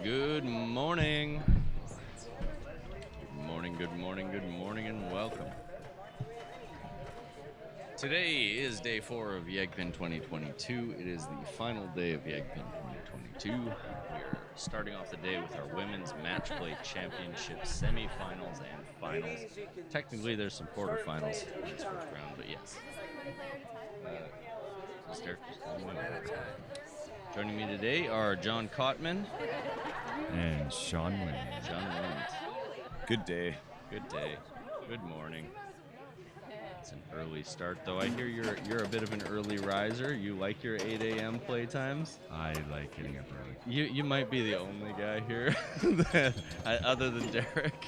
Good morning. Good morning, good morning, good morning, and welcome. Today is day 4 of Yegpin 2022. It is the final day of Yegpin 2022. We're starting off the day with our women's match play championship semifinals and finals. Technically, there's some quarterfinals in this first round, but yes. Joining me today are John Cotman and Sean Lind. Good day. Good day. Good morning. It's an early start, though. I hear you're a bit of an early riser. You like your 8 a.m. play times? I like getting up early. You might be the only guy here other than Derek.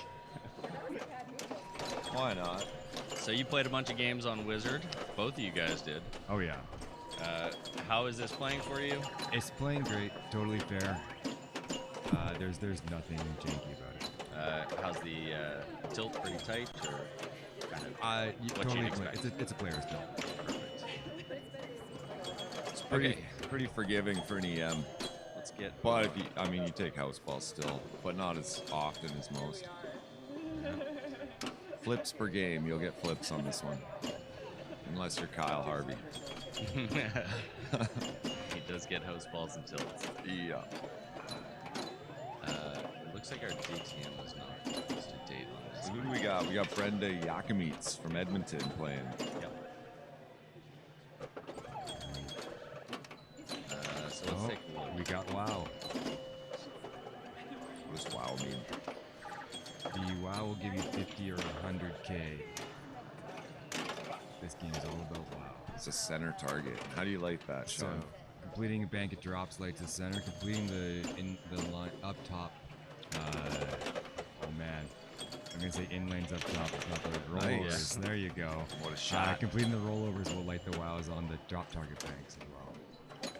Why not? So you played a bunch of games on Wizard. Both of you guys did. Oh, yeah. How is this playing for you? It's playing great. Totally fair. There's nothing janky about it. How's the tilt? Pretty tight, or kind of what totally you'd expect? It's a player's tilt. Perfect. It's pretty forgiving for an EM. Let's get. But if you take house balls still, but not as often as most. Flips per game, you'll get flips on this one, unless you're Kyle Harvey. He does get house balls and tilts. Yeah. It looks like our DTM is not up to date on this. Who do we got? We got Brenda Yakimeets from Edmonton playing. Yep. So let's take a look. We got WoW. What does WoW mean? The WoW will give you 50 or 100k. This game is all about WoW. It's a center target. How do you like that, So, Sean? completing a bank of drops lights the center. Completing the line up top. Oh man, I'm gonna say in lanes up top. It's not the rollovers. Nice. There you go. What a shot. Completing the rollovers will light the wows on the drop target banks as well.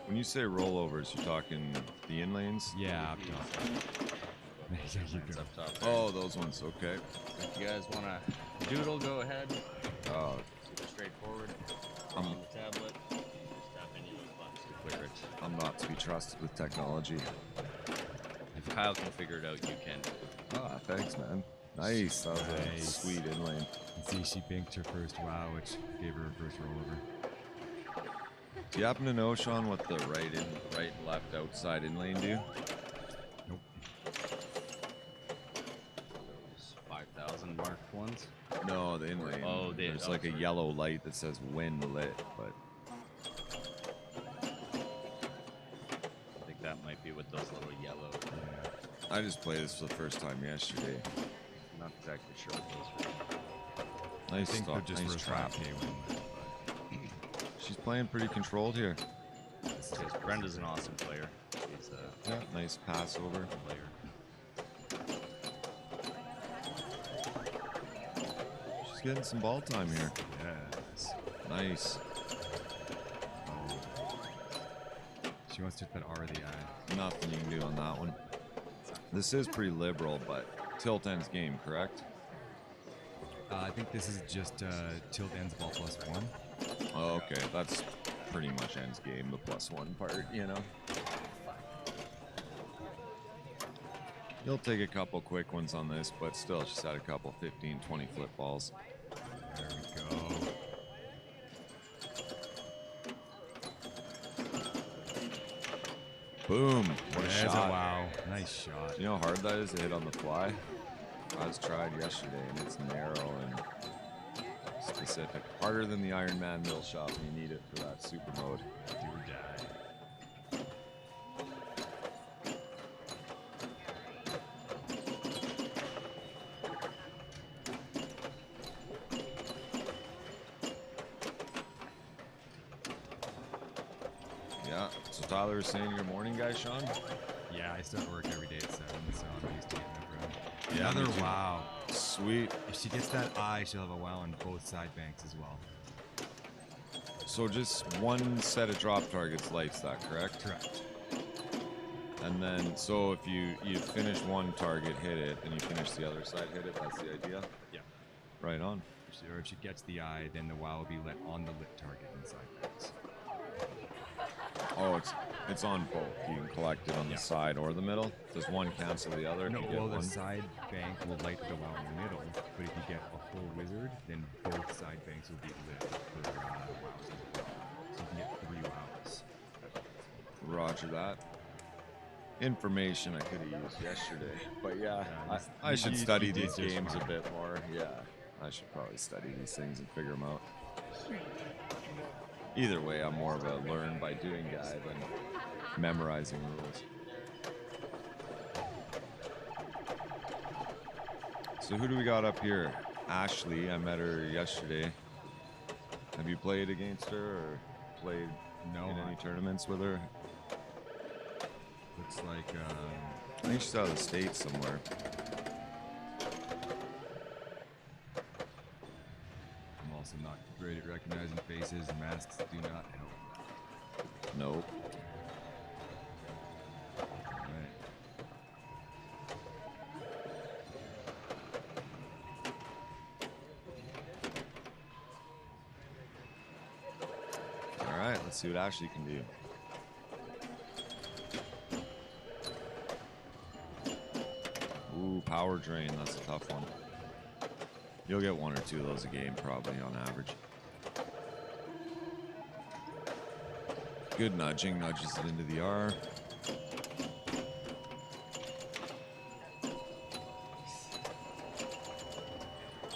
When you say rollovers, you're talking the in lanes? Yeah, up top. There you It's go. up top there. Oh, those ones. Okay. If you guys want to doodle, go ahead. Oh, Super straightforward. On the tablet. Just tap any of those buttons to clear it. I'm not to be trusted with technology. If Kyle can figure it out, you can. Ah, thanks, man. Nice. That was a Nice. sweet inlane. You see, she banked her first wow, which gave her her first rollover. Do you happen to know, Sean, what the right, left, outside inlane do? Nope. Those 5,000 marked ones. No, the inlane. Oh, there's like a yellow light that says when lit, but I think that might be with those little yellow. I just played this for the first time yesterday. Not exactly sure what those are. Nice I think stop, they're just nice for a trap. 5K win. She's playing pretty controlled here. Because Brenda's an awesome player. He's a Yeah, nice pass over. player. She's getting some ball time here. Yes. Nice. She wants to hit that R of the eye. Nothing you can do on that one. This is pretty liberal, but tilt ends game, correct? I think this is just tilt ends ball +1. Oh, okay, that's pretty much ends game, the +1 part, you know? You'll take a couple quick ones on this, but still, she's had a couple 15, 20 flip balls. There we go. Boom! What a There's shot. wow. Nice shot. Do you know how hard that is to hit on the fly? I was tried yesterday, and it's narrow and specific. Harder than the Iron Man mill shot when you need it for that super mode. Do or die. Yeah, so Tyler was saying you're a morning guy, Sean? Yeah, I start work every day at 7, so I'm used to getting up early. Yeah, Another me too. wow. Sweet. If she gets that eye, she'll have a wow on both side banks as well. So just one set of drop targets lights that, correct? Correct. And then, so if you finish one target, hit it, and you finish the other side, hit it, that's the idea? Yeah. Right on. Or if she gets the eye, then the wow will be lit on the lit target inside banks. Oh, it's It's on both. You can collect it on the side or the middle. Does one cancel the other? No, if you get well, the one? side bank will light the well in the middle, but if you get a full wizard, then both side banks will be lit for wows as well. So you can get 3 wows. Roger that. Information I could have used yesterday, but yeah, I should study these games a bit more. Yeah, I should probably study these things and figure them out. Either way, I'm more of a learn by doing guy than memorizing rules. So who do we got up here? Ashley, I met her yesterday. Have you played against her or played in any tournaments with her? Looks like, I think she's out of the States somewhere. I'm also not great at recognizing faces. Masks do not help. Nope. Alright. Alright, let's see what Ashley can do. Ooh, power drain, that's a tough one. You'll get 1 or 2 of those a game, probably, on average. Good nudging, nudges it into the R.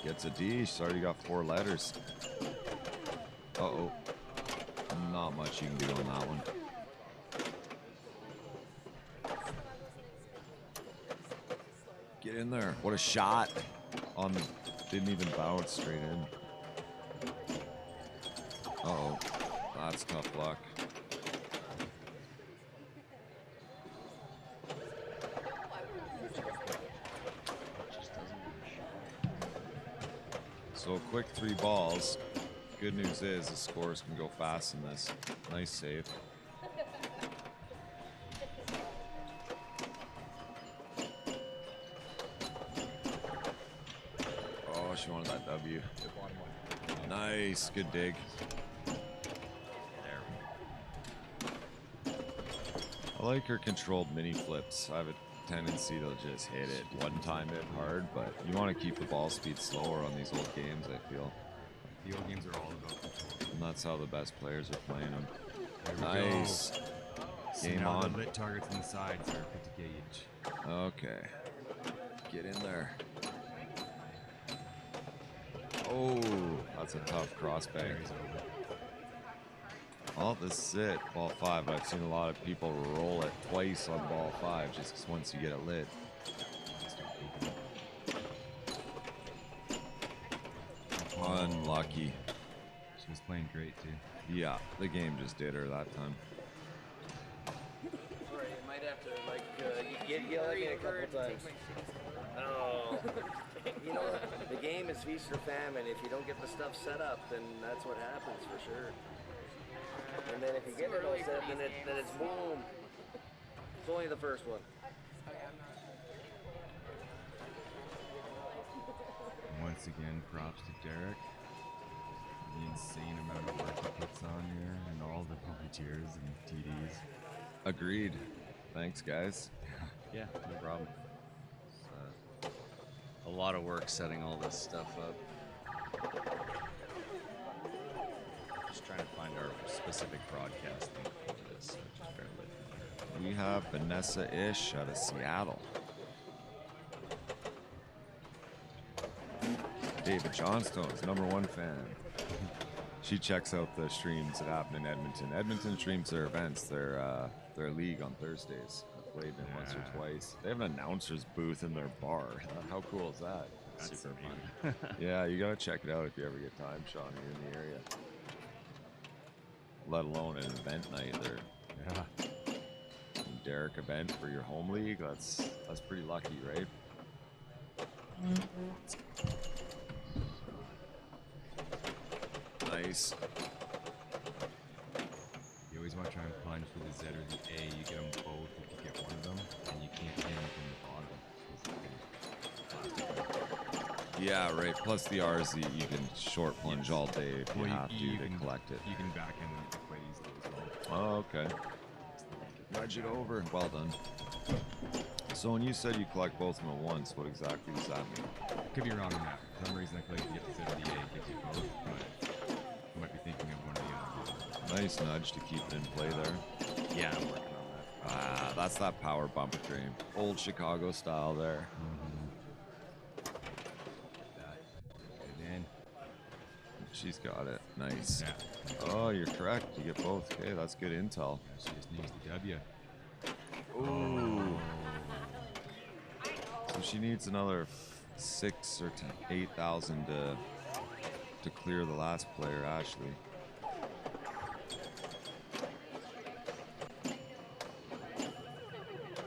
Gets a D, she's already got 4 letters. Uh-oh. Not much you can do on that one. Get in there. What a shot. On the, didn't even bounce straight in. Uh-oh. That's tough luck. So a quick 3 balls. Good news is the scores can go fast in this. Nice save. Oh, she wanted that W. Nice, good dig. I like her controlled mini flips. I have a tendency to just hit it one time hit hard, but you want to keep the ball speed slower on these old games, I feel. The old games are all about control. And that's how the best players are playing them. There we Nice. go. Game now on. the lit targets on the sides are 50 gauge. Okay. Get in there. Oh, that's a tough crossbang. There's over. Well, this is it. Ball 5. I've seen a lot of people roll it twice on ball 5 just 'cause once you get it lit. Unlucky. She was playing great too. Yeah, the game just did her that time. Or you might have to, like, you yell at me a couple times. Oh. You know, the game is feast or famine. If you don't get the stuff set up, then that's what happens for sure. And then if you get it all set up, then it's boom. It's only the first one. Once again, props to Derek. The insane amount of work he puts on here and all the PPTers and TDs. Agreed. Thanks, guys. Yeah, no problem. It's, a lot of work setting all this stuff up. Just trying to find our specific broadcast link for this, so just bear with me. We have Vanessa Ish out of Seattle. David Johnstone's #1 fan. She checks out the streams that happen in Edmonton. Edmonton streams their events, their league on Thursdays. I've played it once or twice. They have an announcer's booth in their bar. How cool is that? That's super fun. Yeah, you gotta check it out if you ever get time, Sean. You're in the area. Let alone an event night there. Yeah. Derek event for your home league. That's pretty lucky, right? Nice. You always want to try and punch with the Z or the A. You get them both if you get one of them, and you can't hit them from the bottom. Yeah, right. Plus the R's, you can short plunge all day if you have to can collect it. You can back end it quite easily as well. Oh, okay. Nudge it over. Well done. So when you said you collect both of them at once, what exactly does that mean? Could be wrong on that. For some reason, I feel like you get the 78, gives you both, but you might be thinking of one or the other. Nice nudge to keep it in play there. Yeah, I'm working on that. Ah, that's that power bumper dream. Old Chicago style there. And then, She's got it. Nice. yeah, Oh, you're correct. You get both. Okay, that's good intel. she just needs the W. Ooh. So she needs another 6 or 8,000 to clear the last player, Ashley.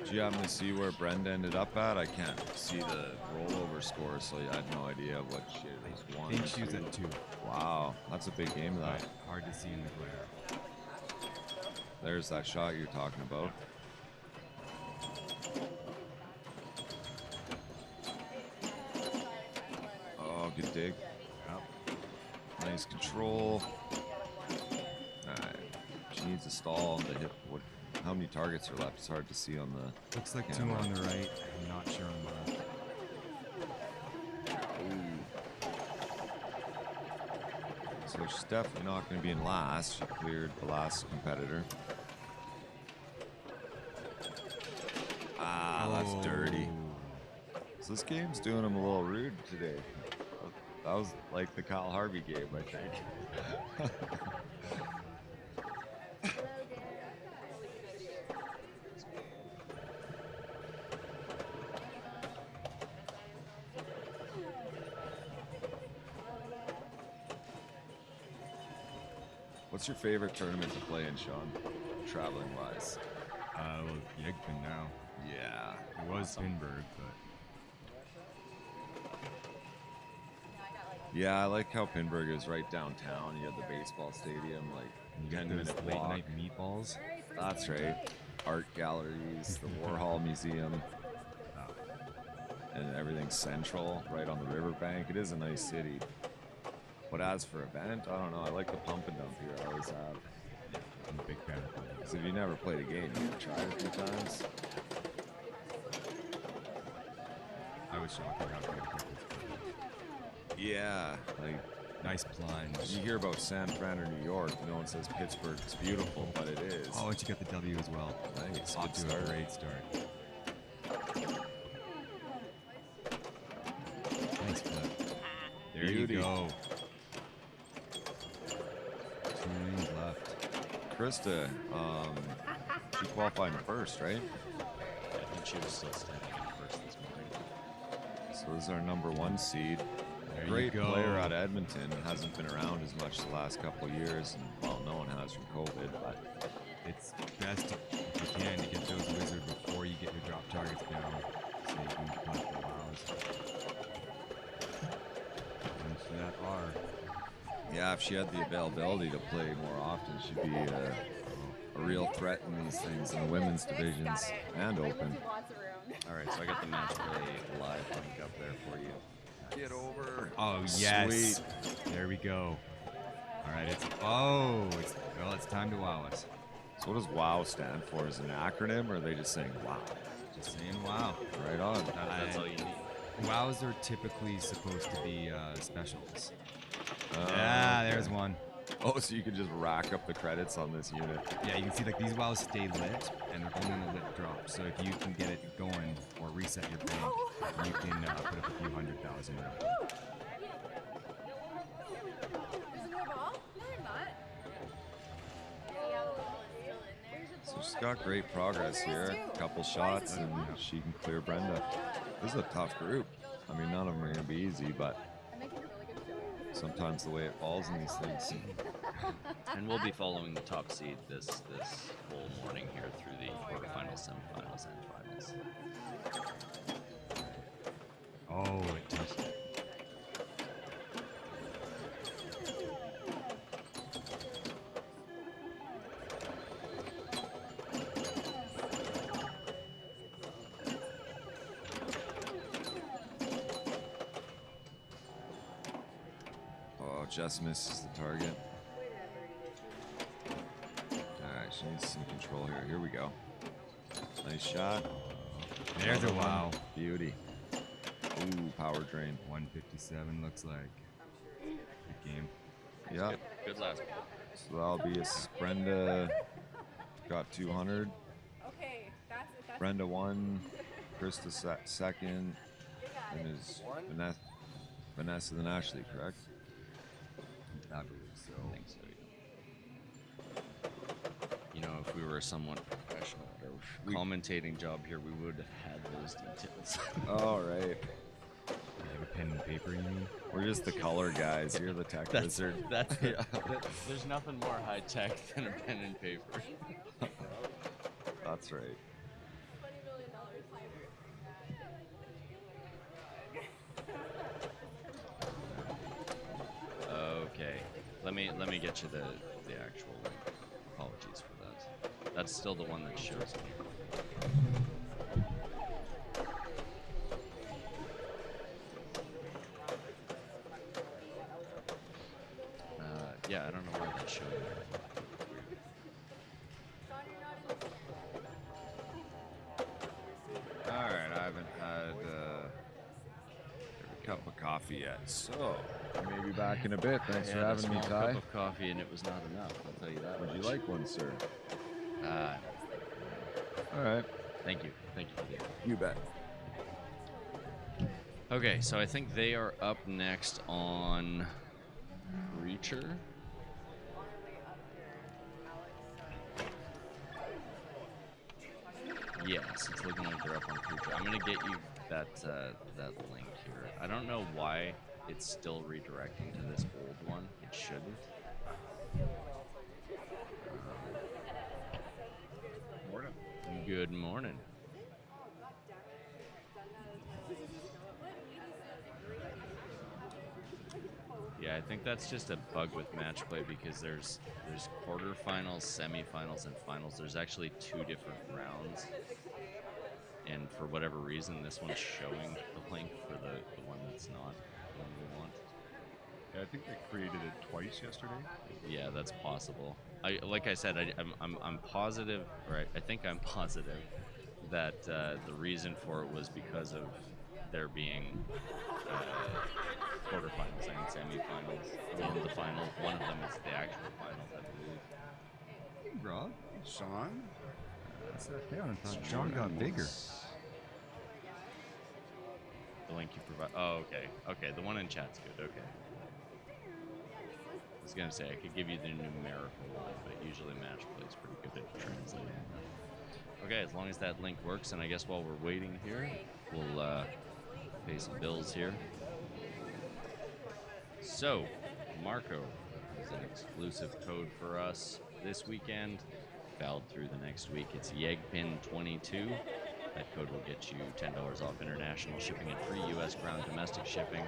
Do you happen to see where Brenda ended up at? I can't see the rollover score, so I had no idea what she was. I 1 think or she was 2. at 2. Wow, that's a big game of that. But hard to see in the glare. There's that shot you're talking about. Oh, good dig. Yep. Nice control. Alright. She needs a stall to hit what. How many targets are left? It's hard to see on the. Looks like camera. 2 on the right. I'm not sure on the left. So she's definitely not going to be in last. She cleared the last competitor. Ah, that's dirty. So this game's doing him a little rude today. That was like the Kyle Harvey game, I think. What's your favorite tournament to play in, Sean? Traveling wise. Well, Yegpin now. Yeah. It was Pinburg, but Yeah, I like how Pinburg is right downtown. You have the baseball stadium, like you got 10-minute those late walk. night meatballs. That's right. Art galleries, the Warhol Museum, and everything's central, right on the riverbank. It is a nice city. But as for event, I don't know. I like the pump and dump here. I always have. I'm a big fan of that. Because if you never played a game, you can try it a few times. I was shocked at how good it was. Yeah, like Nice plunge. you hear about San Fran or New York, no one says Pittsburgh is beautiful, but it is. Oh, and she got the W as well. Nice, Off good to a start. great start. Nice flip. There Beauty. you go. 2 lanes left. Krista, she qualified in first, right? I think she was still standing in first this morning. So this is our number 1 seed. There Great you go. player out of Edmonton. Hasn't been around as much the last couple of years, and well, no one has from COVID. But It's best if you can to get those wizards before you get your drop targets down, so you can collect the wows. And for that R. yeah, if she had the availability to play more often, she'd be a real threat in these things in the women's divisions and open. All right, so I got the match play live link up there for you. Get over. Oh yes. Sweet. There we go. All right, it's it's time to wow us. So what does WOW stand for? Is it an acronym, or are they just saying wow? Just saying wow. Right on. That's all you need. Wows are typically supposed to be specials. Okay. There's one. Oh, so you can just rack up the credits on this unit. Yeah, you can see like these wows stay lit and they're only in the lit drop. So if you can get it going or reset your bank, you can put up a few 100,000. So she's got great progress here. A couple shots, and she can clear Brenda. This is a tough group. I mean, none of them are going to be easy, but sometimes the way it falls in these things. And we'll be following the top seed this whole morning here through the quarterfinals, semifinals, and finals. Oh, it touched it. Oh, just misses the target. Alright, She needs some control here. Here we go. Nice shot. There's a wow. Beauty. Ooh, power drain. 157 looks like. Good game. Yeah. Good last ball. So that'll be a Brenda got 200. Okay, that's Brenda won. Krista second. And is Vanessa then Ashley, correct? I believe so. I think so, yeah. You know, if we were a somewhat professional at our commentating job here, we would have had those details. All right. Like a pen and paper, you mean? We're just the color guys. You're the tech That's wizard. There's nothing more high tech than a pen and paper. That's right. $20 million Okay, let me get you the actual link. Apologies for that. That's still the one that shows me. Yeah, I don't know where that's showing. All right, I haven't had a cup of coffee yet, so I may be back in a bit. Thanks I for had a having me, small Ty. cup of coffee and it was not enough. I'll tell you that. Would you much. like one, sir? Uh, All right, Thank you. Thank you for the. you bet. Okay, so I think they are up next on Reacher. Yes, it's looking like they're up on Creature. I'm gonna get you that link here. I don't know why it's still redirecting to this old one. It shouldn't. Good morning. Yeah, I think that's just a bug with match play because there's quarterfinals, semifinals, and finals. There's actually 2 different rounds, and for whatever reason, this one's showing the link for the one that's not the one we want. Yeah, I think they created it twice yesterday. Yeah, that's possible. Like I said, I'm positive, or I think I'm positive that the reason for it was because of there being quarterfinals and semifinals. One of the finals, one of them is the actual finals, I believe. Hey, Rob. Sean? What's that down? I thought Sean got bigger. The link you provide. Oh, okay. Okay, the one in chat's good. Okay. I was gonna say I could give you the numerical one, but usually match play is pretty good at translating. Okay, as long as that link works, and I guess while we're waiting here, we'll pay some bills here. So, Marco is an exclusive code for us this weekend. Valid through the next week. It's Yegpin22. That code will get you $10 off international shipping and free U.S. ground domestic shipping.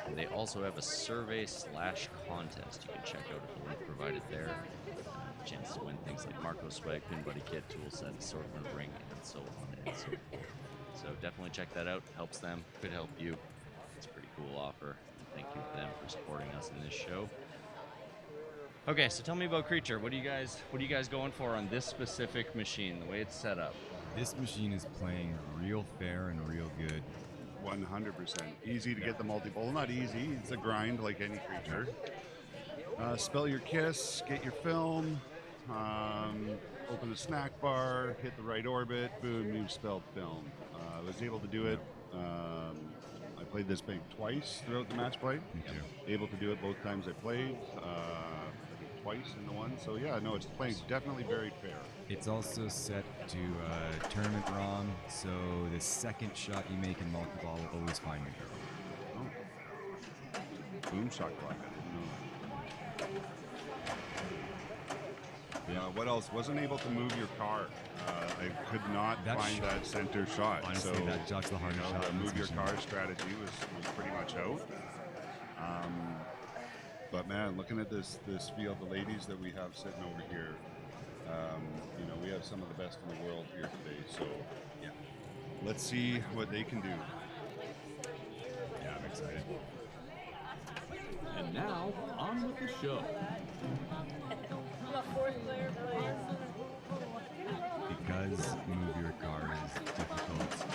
And they also have a survey/contest you can check out at the link provided there. Chance to win things like Marco swag, pin buddy kit, tool set, assortment ring, and so on and so forth. So definitely check that out. Helps them. Could help you. It's a pretty cool offer. Thank you to them for supporting us in this show. Okay, so tell me about Creature. What are you guys going for on this specific machine? The way it's set up. This machine is playing real fair and real good. 100%. Easy to get the multi-bowl. Not easy. It's a grind like any creature. Spell your kiss, get your film, open the snack bar, hit the right orbit, boom, you've spelled film. I was able to do it. I played this bank twice throughout the match play. Me too. Able to do it both times I played. Twice in the one. So yeah, no, it's playing definitely very fair. It's also set to tournament ROM, so the second shot you make in multi-ball will always find your girl. Oh. Boom shot clock. I didn't know. Yeah, what else? Wasn't able to move your car. I could not That find shot- that center shot. Honestly, so that shot's the hardest shot the in this move your machine. car strategy was pretty much out. But man, looking at this field, the ladies that we have sitting over here, we have some of the best in the world here today. So yeah, let's see what they can do. Yeah, I'm excited. And now, on with the show. I'm a 4th player playing. does move your car is difficult,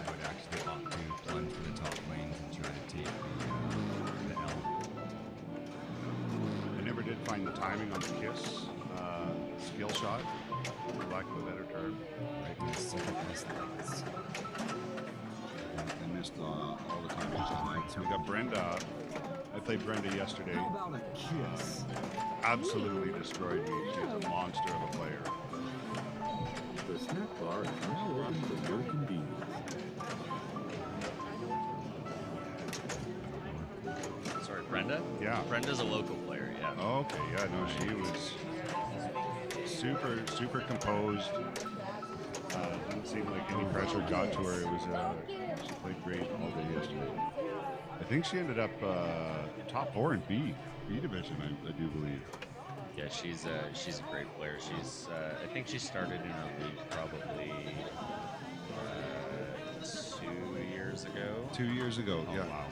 I would actually opt to plunge for the top lanes and try to take the L. I never did find the timing on the kiss skill shot, for lack of a better term. Right in the super best lights. I missed all the timings tonight. So we got Brenda. I played Brenda yesterday. How about a kiss? Absolutely destroyed me. She's a monster of a player. The snack bar is now open for your convenience. Sorry, Brenda? Yeah. Brenda's a local player, yeah. Okay, yeah, no, she was super composed. Didn't seem like any pressure got to her. It was she played great all day yesterday. I think she ended up top 4 in B division, I do believe. Yeah, she's a great player. She's I think she started in our league probably 2 years ago. 2 years ago, Oh, yeah. wow.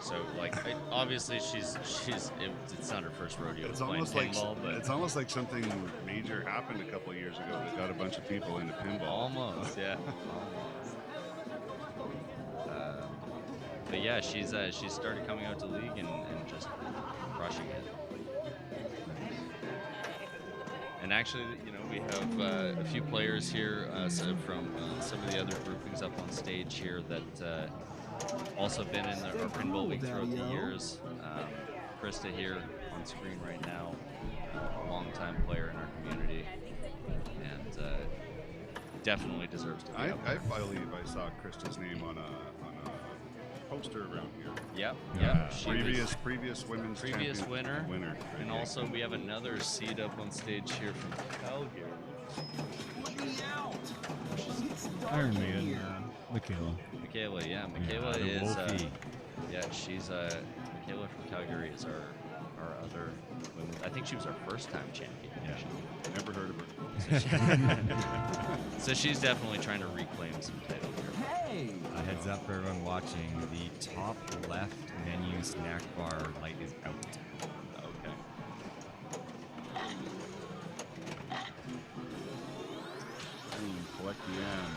So like, obviously it's not her first rodeo It's playing almost like pinball, but it's almost like something major happened a couple of years ago that got a bunch of people into pinball. almost, yeah. But yeah, she's started coming out to league and just crushing it. And actually, we have a few players here from some of the other groupings up on stage here that also been in our pinball league throughout the years. Krista here on screen right now, a longtime player in our community, and definitely deserves to be up I there. believe I saw Krista's name on a poster around here. Yep, Yeah, she was previous women's previous champion- winner, right and here. also we have another seed up on stage here from Calgary. Iron Maiden, Michaela. Michaela, yeah, Michaela the is. Wolfie. Yeah, she's Michaela from Calgary is our other women. I think she was our first time champion. Yeah. Never heard of her. So she's definitely trying to reclaim some title here. Hey! A heads up for everyone watching, the top left menu snack bar light is out. Okay. Collect the end.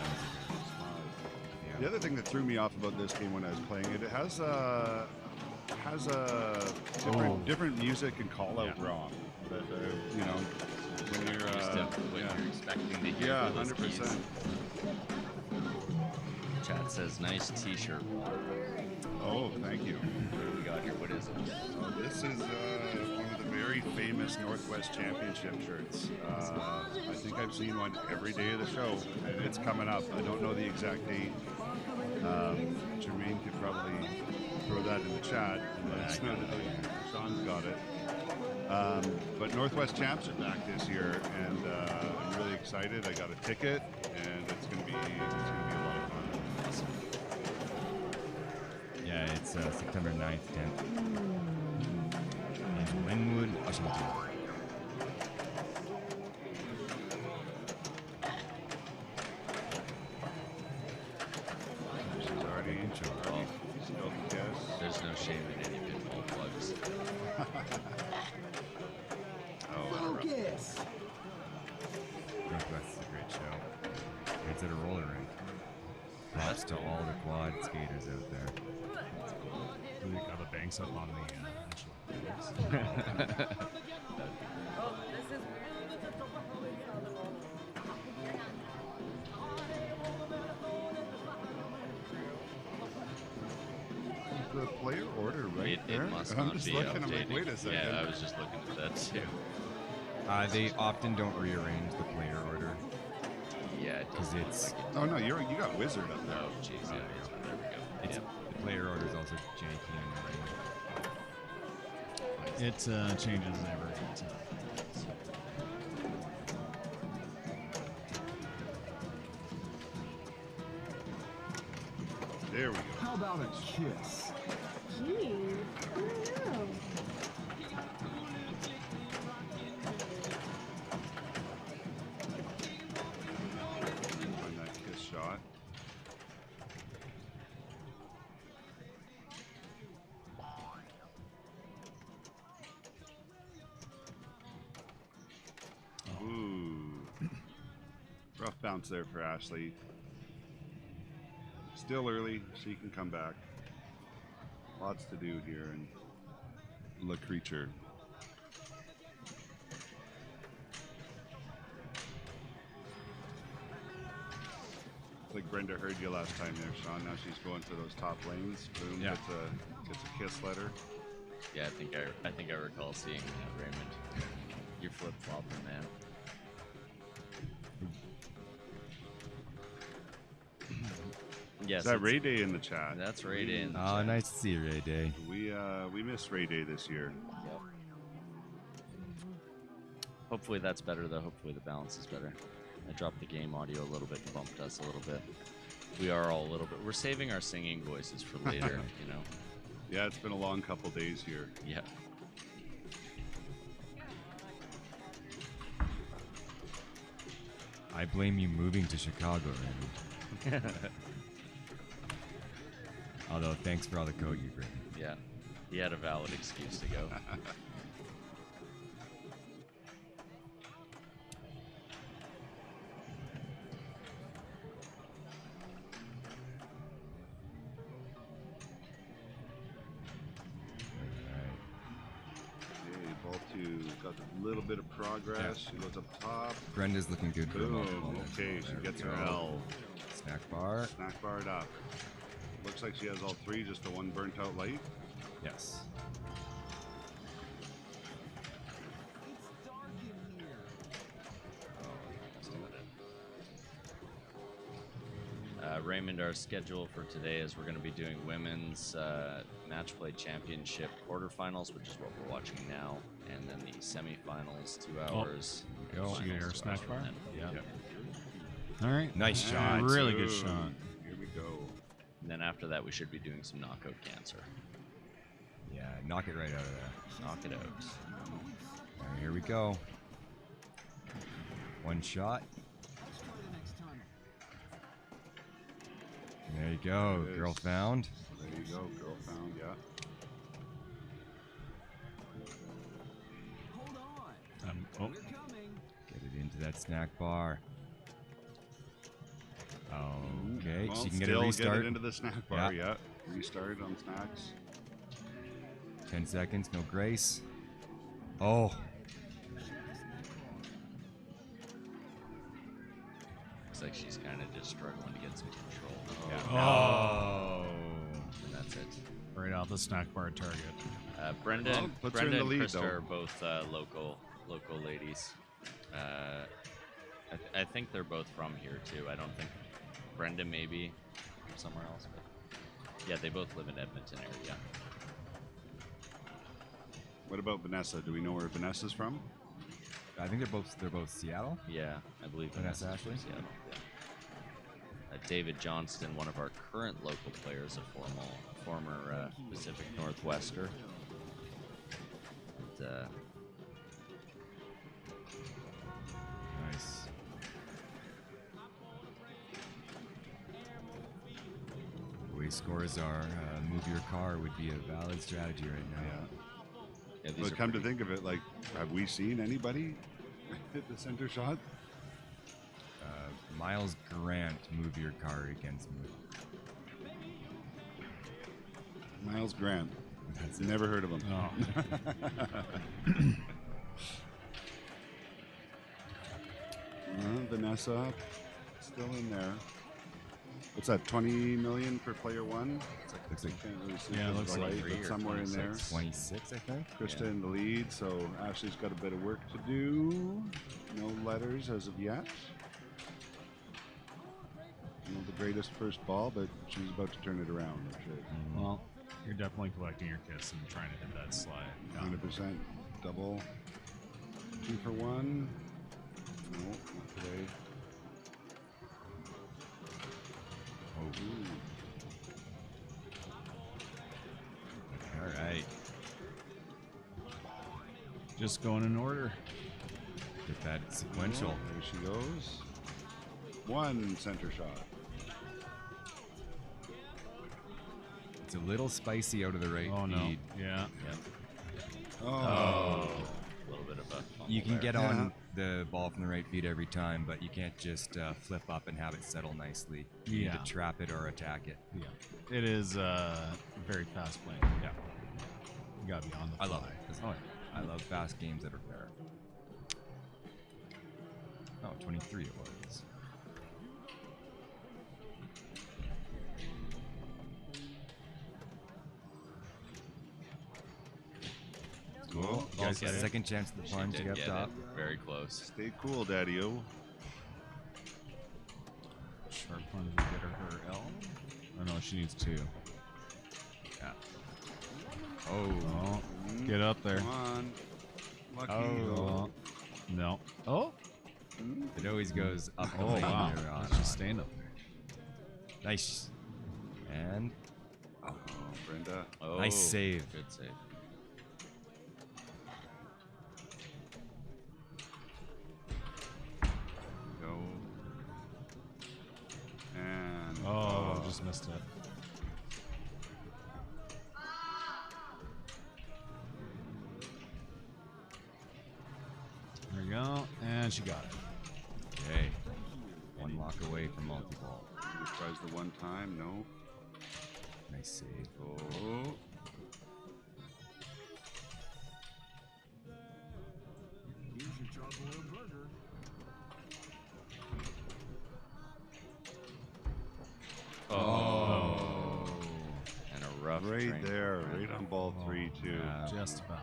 Yeah. The other thing that threw me off about this game when I was playing it, it has a different music and call out wrong. That when you're What you're expecting to hear. yeah, for those 100%. keys. Chat says nice T-shirt. Oh, thank you. What do we got here? What is it? This is one of the very famous Northwest Championship shirts. I think I've seen one every day of the show, and it's coming up. I don't know the exact date. Jermaine could probably throw that in the chat. Sean's got it. But Northwest Champs are back this year, and I'm really excited. I got a ticket, and it's gonna be a lot of fun. Awesome. Yeah, it's September 9th, 10th. In Linwood, Washington. She's already in charge. Yes. There's no shame in any pinball plugs. Focus! Northwest is a great show. It's at a roller rink. Props to all the quad skaters out there. We got the banks up on the The player order right It there. must I'm not just be looking. updated. I'm like, wait a second. Yeah, I was just looking at that too. They often don't rearrange the player order Yeah, it because doesn't look it's like it. Oh no, you got Wizard up there. Oh, jeez, yeah, there we go. it's Yeah. the player order is also janky and annoying. It changes every time. There we go. How about a kiss? Gee, I don't know. Find that kiss shot. Ooh. Rough bounce there for Ashley. Still early. She can come back. Lots to do here in Le Creature. Like Brenda heard you last time there, Sean. Now she's going for those top lanes. Boom, Yeah. gets a kiss letter. Yeah, I think I recall seeing Raymond. You're flip flopping, man. Yes, Is that Ray Day in the chat? That's Ray Day in the Oh, chat. nice to see you, Ray Day. We missed Ray Day this year. Yep. Hopefully that's better, though. Hopefully the balance is better. I dropped the game audio a little bit and bumped us a little bit. We are all a little bit. We're saving our singing voices for later, you know. Yeah, it's been a long couple days here. Yeah. I blame you moving to Chicago, Randy. Although, thanks for all the code you've written. Yeah. He had a valid excuse to go. Okay, ball two got a little bit of progress. She goes up top. Brenda's looking good for a multiple. Boom. Okay, she There we gets her go. L. Snack bar. Snack barred up. Looks like she has all three, just the one burnt out light. Yes. Raymond, our schedule for today is we're going to be doing women's match play championship quarterfinals, which is what we're watching now, and then the semifinals, 2 hours. There we go. She got her finals, 2 snack hours, bar? and then- Yeah. All right. Nice shot. Really good Boom. shot. Here we go. And then after that, we should be doing some knockout cancer. Yeah, knock it right out of there. Knock it out. All right, here we go. One shot. There you go. There it Girl is. found. There you go, girl found, yeah. Oh, Get it into that snack bar. Okay, Well, she can get a still restart. Get it into the snack bar, Yeah. yeah. Restart on snacks. 10 seconds, no grace. Oh. Looks like she's kind of just struggling to get some control. Yeah. Oh. And that's it. right off the snack bar target. Brenda, Well, puts her in Brenda the and lead, Krista though. are both local ladies. I think they're both from here too. I don't think Brenda maybe from somewhere else, but yeah, they both live in Edmonton area. What about Vanessa? Do we know where Vanessa's from? I think they're both Seattle. Yeah, I believe Vanessa Vanessa's from Ashley? Seattle. Yeah. David Johnston, one of our current local players, a former Pacific Northwester. And, Nice. The way scores are, move your car would be a valid strategy right now. yeah, these But are come to pretty- think of it, like, have we seen anybody hit the center shot? Miles Grant, move your car against me. Miles Grant. That's it. Never heard of him. Oh. Vanessa, still in there. What's that? 20 million for player one. Looks like Can't really see Yeah, if it it's looks like right, 23 but or somewhere in there. 26, I think. Krista in the lead, so Ashley's got a bit of work to do. No letters as of yet. Not the greatest first ball, but she's about to turn it around. I'm sure. Well, you're definitely collecting your kiss and trying to hit that slide. 100% double. 2 for 1. No, not today. All right. Just going in order. Get that sequential. There she goes. 1 center shot. It's a little spicy out of the right Oh no. feed. Yeah. Oh. a little bit of a fumble You can there. get Yeah. on the ball from the right feet every time, but you can't just flip up and have it settle nicely. You need Yeah. to trap it or attack it. Yeah. It is very fast playing. Yeah. You gotta be on the fly. I love it. Oh, yeah. I love fast games that are fair. Oh, 23 it was. Cool. You guys Get got a it. second chance at the She plunge did up get top. it. Very close. Stay cool, Daddy-O. Sharp plunge will get her L. Oh no, she needs 2. Yeah. Oh, get up there. Come on. Lucky. Oh, no. Oh, It always goes up the oh lane wow. you're on. She's staying up there. Nice. And Oh, Brenda. Oh, nice save. Good save. Go. And Oh, just missed it. There we go, and she got it. Okay. One lock away from multi-ball. he tries the one time. No. Nice save. Oh. Oh. And a rough Right drink. there, right on ball 3 too. Yeah. Just about.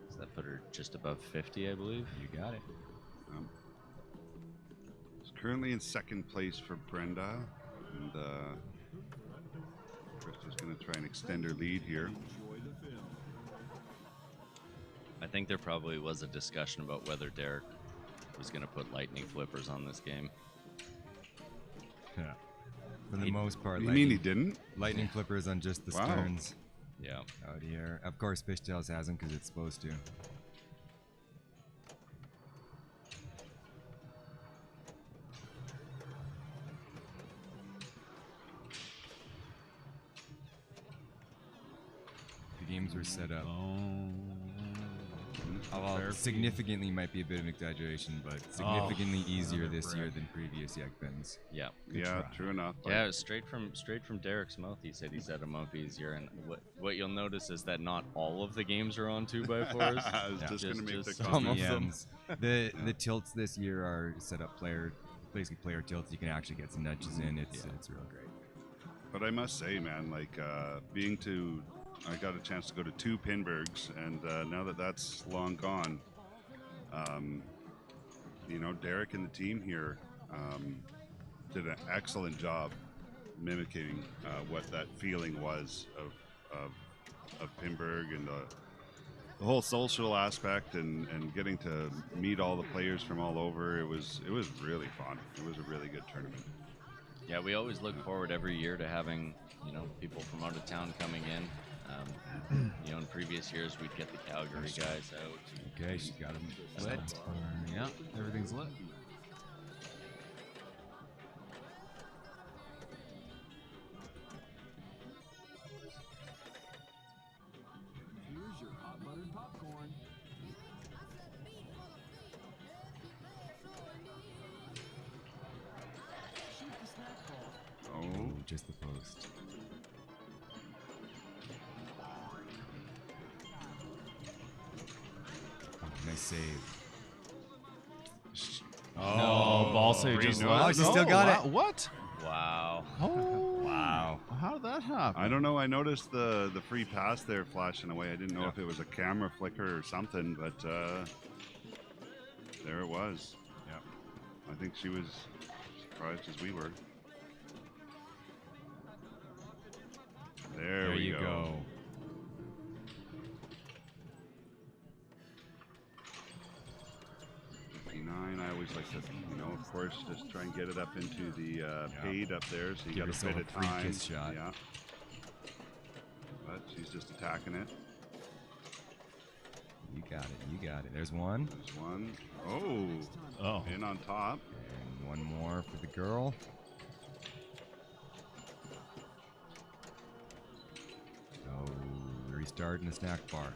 Does that put her just above 50, I believe? You got it. It's currently in second place for Brenda, and Krista's going to try and extend her lead here. I think there probably was a discussion about whether Derek was going to put lightning flippers on this game. Yeah. For the most part, You mean he didn't? lightning flippers on just the Wow. sterns. Yeah. Out here. Of course, Fishtails hasn't because it's supposed to. The games were set up. Well, significantly might be a bit of an exaggeration, but significantly easier this year than previous Yegpins. Yeah. Yeah, true enough. but- Yeah, it was straight from Derek's mouth. He said he's had a month easier, and what you'll notice is that not all of the games are on 2x4s. I was Yeah. just going to make the Just some comment. of them. The tilts this year are set up basically player tilts. You can actually get some nudges in. It's real great. But I must say, man, like I got a chance to go to 2 Pinburgs, and now that that's long gone, Derek and the team here did an excellent job mimicking what that feeling was of Pinburg and the whole social aspect and getting to meet all the players from all over. It was really fun. It was a really good tournament. Yeah, we always look forward every year to having people from out of town coming in. In previous years we'd get the Calgary guys out. Okay, she's got him lit. Yeah, everything's lit. Here's your hot buttered popcorn. Shoot the snack ball. Oh, Oh, just the post. Oh, nice save. Oh, ball save just no. left. Oh, she still got it. What? Wow. Oh, Wow. How did that happen? I don't know. I noticed the free pass there flashing away. I didn't know if it was a camera flicker or something, but there it was. Yeah. I think she was surprised as we were. There we you go. 59. I always like to, of course, just try and get it up into the paid up there, so you Give get a yourself bit a of free time. kiss shot. Yeah. But she's just attacking it. You got it. You got it. There's one. There's one. Oh. Oh. In on top. And one more for the girl. Oh, restarting the snack bar.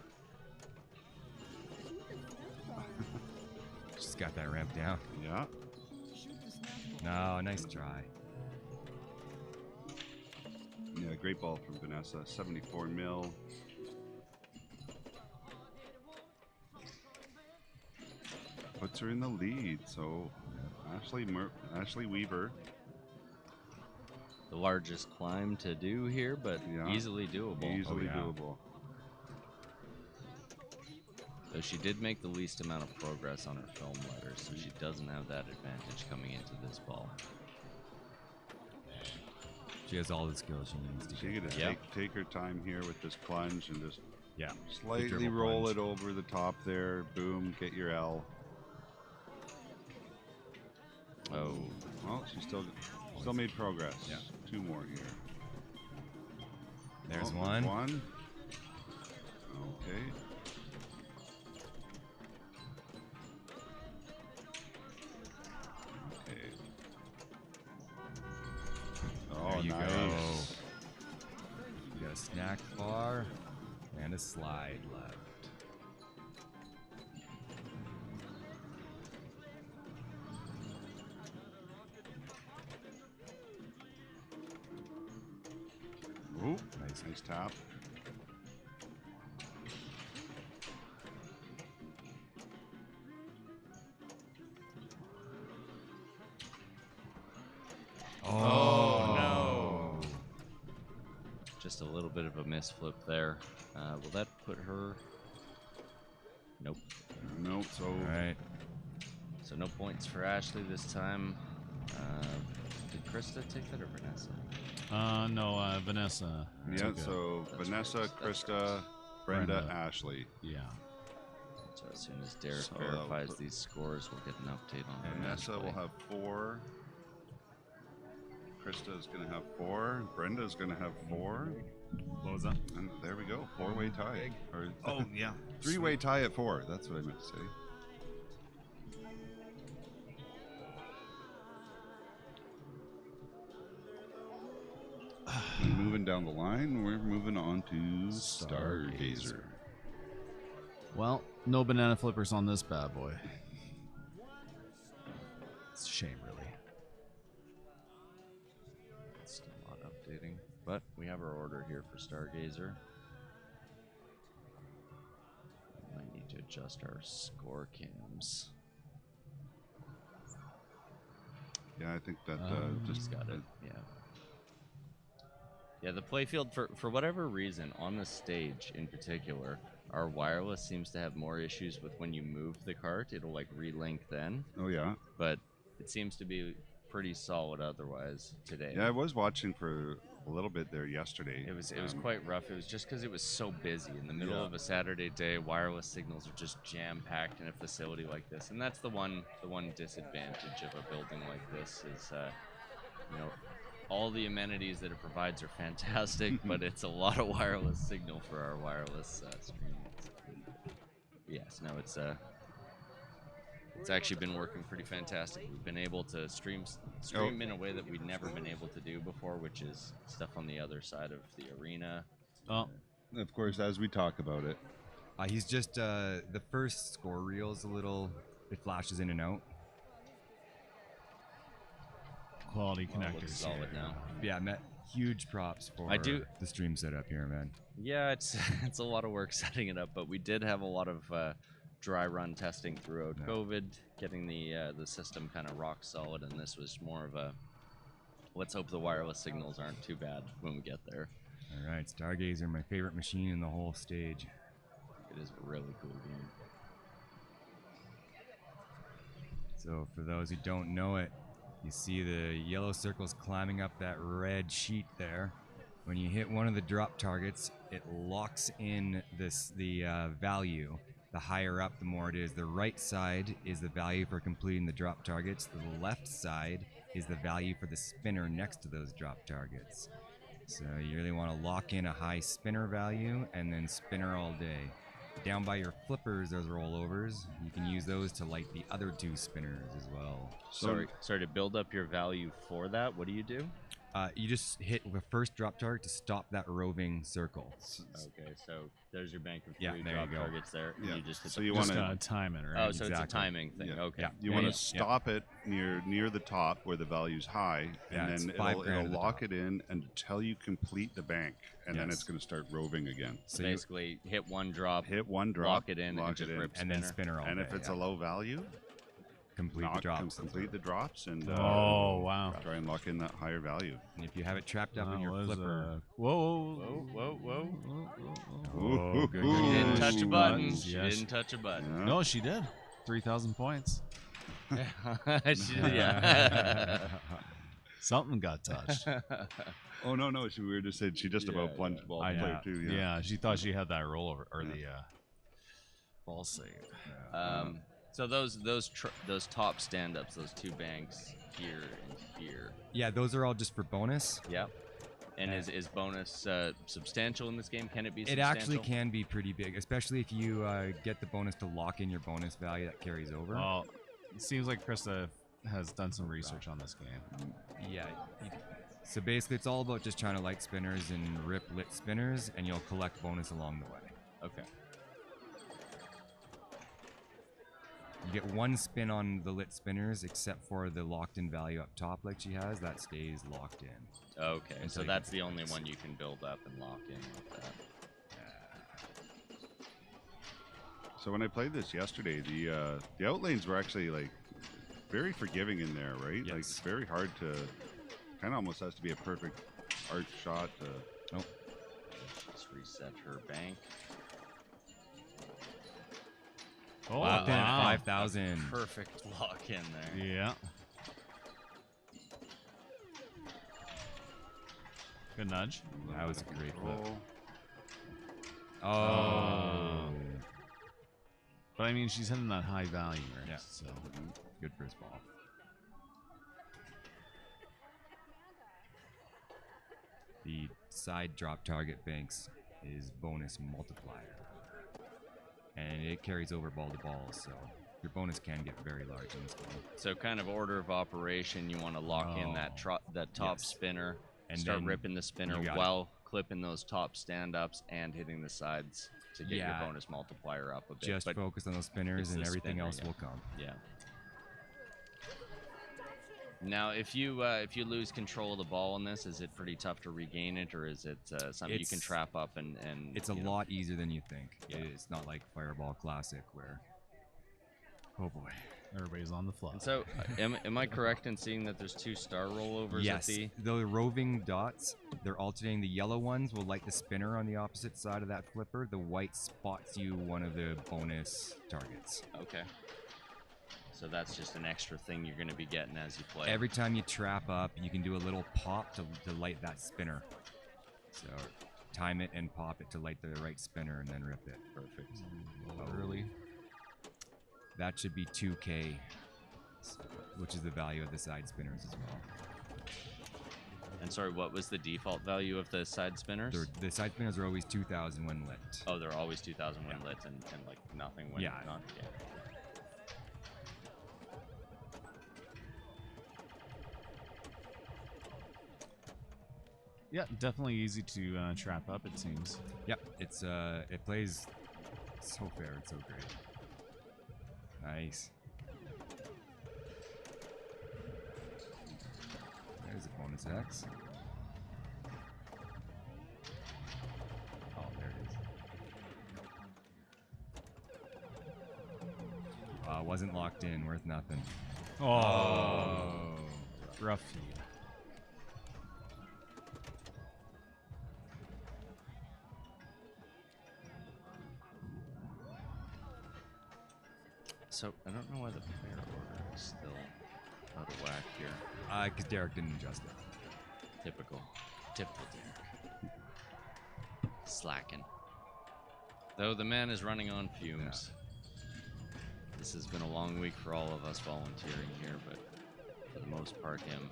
got that ramp down. Yeah. No, nice try. Yeah, great ball from Vanessa. 74 mil. Puts her in the lead. So Ashley Weaver. The largest climb to do here, but Yeah. easily doable. Easily yeah. doable. Though she did make the least amount of progress on her film letter, so she doesn't have that advantage coming into this ball. She has all the skills she needs to She get could there. take her time here with this plunge and just Yeah. slightly dribble roll plunge. it over the top there. Boom, get your L. Oh, Well, she still made progress. Yeah. 2 more here. There's Oh, one. One. Okay. Okay. Oh, There you nice. go. You got a snack bar and a slide left. Ooh, nice tap. Oh, no. Just a little bit of a misflip there. Will that put her? Nope. Nope. So All right. So no points for Ashley this time. Did Krista take that or Vanessa? No, Vanessa. yeah. took it. So That's Vanessa, right. Krista, Brenda, Brenda. Ashley. Yeah. So as soon as Derek So that'll verifies put- these scores, we'll get an update on her match Vanessa play. will have 4. Krista's going to have 4. Brenda's going to have 4. What was that? And there we go. 4-way tie. Or Oh, yeah. 3-way tie at 4. That's what I meant to say. And moving down the line, we're moving on to Stargazer. Well, no banana flippers on this bad boy. It's a shame, really. Still not updating, but we have our order here for Stargazer. Might need to adjust our score cams. Yeah, I think that He's just got it. Yeah. Yeah, the playfield, for whatever reason, on the stage in particular, our wireless seems to have more issues with when you move the cart. It'll like relink then, Oh yeah. but it seems to be pretty solid otherwise today. Yeah, I was watching for a little bit there yesterday. It was quite rough. It was just because it was so busy in the middle Yeah. of a Saturday day. Wireless signals are just jam packed in a facility like this, and that's the one disadvantage of a building like this is, all the amenities that it provides are fantastic, but it's a lot of wireless signal for our wireless streaming. Yes, no, it's actually been working pretty fantastic. We've been able to stream in a way that we'd never been able to do before, which is stuff on the other side of the arena. Oh, Of course, as we talk about it. He's just the first score reel is a little. It flashes in and out. quality Well, it looks connectors. solid now. Yeah, Matt, huge props for the stream setup here, man. Yeah, it's a lot of work setting it up, but we did have a lot of dry run testing throughout COVID, getting the system kind of rock solid, and this was more of a let's hope the wireless signals aren't too bad when we get there. All right, Stargazer, my favorite machine in the whole stage. It is a really cool game. So for those who don't know it, you see the yellow circles climbing up that red sheet there. When you hit one of the drop targets, it locks in the value. The higher up, the more it is. The right side is the value for completing the drop targets. The left side is the value for the spinner next to those drop targets. So you really want to lock in a high spinner value and then spinner all day. Down by your flippers, those rollovers, you can use those to light the other 2 spinners as well. Sorry to build up your value for that. What do you do? You just hit the first drop target to stop that roving circle. Okay, so there's your bank of 3 Yeah, there drop you go. targets there. Yeah. You just hit So the you Just wanna- gotta time it, right? Oh, so it's a Exactly. timing thing. Yeah. Okay. Yeah. You Yeah, want yeah. to stop it near the top where the value's high, Yeah, and it's then 5 it'll grand at the lock top. it in until you complete the bank, and then Yes. it's going to start roving again. So you basically, hit one drop, Hit one drop, lock it in, lock and just it in. rip and then spinner. spinner all And day, if it's yeah. a low value, complete the drops. complete the drops, and Oh, wow. try and lock in that higher value. And if you have it trapped up in That your was, flipper, whoa. oh, good, Ooh. She good. didn't touch a button. buttons, She yes. didn't touch a button. Yeah. No, she did. 3,000 points. Yeah. Something got touched. Oh no, we were just saying she just about plunged ball I player know. too. Yeah, she thought she had that rollover or the ball save. So those top stand-ups, those 2 banks here and here. Yeah, those are all just for bonus. Yep. And is bonus substantial in this game? Can it be It substantial? actually can be pretty big, especially if you get the bonus to lock in your bonus value that carries over. Well, it seems like Krista has done some research on this game. Yeah. So basically, it's all about just trying to light spinners and rip lit spinners, and you'll collect bonus along the way. Okay. You get 1 spin on the lit spinners, except for the locked-in value up top, like she has. That stays locked in. Okay. Until So you that's can the only fix. one you can build up and lock in with that. So when I played this yesterday, the outlanes were actually like very forgiving in there, right? Like Yes. it's very hard to, kind of almost has to be a perfect arch shot to. Nope. Let's reset her bank. Oh, Locked in at 5,000. Perfect lock in there. Yeah. Good nudge. That was a great flip. Oh, Oh. But I mean, she's hitting that high value, right? Yeah. So Good first ball. The side drop target banks is bonus multiplier. And it carries over ball to ball, so your bonus can get very large in this game. So kind of order of operation, you want to lock in that top Yes. spinner and And start then ripping the spinner you got while clipping those top stand-ups and hitting the sides to get Yeah. your bonus multiplier up a bit. Just But focus on those spinners it's and the everything spinner, else yeah. will come. yeah. Now, if you lose control of the ball in this, is it pretty tough to regain it, or is it something you can It's- trap up and It's a you know- lot easier than you think. Yeah. It's not like Fireball Classic where, oh boy. everybody's on the fly. And so, am I correct in seeing that there's 2 star rollovers Yes, at the roving dots, they're alternating. The yellow ones will light the spinner on the opposite side of that flipper. The white spots you one of the bonus targets. Okay. So that's just an extra thing you're going to be getting as you play. Every time you trap up, you can do a little pop to light that spinner. So time it and pop it to light the right spinner and then rip it. Perfect. Early. That should be 2K, which is the value of the side spinners as well. And sorry, what was the default value of the side spinners? The side spinners are always 2,000 when lit. Oh, they're always 2,000 when lit and like nothing when Yeah. not. Yeah. Yeah, definitely easy to trap up, it seems. Yep, it's it plays so fair and so great. Nice. There's a bonus X. Oh, there it is. Wasn't locked in, worth nothing. Oh, rough feed. So I don't know why the player order is still out of whack here. Because Derek didn't adjust it. Typical Derek. Slacking. Though the man is running on fumes. This has been a long week for all of us volunteering here, but for the most part, him.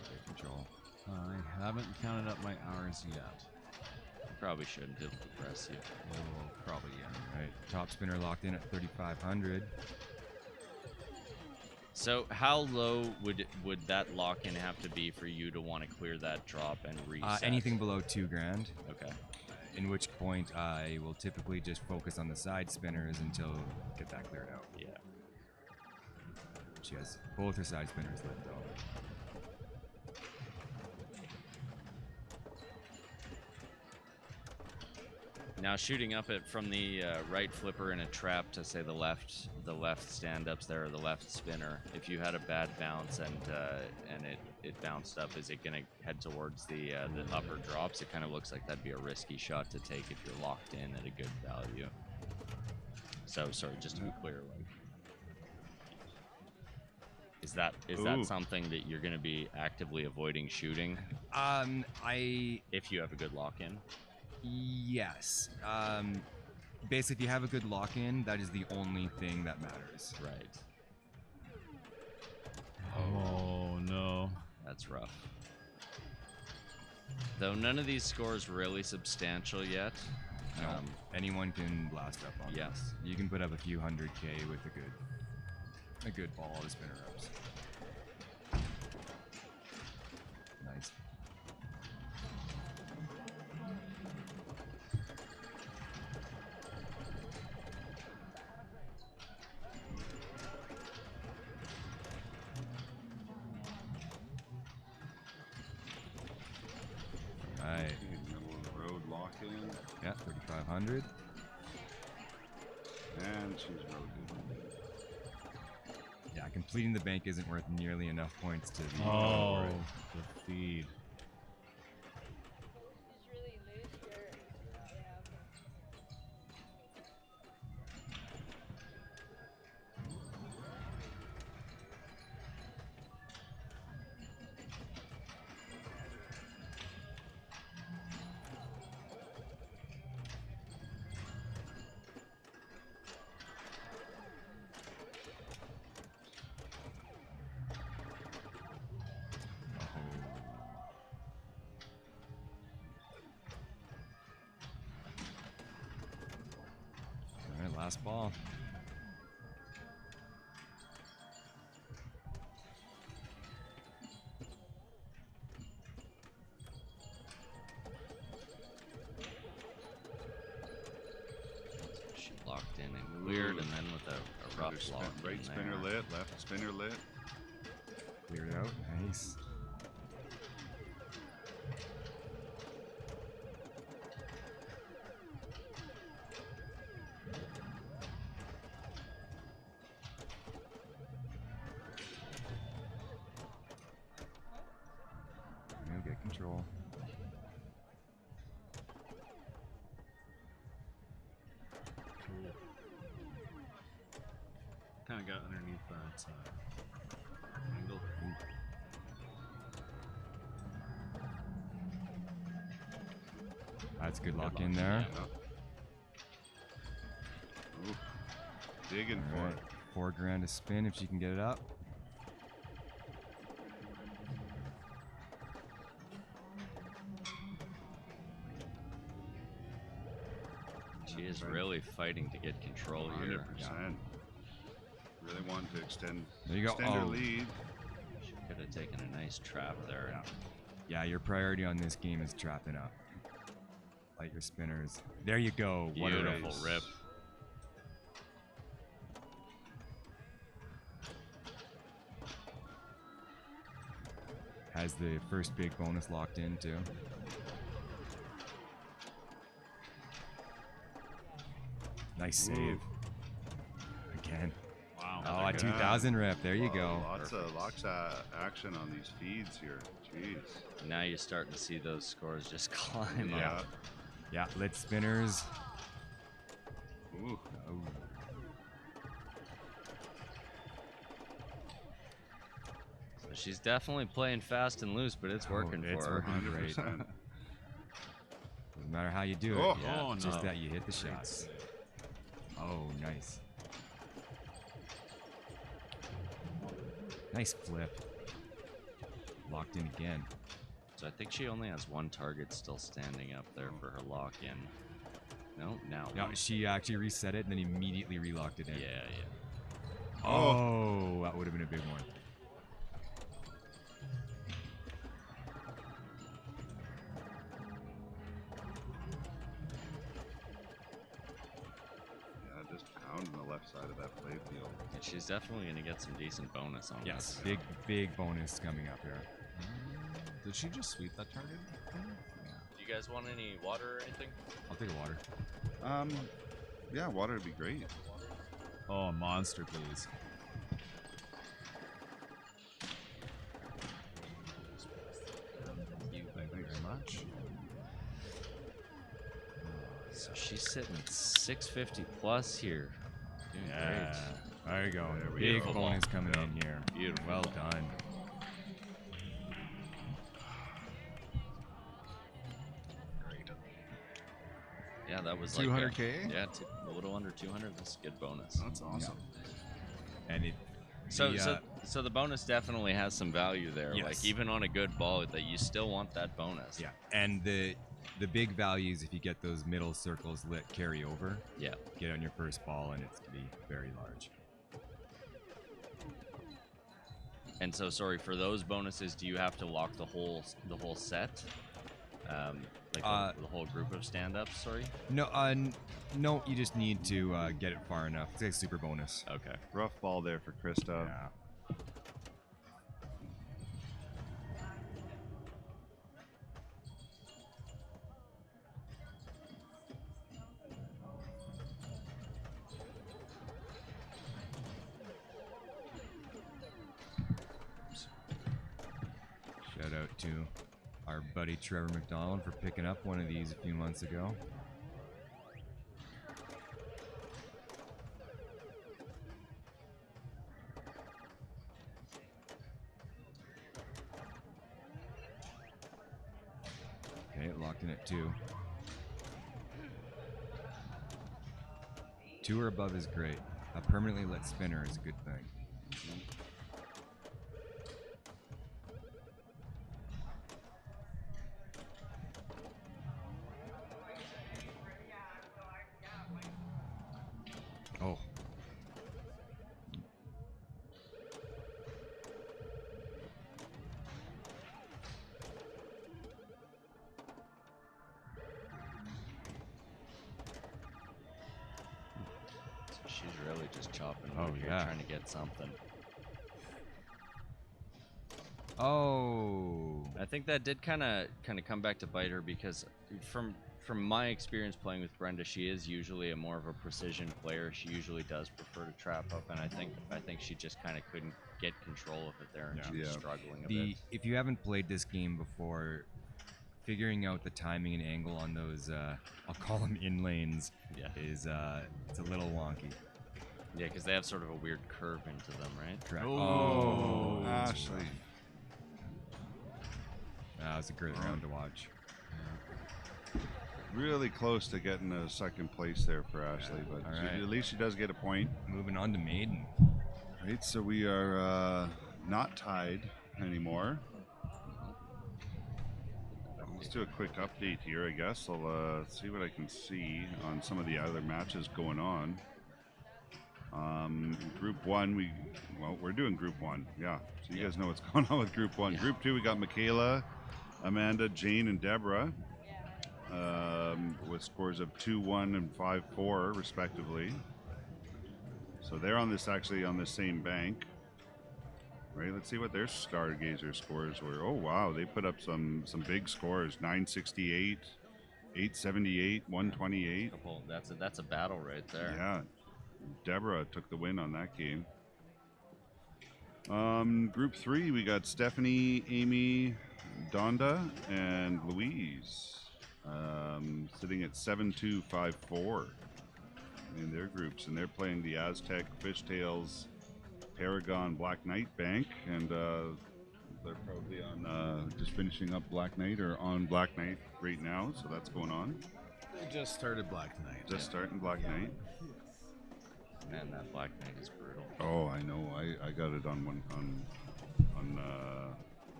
Take control. I haven't counted up my hours yet. Probably shouldn't. It'll depress you. Oh, probably, yeah. Right, top spinner locked in at 3,500. So how low would that lock-in have to be for you to want to clear that drop and reset? Anything below $2,000. Okay. In which point I will typically just focus on the side spinners until get that cleared out. Yeah. She has both her side spinners lit though. Now shooting up it from the right flipper in a trap to say the left stand-ups there, or the left spinner. If you had a bad bounce and it bounced up, is it going to head towards the upper drops? It kind of looks like that'd be a risky shot to take if you're locked in at a good value. So sorry, just to be clear, like, is that something that you're going to be actively avoiding shooting? If you have a good lock-in. Yes. Basically, if you have a good lock-in, that is the only thing that matters. Right. Oh no. That's rough. Though none of these scores really substantial yet. No, anyone can blast up on Yes. this. You can put up a few 100K with a good ball of spinner ups. Nice. Right. Middle of the road lock in. Yeah, 3,500. And she's road Yeah, completing the bank isn't worth nearly enough points to be. Oh, the feed. All right, last ball. She locked in and cleared, and then with a rough lock. right spinner lit, left spinner lit. Cleared out. Nice. You'll get control. Kind of got underneath that angle. That's good lock in there. Ooh, digging All for right, it. $4,000 to spin if she can get it up. She is really fighting to get control here. 100%. Really wanting to extend, There you go. extend her Oh. lead. She could have taken a nice trap there. Yeah, your priority on this game is trapping up. Light your spinners. There you go. What a Beautiful race. rip. Has the first big bonus locked in too. Nice save. Again. Wow. Oh, a 2,000 rip. There you go. Lots of action on these feeds here. Jeez. Now you're starting to see those scores just climb Yeah. up. Yeah, lit spinners. Ooh. Oh. So she's definitely playing fast and loose, but it's working it's for her. working great. 100%. Doesn't matter how you do it. Oh. Yeah, Oh, just no. that you hit the shots. Oh, nice. Nice flip. Locked in again. So I think she only has one target still standing up there for her lock-in. No, now. No, she actually reset it and then immediately relocked it in. Yeah, yeah. Oh, that would have been a big one. Yeah, just pounding the left side of that play field. And she's definitely going to get some decent bonus on Yes, this. big bonus coming up here. Did she just sweep that target? Do you guys want any water or anything? I'll take a water. Yeah, water would be great. Oh, a monster, please. Thank you very much. So she's sitting at 650 plus here. Doing Yeah. There you go. There we Big go. bonus coming in here. Beautiful. Well done. Yeah, that was 200K? Yeah, a little under 200. That's a good bonus. That's awesome. And it. So, the, so the bonus definitely has some value there. Yes. Like even on a good ball, that you still want that bonus. Yeah, and the big values, if you get those middle circles lit, carry over. Yeah. Get on your first ball, and it's to be very large. And so, sorry for those bonuses. Do you have to lock the whole set? Like the whole group of stand-ups. Sorry. No, no, you just need to get it far enough. It's a super bonus. Okay. Rough ball there for Krista. Yeah. Shout out to our buddy Trevor McDonald for picking up one of these a few months ago. Okay, locked in at 2. 2 or above is great. A permanently lit spinner is a good thing. Oh. So she's really just chopping Oh, wood here, yeah. trying to get something. Oh. I think that did kind of come back to bite her because from my experience playing with Brenda, she is usually a more of a precision player. She usually does prefer to trap up, and I think she just kind of couldn't get control of it there, and she was Yeah. struggling a bit. If you haven't played this game before, figuring out the timing and angle on those, I'll call them in lanes, Yeah. is it's a little wonky. Yeah, because they have sort of a weird curve into them, right? Correct. Oh, Ashley. That was a great round to watch. Really close to getting a second place there for Ashley, but All right. at least she does get a point. Moving on to Maiden. Right, so we are not tied anymore. Let's do a quick update here, I guess. I'll see what I can see on some of the other matches going on. Group 1, we're doing Group 1, yeah. So you guys know what's going on with Group 1. Group 2, we got Michaela, Amanda, Jane, and Deborah with scores of 2-1 and 5-4 respectively. So they're on this same bank. Right, let's see what their Stargazer scores were. Oh wow, they put up some big scores. 968, 878, 128. That's a battle right there. Yeah. Deborah took the win on that game. Group 3, we got Stephanie, Amy, Donda, and Louise sitting at 7-2-5-4 in their groups, and they're playing the Aztec, Fishtails, Paragon, Black Knight bank, and they're probably on just finishing up Black Knight or on Black Knight right now, so that's going on. They just started Black Knight. Just starting Black Knight. Man, that Black Knight is brutal. Oh, I know. I got it on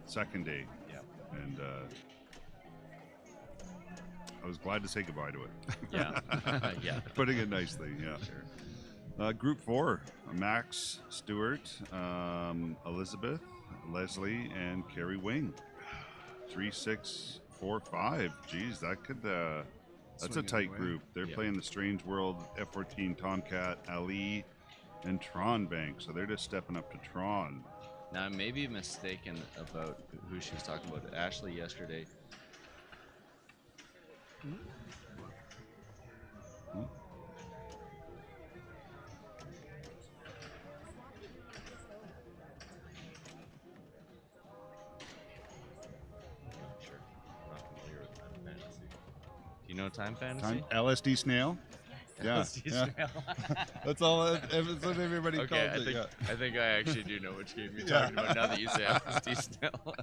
second day. Yeah. And I was glad to say goodbye to it. Yeah. Yeah. Putting it nicely, yeah. Group 4, Max Stewart, Elizabeth, Leslie, and Carrie Wing. 3, 6, 4, 5. Geez, that could. That's a Swing it tight away. group. They're Yeah. playing the Strange World, F-14 Tomcat, Ali, and Tron Bank. So they're just stepping up to Tron. Now I may be mistaken about who she was talking about. Ashley yesterday. Sure. I'm not familiar with Time Fantasy. Do you know Time Fantasy? LSD Snail. Yeah, LSD yeah. Snail. That's all. That's what everybody Okay, calls it. I think I actually do know which game you're talking about now that you say LSD Snail.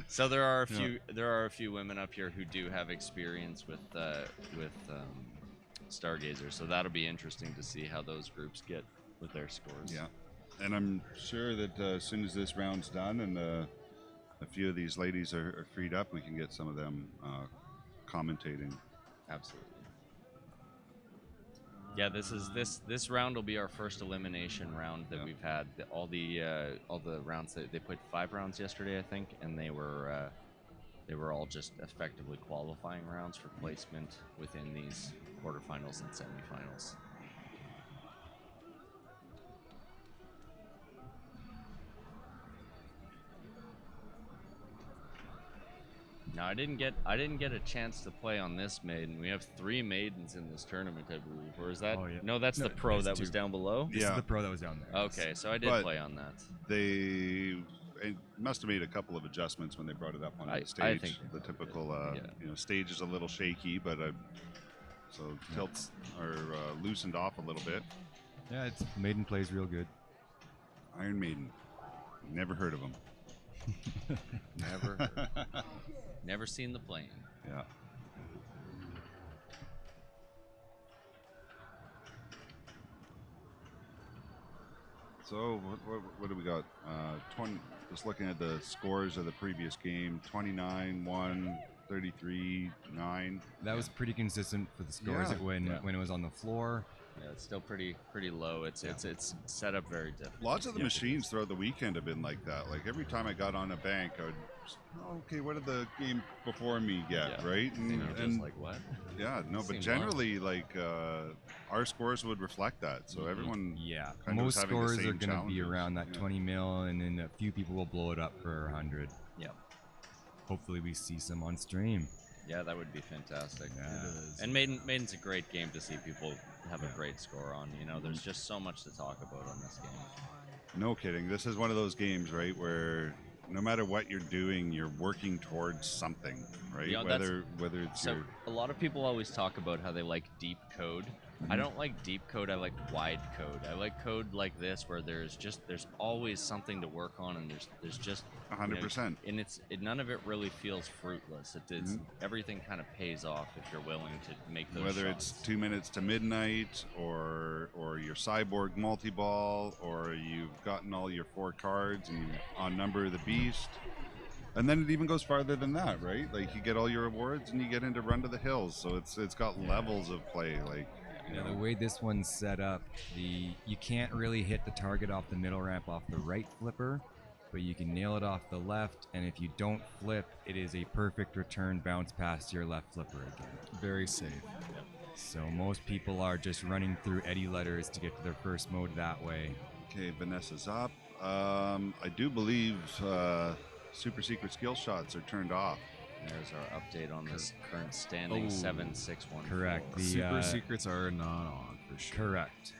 So there are a few women up here who do have experience with Stargazer, so that'll be interesting to see how those groups get with their scores. Yeah, and I'm sure that as soon as this round's done and a few of these ladies are freed up, we can get some of them commentating. Absolutely. Yeah, this round will be our first elimination round that we've had. All the rounds they played 5 rounds yesterday, I think, and they were all just effectively qualifying rounds for placement within these quarterfinals and semifinals. Now I didn't get a chance to play on this maiden. We have 3 maidens in this tournament, I believe. Or is that? Oh, yeah. No, that's No, the pro there's that was 2. down below. This Yeah. is the pro that was down there. Okay, so I did But play on that. They must have made a couple of adjustments when they brought it up on the stage. I think the typical, yeah. stage is a little shaky, but so tilts are loosened off a little bit. Yeah, it's Maiden plays real good. Iron Maiden, never heard of them. Never heard. Never seen the plane. Yeah. So what do we got? 20. Just looking at the scores of the previous game: 29-1, 33-9. That was pretty consistent for the scores Yeah. when it was on the floor. Yeah, it's still pretty low. It's set up very different. Lots of the machines throughout the weekend have been like that. Like every time I got on a bank, I would, okay, what did the game before me get, Yeah. right? And you're just like, what? Yeah, no, but Seemed generally, like our scores would reflect that. So everyone, Yeah, kind of was most having the scores are same going to be challenges. around that Yeah. 20 mil, and then a few people will blow it up for 100. Yeah. Hopefully, we see some on stream. Yeah, that would be fantastic. Yeah. And Maiden's a great game to see people have a great score on. You know, there's just so much to talk about on this game. No kidding. This is one of those games, right, where no matter what you're doing, you're working towards something, right? You know, whether it's So your a lot of people always talk about how they like deep code. I don't like deep code. I like wide code. I like code like this where there's always something to work on, and there's just 100%. and none of it really feels fruitless. It's everything kind of pays off if you're willing to make those Whether shots. it's 2 minutes to midnight, or your cyborg multi-ball, or you've gotten all your 4 cards and on Number of the Beast. And then it even goes farther than that, right? Like you get all your awards and you get into Run to the Hills. So it's got levels of play. Like, Yeah, the way this one's set up, you can't really hit the target off the middle ramp off the right flipper, but you can nail it off the left, and if you don't flip, it is a perfect return bounce past your left flipper again. Very safe. So most people are just running through Eddie letters to get to their first mode that way. okay, Vanessa's up. I do believe super secret skill shots are turned off. There's our update on this current standing 7-6-1. Correct. The, Super secrets are not on for sure. Correct.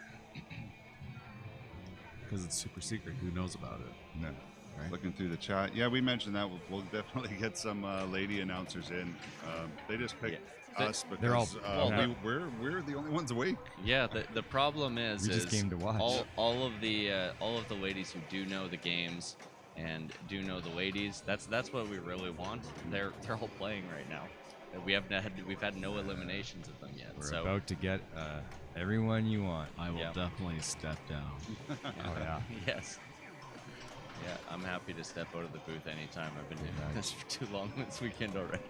Because it's super secret. Who knows about it? No. Right? Looking through the chat, yeah, we mentioned that. We'll definitely get some lady announcers in. They just picked us because they're all- we're the only ones awake. Yeah, the problem is We just came to watch. all of the ladies who do know the games and do know the ladies. That's what we really want. They're all playing right now. We've had no eliminations of them yet. We're so about to get everyone you want. I will Yeah. definitely step down. Oh, yeah. yes. Yeah, I'm happy to step out of the booth anytime. I've been doing this for too long this weekend already.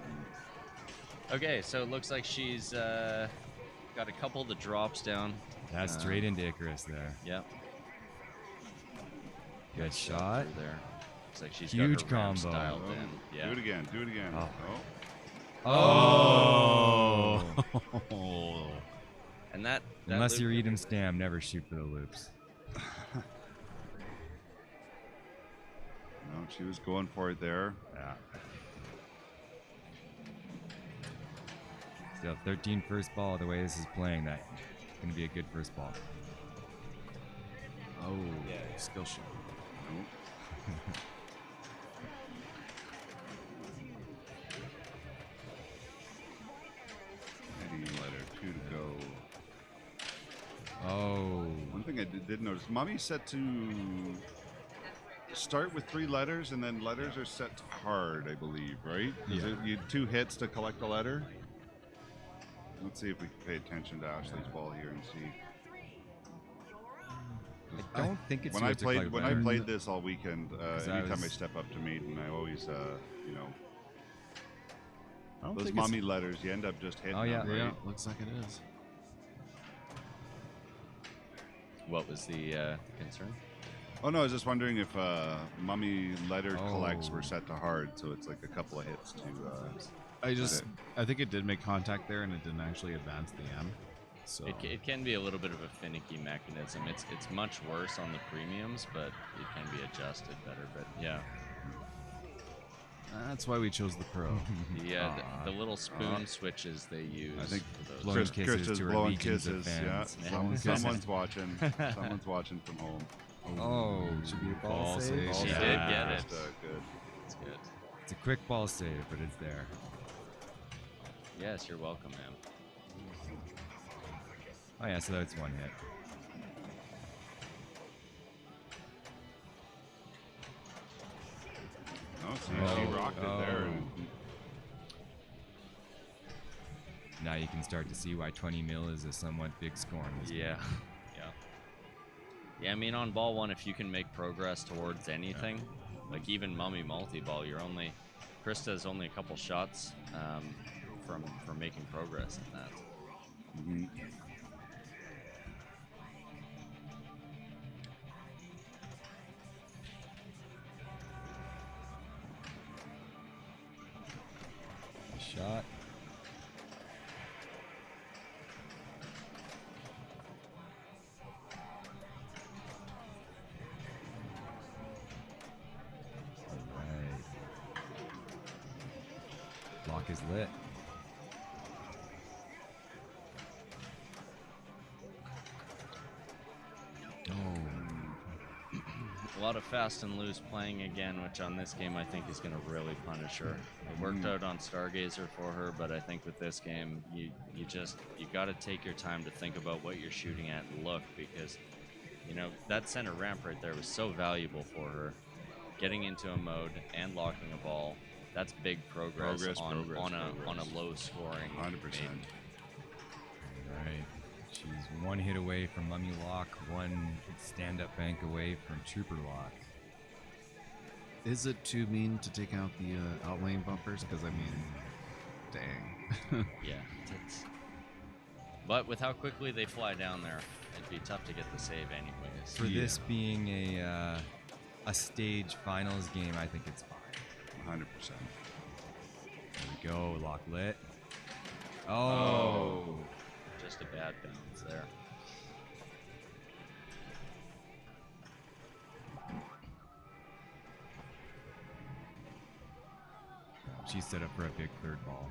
Okay, so it looks like she's got got a couple of the drops down. That's straight into Icarus there. Yep. Good shot. There. Looks like she's Huge got her ramp combo. styled Oh, in. Yeah. Do it again. Do it again. Oh. Oh. And that Unless loop- you're Edom Stam, never shoot for the loops. No, she was going for it there. Yeah. Still 13 first ball. The way this is playing, that's going to be a good first ball. Oh, skill shot. Nope. Heading letter 2 to go. Oh. One thing I did notice, Mummy's set to start with 3 letters, and then letters are set to hard, I believe, right? Is Yeah. it you 2 hits to collect a letter? Let's see if we can pay attention to Ashley's ball here and see. I don't think it's When I supposed to collect played letters. this all weekend, I anytime I was- step up to maiden, I always, you know, I don't those think mummy letters, you end up just hitting Oh, yeah. them, Yeah, right? looks like it is. What was the concern? Oh no, I was just wondering if mummy letter collects Oh. were set to hard, so it's like a couple of hits to. I think it did make contact there, and it didn't actually advance the M. So It can be a little bit of a finicky mechanism. It's much worse on the premiums, but it can be adjusted better. But yeah, that's why we chose the Pro. the little spoon switches they use. I think for those. Blowing Chris kisses is to her blowing legions of kisses. Yeah, fans. someone's watching. Someone's watching from home. Oh, should be a ball save. She Yeah. did get it. Good. It's good. It's a quick ball save, but it's there. Yes, you're welcome, ma'am. Oh yeah, so that's one hit. Oh, see, she rocked it there. Now you can start to see why 20 mil is a somewhat big score in this Yeah. game. Yeah, I mean, on ball 1, if you can make progress towards anything, like even mummy multi-ball, Krista's only a couple shots from making progress in that. Mm-hmm. Shot. Alright. Block is lit. A lot of fast and loose playing again, which on this game I think is going to really punish her. It worked out on Stargazer for her, but I think with this game, you got to take your time to think about what you're shooting at and look, because that center ramp right there was so valuable for her. Getting into a mode and locking a ball, that's big progress, on a low scoring 100%. maiden. Alright. She's one hit away from Mummy Lock, one stand-up bank away from Trooper Lock. Is it too mean to take out the outlane bumpers? Because, I mean, dang. Yeah. But with how quickly they fly down there, it'd be tough to get the save anyways. For this being a stage finals game, I think it's fine. 100%. There we go, Lock lit. Oh. Just a bad bounce there. She's set up for a big third ball.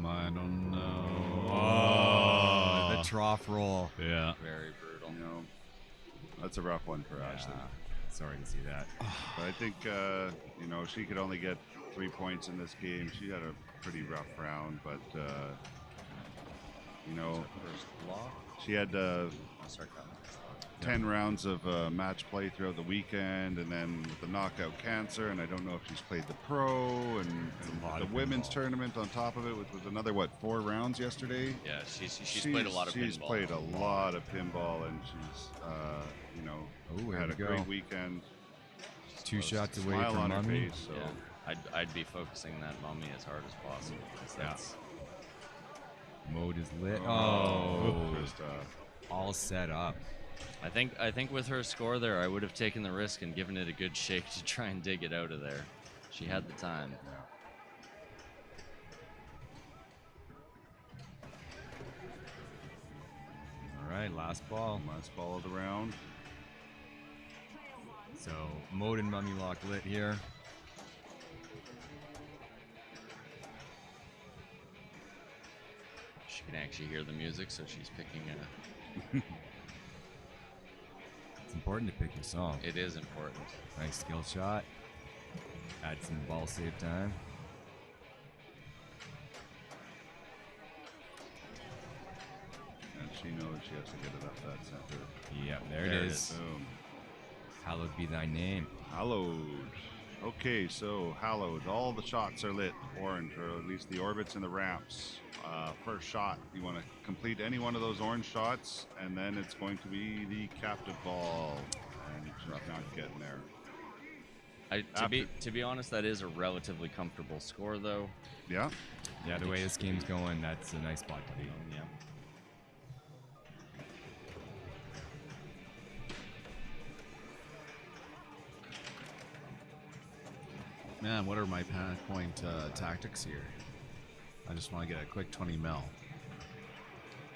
I don't know. Oh, the trough roll. Yeah. Very brutal. That's a rough one for Ashley. Sorry to see that. But I think, she could only get 3 points in this game. She had a pretty rough round, but, First block. she had I'll start counting. 10 rounds of match play throughout the weekend, and then with the knockout cancer, and I don't know if she's played the pro and lot the of women's pinball. tournament on top of it, which was another 4 rounds yesterday. Yeah, she's played a lot of pinball. She's played a lot of pinball, and she's here had we a go. great weekend. Two shots away Smile from on her Mummy. face, so Yeah, I'd be focusing that Mummy as hard as possible. 'Cause that's Mode is lit. just, all set up. I think with her score there, I would have taken the risk and given it a good shake to try and dig it out of there. She had the time. All right, last ball. last ball of the round. So Mode and Mummy lock lit here. She can actually hear the music, so she's picking It's important to pick your song. It is important. Nice skill shot. Add some ball save time. And she knows she has to get it up that center. Yep, there, There it it is. Boom. Hallowed be thy name. Hallowed. Okay, so hallowed. All the shots are lit orange, or at least the orbits and the ramps. First shot, you want to complete any one of those orange shots, and then it's going to be the captive ball. And she's not getting there. To be honest, that is a relatively comfortable score, though. Yeah. Yeah, the way this game's going, that's a nice spot to be. Yeah. Man, what are my panic point tactics here? I just want to get a quick 20 mil.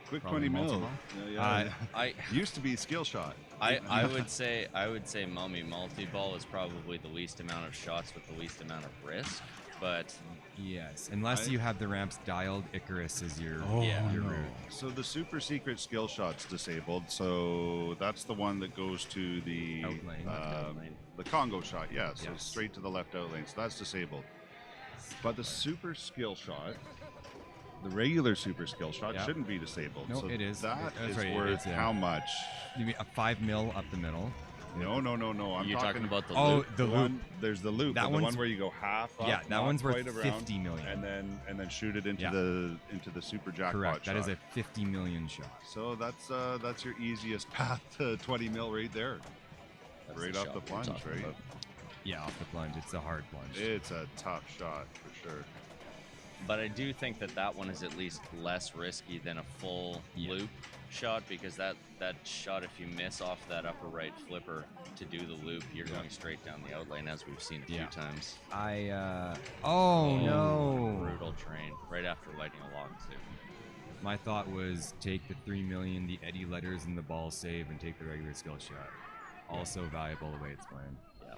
Quick Probably 20 mil. multi-ball? Yeah, I used to be skill shot. I would say Mummy multi-ball is probably the least amount of shots with the least amount of risk, but Yes, unless you have the ramps dialed, Icarus is your Yeah. route. So the super secret skill shot's disabled, so that's the one that goes to the Outlane. the Congo shot, yeah, so Yes. straight to the left outlane, so that's disabled. But the super skill shot, the regular super skill shot, Yep. shouldn't be disabled. No, so it is. That That's is right, it worth is, yeah. how much? You mean a 5 mil up the middle? No. I'm you're talking about the Oh, loop. the loop. one. There's the loop. That the one one's- where you go half up. Yeah, that not one's worth quite around, 50 million. and then shoot it into Yeah. the super jackpot. Correct. That is shot. a 50 million shot. So that's your easiest path to 20 mil right there. That's Right the off shot the we're plunge, talking right? about. Yeah, off the plunge. It's a hard plunge. It's a tough shot for sure. But I do think that one is at least less risky than a full loop shot, because that shot, if you miss off that upper right flipper to do the loop, you're going straight down the outlane, as we've seen a few times. Oh, no. Brutal train right after lighting a lock too. My thought was take the 3 million, the Eddie letters, and the ball save, and take the regular skill shot. Also valuable the way it's playing. Yeah.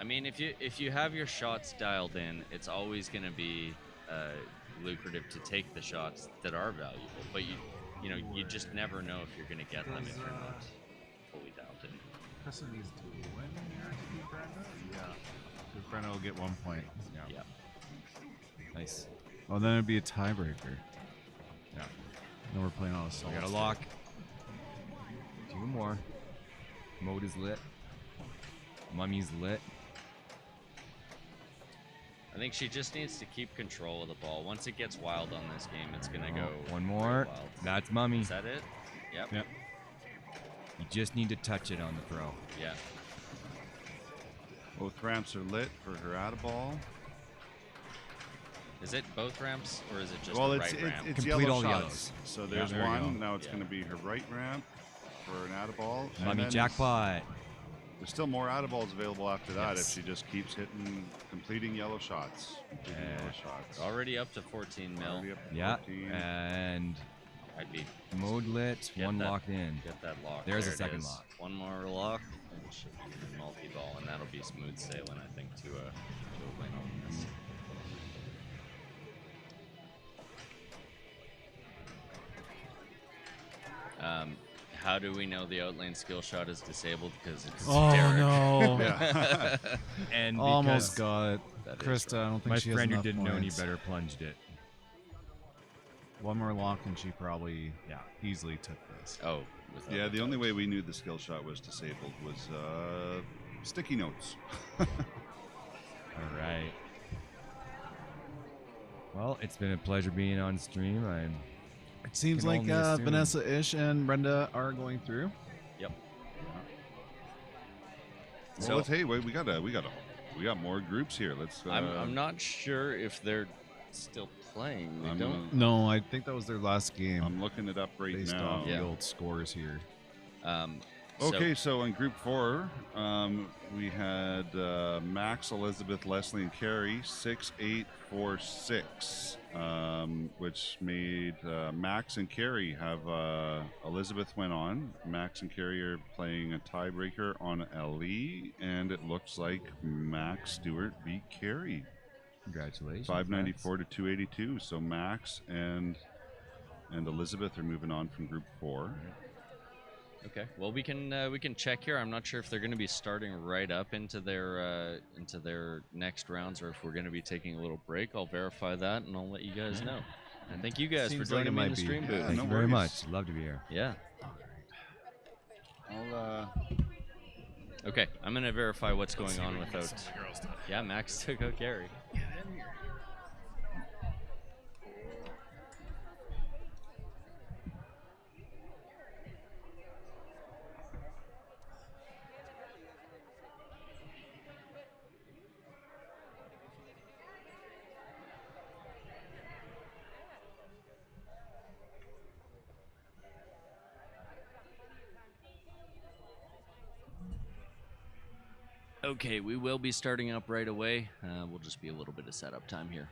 I mean, if you have your shots dialed in, it's always going to be lucrative to take the shots that are valuable. But you just never know if you're going to get them if you're not fully dialed in. Pressing these two win here to beat Brenda? Yeah. Because Brenda will get 1 point. Yeah. Nice. Oh, then it'd be a tiebreaker. Yeah. Then we're playing on a solo. We got a lock. 2 more. Mode is lit. Mummy's lit. I think she just needs to keep control of the ball. Once it gets wild on this game, it's going to go One more. pretty wild. That's Mummy. Is that it? Yep. Yep. You just need to touch it on the throw. Yeah. Both ramps are lit for her out of ball. Is it both ramps, or is it just Well, the it's right ramp? it's Complete yellow all the shots. yellows. So there's there you one. go. Now it's Yeah. going to be her right ramp for an out of ball. and Mummy then jackpot. There's still more out of balls available after that Yes. if she just keeps completing yellow shots. Completing yellow shots. Already up to 14 mil. Already up to Yeah. 14. And I'd be mode lit. Get One that. locked in. get that lock. There's There a it second is. lock. One more lock, and it should be multi-ball, and that'll be smooth sailing, I think, to a win on this. How do we know the outlane skill shot is disabled? Because it's Derek. no. Yeah. And Almost because got it. That is Krista, I don't think my she friend has who enough didn't know any points. better plunged it. One more lock and she probably Yeah. easily took this. Oh, with Yeah, other the only folks. way we knew the skill shot was disabled was sticky notes. All right. Well, it's been a pleasure being on stream. It seems Can like only assume. Vanessa Ish and Brenda are going through. Yep. So let's, hey, wait, we got more groups here. Let's. I'm not sure if they're still playing. They don't. No, I think that was their last game. I'm looking it up right based now. off the old scores here. Okay, so in Group 4, we had Max, Elizabeth, Leslie, and Carrie 6-8-4-6, which made Max and Carrie have Elizabeth went on. Max and Carrie are playing a tiebreaker on Ellie, and it looks like Max Stewart beat Carrie. Congratulations. 594 to 282. So Max and Elizabeth are moving on from Group 4. Okay. Well, we can check here. I'm not sure if they're going to be starting right up into their next rounds, or if we're going to be taking a little break. I'll verify that, and I'll let you guys know. And thank you guys for Seems like joining it me in might the be. stream booth. Thank you very much. Love to be here. Yeah. Okay, I'm going to verify what's going on without. Yeah, Max took out Gary. Okay, we will be starting up right away. We'll just be a little bit of setup time here.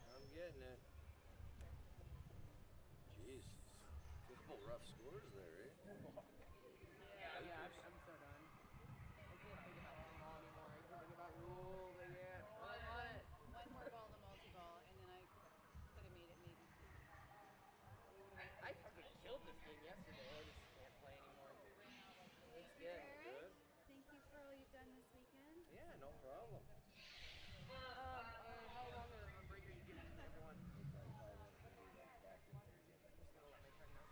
I'm getting it. Jeez. Couple rough scores there, eh? Yeah, I'm so done. I can't think about pinball anymore. I can't think about rules. I can't. One more ball to multi-ball, and then I could have made it maybe. I fucking killed this game yesterday. I just can't play anymore. It's good. Good. Thank you for all you've done this weekend. Yeah, no problem. How long of a break are you giving everyone? It's like 5 minutes. We'll be back in 30 minutes. Just gonna let my friend know.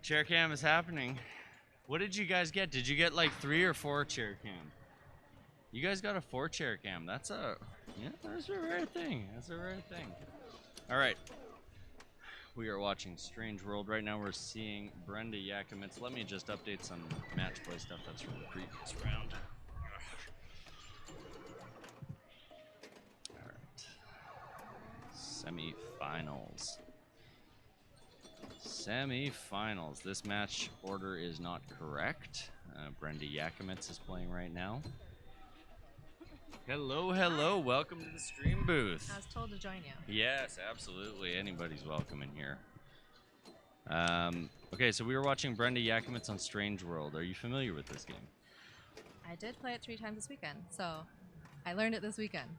Chair cam is happening. What did you guys get? Did you get like 3 or 4 chair cam? You guys got a 4 chair cam. That's a rare thing. That's a rare thing. All right. We are watching Strange World right now. We're seeing Brenda Yakimitz. Let me just update some match play stuff that's from the previous round. All right. Semi-finals. Semi-finals. This match order is not correct. Brenda Yakimitz is playing right now. Hello, hello. Welcome to the stream booth. I was told to join you. Yes, absolutely. Anybody's welcome in here. Okay, so we were watching Brenda Yakimitz on Strange World. Are you familiar with this game? I did play it 3 times this weekend, so I learned it this weekend.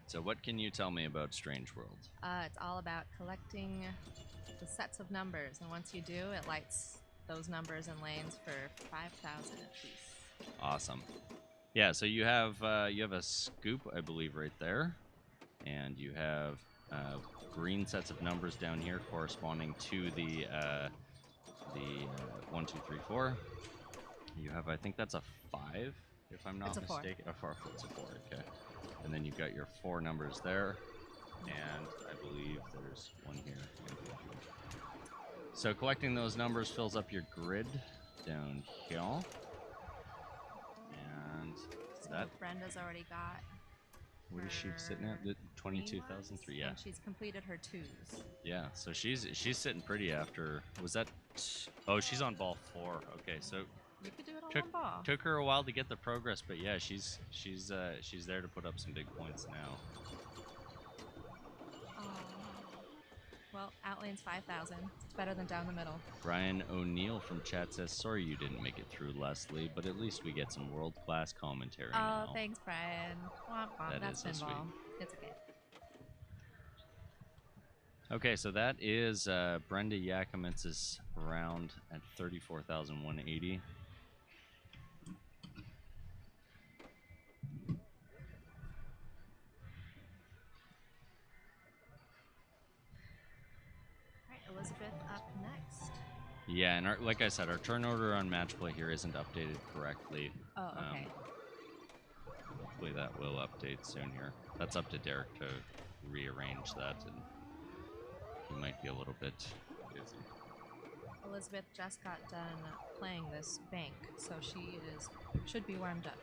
So what can you tell me about Strange World? It's all about collecting the sets of numbers, and once you do, it lights those numbers and lanes for 5,000 apiece. Awesome. Yeah, so you have a scoop, I believe, right there, and you have green sets of numbers down here corresponding to the 1, 2, 3, 4. You have, I think that's a 5, if I'm not mistaken. A 4. It's a 4. Okay. And then you've got your 4 numbers there, and I believe there's one here. So collecting those numbers fills up your grid down here. And that Brenda's already got. What is she sitting at? 22,003. Yeah. And she's completed her 2s. Yeah. So she's sitting pretty after. Was that? Oh, she's on ball 4. Okay. So you could do it on one ball. Took her a while to get the progress, but yeah, she's there to put up some big points now. Well, outlane's 5,000. It's better than down the middle. Brian O'Neill from chat says, "Sorry you didn't make it through, Leslie, but at least we get some world-class commentary now." Oh, thanks, Brian. Womp womp. That's is so pinball. sweet. It's okay. Okay, so that is Brenda Yakimitz's round at 34,180. Elizabeth up next. Yeah, and like I said, our turn order on match play here isn't updated correctly. Oh, okay. Hopefully that will update soon here. That's up to Derek to rearrange that, and he might be a little bit busy. Elizabeth just got done playing this bank, so she should be warmed up.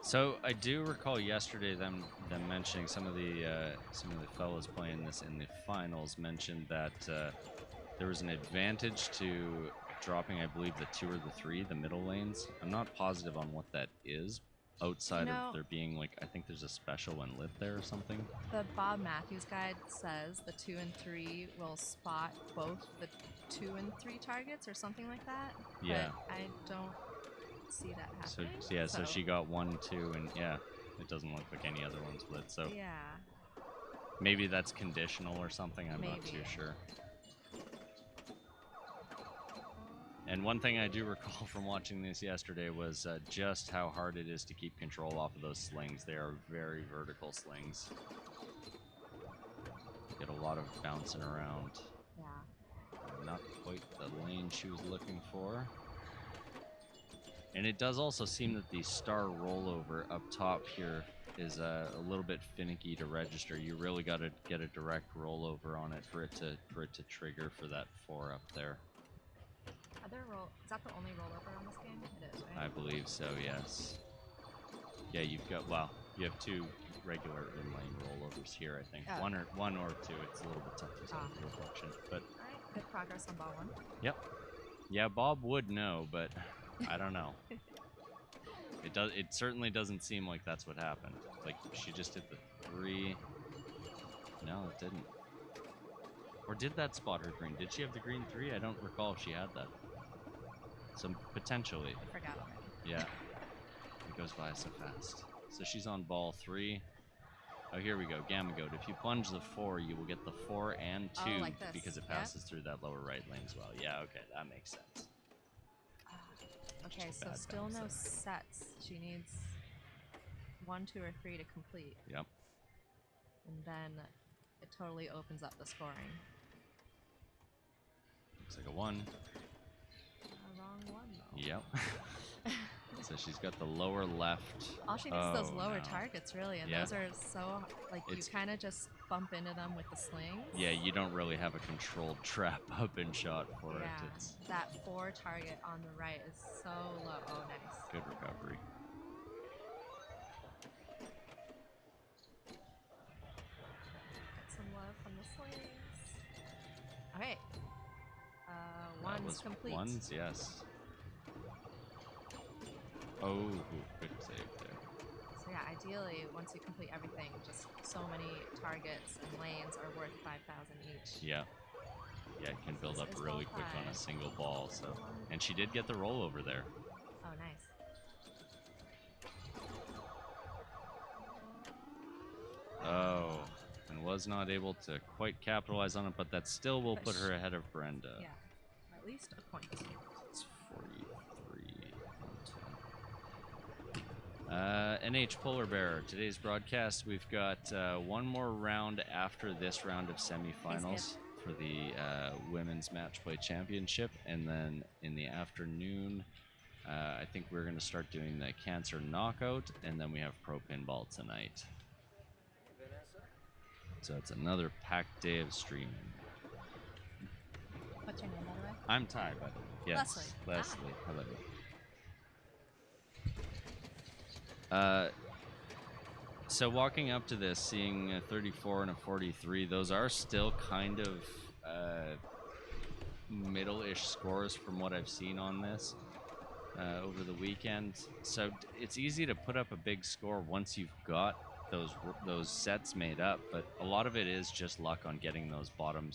So I do recall yesterday them mentioning some of the fellows playing this in the finals mentioned that there was an advantage to dropping, I believe, the 2 or the 3, the middle lanes. I'm not positive on what that is, outside of there being like, I think there's a special one lit there or something. The Bob Matthews guide says the 2 and 3 will spot both the 2 and 3 targets or something like that. Yeah. But I don't see that happening. So she got 1, 2, and yeah, it doesn't look like any other one's lit. So yeah, maybe that's conditional or something. I'm not too sure. And one thing I do recall from watching this yesterday was just how hard it is to keep control off of those slings. They are very vertical slings. Get a lot of bouncing around. Yeah. Not quite the lane she was looking for. And it does also seem that the star rollover up top here is a little bit finicky to register. You really got to get a direct rollover on it for it to trigger for that 4 up there. Is that the only rollover on this game? It is, right? I believe so, yes. Yeah, you've got, well, you have 2 regular in-lane rollovers here, I think. Oh. One or 2. It's a little bit tough to tell the reflection, but all right, good progress on ball 1. Yep. Yeah, Bob would know, but I don't know. It certainly doesn't seem like that's what happened. Like she just hit the 3. No, it didn't. Or did that spot her green? Did she have the green 3? I don't recall if she had that. So potentially. I forgot already. Yeah. It goes by so fast. So she's on ball 3. Oh, here we go. Gamma Goat. If you plunge the 4, you will get the 4 and 2 like this. because it passes through that lower right lane as well. Yeah, okay, that makes sense. Okay, so still no sets. She needs 1, 2, or 3 to complete. Yep. And then it totally opens up the scoring. Looks like a 1. Wrong one, though. Yep. So she's got the lower left. All she needs is those lower no. targets, really, and Yeah. those are so, like, you It's- kind of just bump into them with the slings. Yeah, you don't really have a controlled trap up and shot for it. Yeah, It's that 4 target on the right is so low. Oh, nice. good recovery. Get some love from the slings. Okay. That One's was complete. Ones, yes. Oh, good save there. So yeah, ideally, once you complete everything, just so many targets and lanes are worth 5,000 each. Yeah. Yeah, it can build This up is really ball quick on a 5. single ball. So, and she did get the rollover there. Oh, nice. Oh, and was not able to quite capitalize on it, but that still will put her ahead of Brenda. Yeah, at least a point. It's 43. NH Polar Bear, today's broadcast, we've got one more round after this round of semifinals for the Women's Match Play Championship, and then in the afternoon, I think we're going to start doing the Cancer Knockout, and then we have Pro Pinball tonight. So it's another packed day of streaming. What's your name, by the way? I'm Ty, but yes, Leslie. Hello. So walking up to this, seeing a 34 and a 43, those are still kind of middle-ish scores from what I've seen on this over the weekend. So it's easy to put up a big score once you've got those sets made up, but a lot of it is just luck on getting those bottom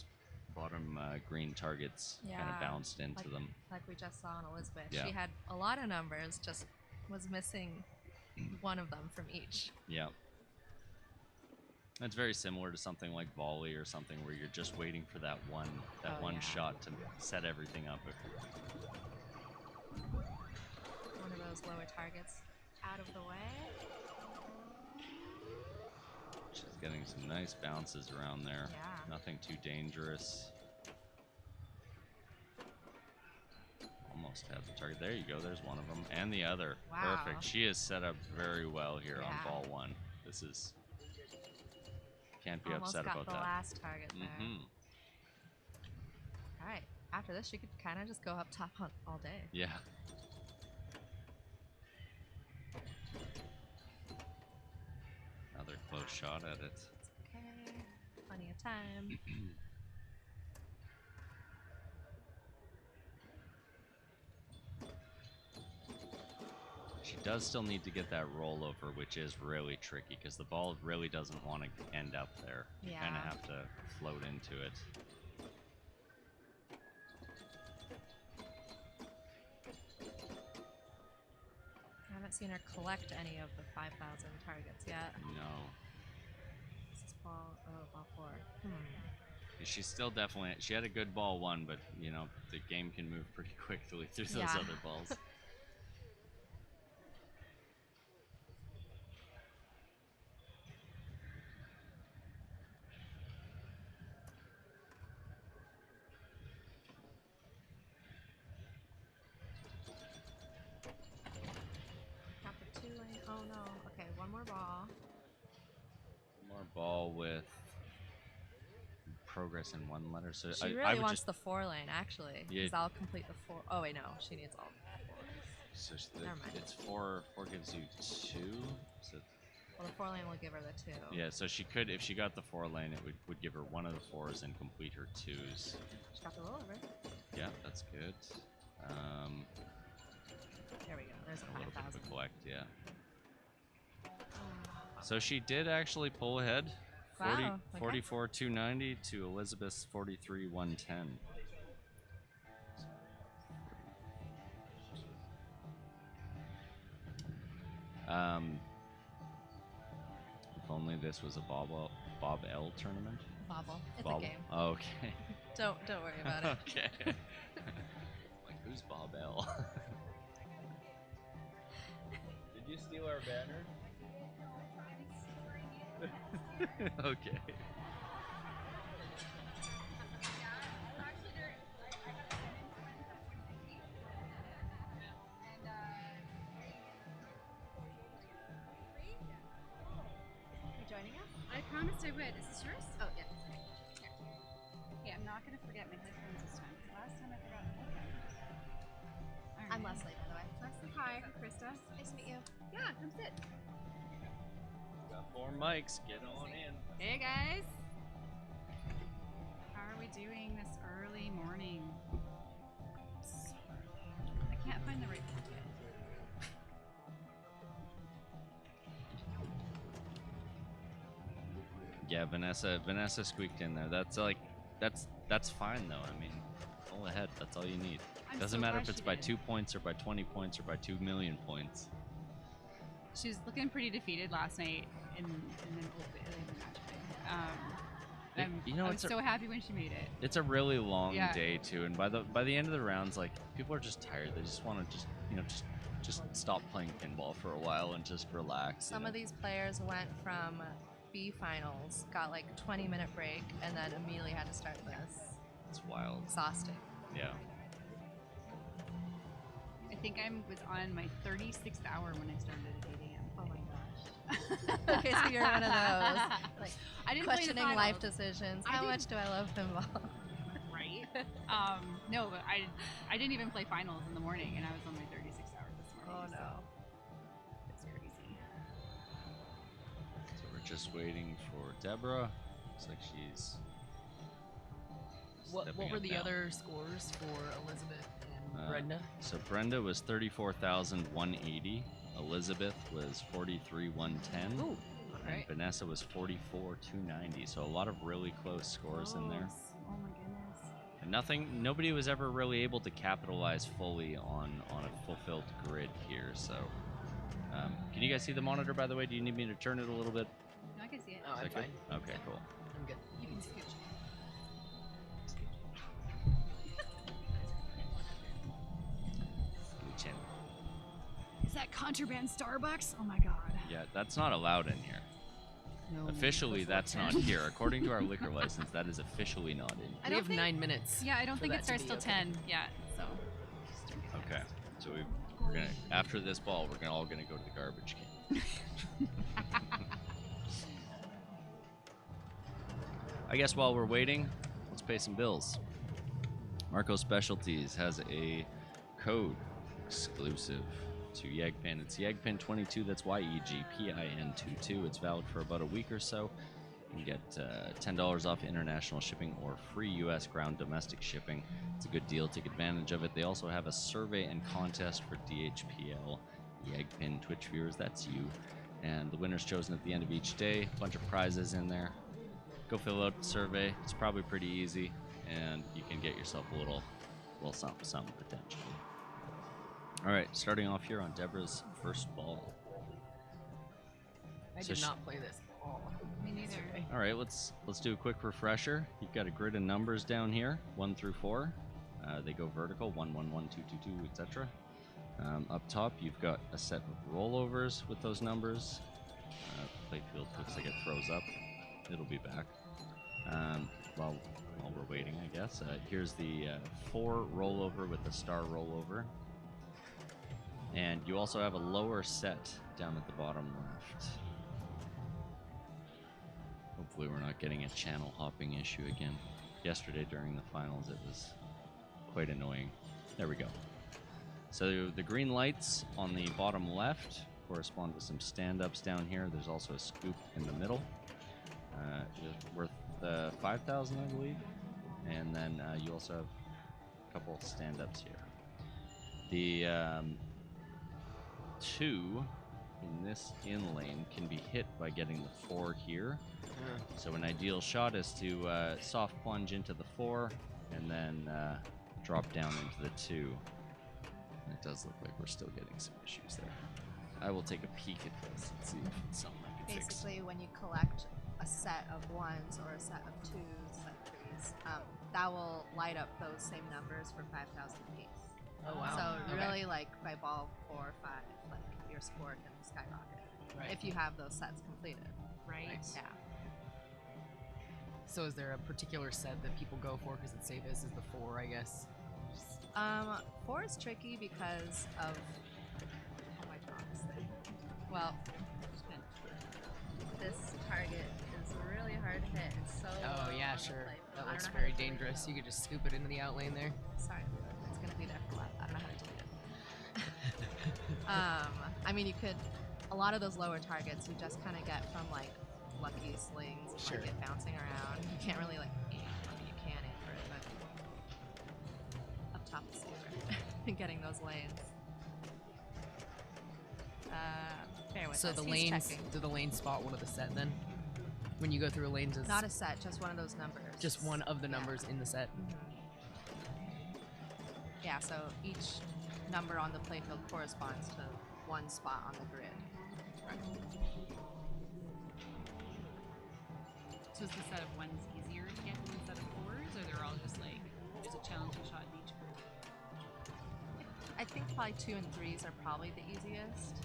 green targets kind of bounced into them. Like we just saw in Elizabeth. Yeah. She had a lot of numbers, just was missing one of them from each. Yeah. That's very similar to something like volley or something where you're just waiting for that one shot to set everything up. One of those lower targets out of the way. She's getting some nice bounces around there. Yeah. Nothing too dangerous. Almost have the target. There you go. There's one of them. And the other. Wow. Perfect. She is set up very well here on Yeah. ball 1. This is... Can't be Almost upset got about the that. last target there. Mm-hmm. All right. After this, she could kind of just go up top all day. Yeah. Another close shot at it. Okay. Plenty of time. She does still need to get that rollover, which is really tricky because the ball really doesn't want to end up there. You kind of Yeah. have to float into it. I haven't seen her collect any of the 5,000 targets yet. No. This is ball 4. She's still definitely... She had a good ball 1, but, you know, the game can move pretty quickly through those Yeah. other balls. Got the 2 lane. Oh no. Okay, one more ball. More ball with progress in 1 letter. So She I really would wants just, the 4 lane, actually. Yeah. Because I'll complete the 4. Oh wait, no. She needs all 4s. so Never mind. it's 4 gives you 2. So Well, the 4 lane will give her the 2. yeah, so she could, if she got the 4 lane, it would give her 1 of the 4s and complete her 2s. She got the rollover. Yeah, that's good. There we go. There's a A little bit 5,000. of a collect, yeah. So she did actually pull ahead. Wow, 40, okay. 44 290 to Elizabeth's 43 110. If only this was a Bob L tournament. Bobble. It's Bobble? a game. Oh, okay. Don't worry about it. Okay. Like, who's Bob L? Did you steal our banner? Okay. You joining us? I promised I would. Is this yours? Oh, yeah. Okay, I'm not gonna forget my headphones this time. 'Cause last time I forgot to put them. All I'm right. Leslie, by the way. Leslie, hi. I'm Krista. Nice to meet you. Yeah, come sit. Got 4 mics. Get on in. Hey guys. How are we doing this early morning? I can't find the right pulpit. Yeah, Vanessa squeaked in there. That's fine though. I mean, go ahead. That's all you need. I'm Doesn't so matter glad if it's she by did. 2 points or by 20 points or by 2 million points. She was looking pretty defeated last night in an match play. I was so happy when she made it. It's a really long Yeah. day too, and by the end of the rounds, like people are just tired. They just want to just stop playing pinball for a while and just relax. Some of these players went from B finals, got like a 20-minute break, and then immediately had to start this. It's wild. Exhausting. Yeah. I think I was on my 36th hour when I started at 8 a.m. Oh my gosh. Okay, so you're one of those like I didn't play the questioning life finals. decisions. I How didn't- much do I love pinball? Right? No, but I didn't even play finals in the morning, and I was on my 36th hour this morning. Oh no. It's crazy. So we're just waiting for Deborah. Looks like she's. What stepping were up the now. other scores for Elizabeth and Brenda? So Brenda was 34,180. Elizabeth was 43,110. Ooh, And okay. Vanessa was 44,290. So a lot of really close scores in there. Oh my goodness. And nobody was ever really able to capitalize fully on a fulfilled grid here. So, can you guys see the monitor, by the way? Do you need me to turn it a little bit? No, I can see it. Oh, Is I'm that good? fine. Okay, cool. I'm good. You can scooch. Chin. Is that contraband Starbucks? Oh my god. Yeah, that's not allowed in here. No, Officially, before that's 10. not here. According to our liquor license, that is officially not in We have 9 minutes. Yeah, I don't for think that it to starts be till okay. 10. Yeah, so. Okay, so we're gonna after this ball, we're all gonna go to the garbage can. I guess while we're waiting, let's pay some bills. Marco Specialties has a code exclusive to Yegpin. It's Yegpin 22. That's YEGPIN 22. It's valid for about a week or so. You can get $10 off international shipping or free U.S. ground domestic shipping. It's a good deal. Take advantage of it. They also have a survey and contest for DHPL Yegpin Twitch viewers. That's you. And the winner's chosen at the end of each day. A bunch of prizes in there. Go fill out the survey. It's probably pretty easy, and you can get yourself a little something potentially. All right, starting off here on Deborah's first ball. I So did not play this at all. Me neither. All right, let's do a quick refresher. You've got a grid of numbers down here, 1 through 4. They go vertical, 1, 1, 1, 2, 2, 2, etc. Up top, you've got a set of rollovers with those numbers. Playfield looks like it throws up. It'll be back. While we're waiting, I guess. Here's the 4 rollover with the star rollover. And you also have a lower set down at the bottom left. Hopefully we're not getting a channel hopping issue again. Yesterday during the finals it was quite annoying. There we go. So the green lights on the bottom left correspond with some stand-ups down here. There's also a scoop in the middle. Worth 5,000, I believe. And then you also have a couple stand-ups here. The 2 in this in lane can be hit by getting the 4 here. So an ideal shot is to soft plunge into the 4 and then drop down into the 2. And it does look like we're still getting some issues there. I will take a peek at this and see if it's something I can fix. Basically, when you collect a set of 1s or a set of 2s, like 3s, that will light up those same numbers for 5,000 apiece. Oh, wow. So Okay. really, like by ball 4 or 5, like your score can skyrocket. Right. if you have those sets completed. Right. Yeah. So is there a particular set that people go for because it's safest? Is the 4, I guess? 4 is tricky because of my talks thing. Well, this target is really hard to hit. It's so Oh low yeah, on the sure. plate. I That don't looks know how very to delete dangerous. it. You could just scoop it into the out lane there. Sorry, it's gonna be there for a while. I don't know how to delete it. I mean, you could. A lot of those lower targets, you just kind of get from like lucky slings, and, Sure. like it bouncing around. You can't really like aim. I mean, you can aim for it, but up top is safer. Getting those lanes. Bear with So us. the He's lanes, checking. do the lanes spot one of the set then? When you go through a lane, does Not a set, just one of those numbers. just one of the numbers in the set? Yeah, so each number on the playfield corresponds to one spot on the grid. So is the set of 1s easier to get than the set of 4s, or they're all just like, there's a challenging shot in each group? I think probably 2 and 3s are probably the easiest.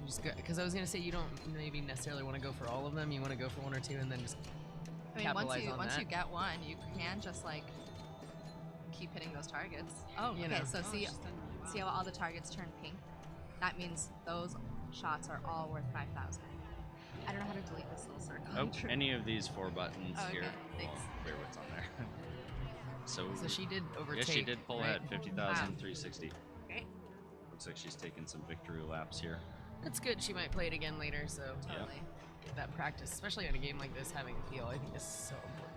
Just because I was gonna say you don't maybe necessarily want to go for all of them. You want to go for 1 or 2 and then just I mean, capitalize on once that. you get one, you can just like keep hitting those targets. Oh, You okay. know. So Oh, see, it's just done really well. see how all the targets turn pink? That means those shots are all worth 5,000. I don't know how to delete this little circle. Oh, any of these 4 buttons Oh, okay. here. Thanks. Well, clear what's on there. So she did overtake. Yeah, she did pull right? ahead, 50,360. Great. Looks like she's taking some victory laps here. That's good. She might play it again later, so Totally. get that practice, especially in a game like this. Having a feel, I think, is so important.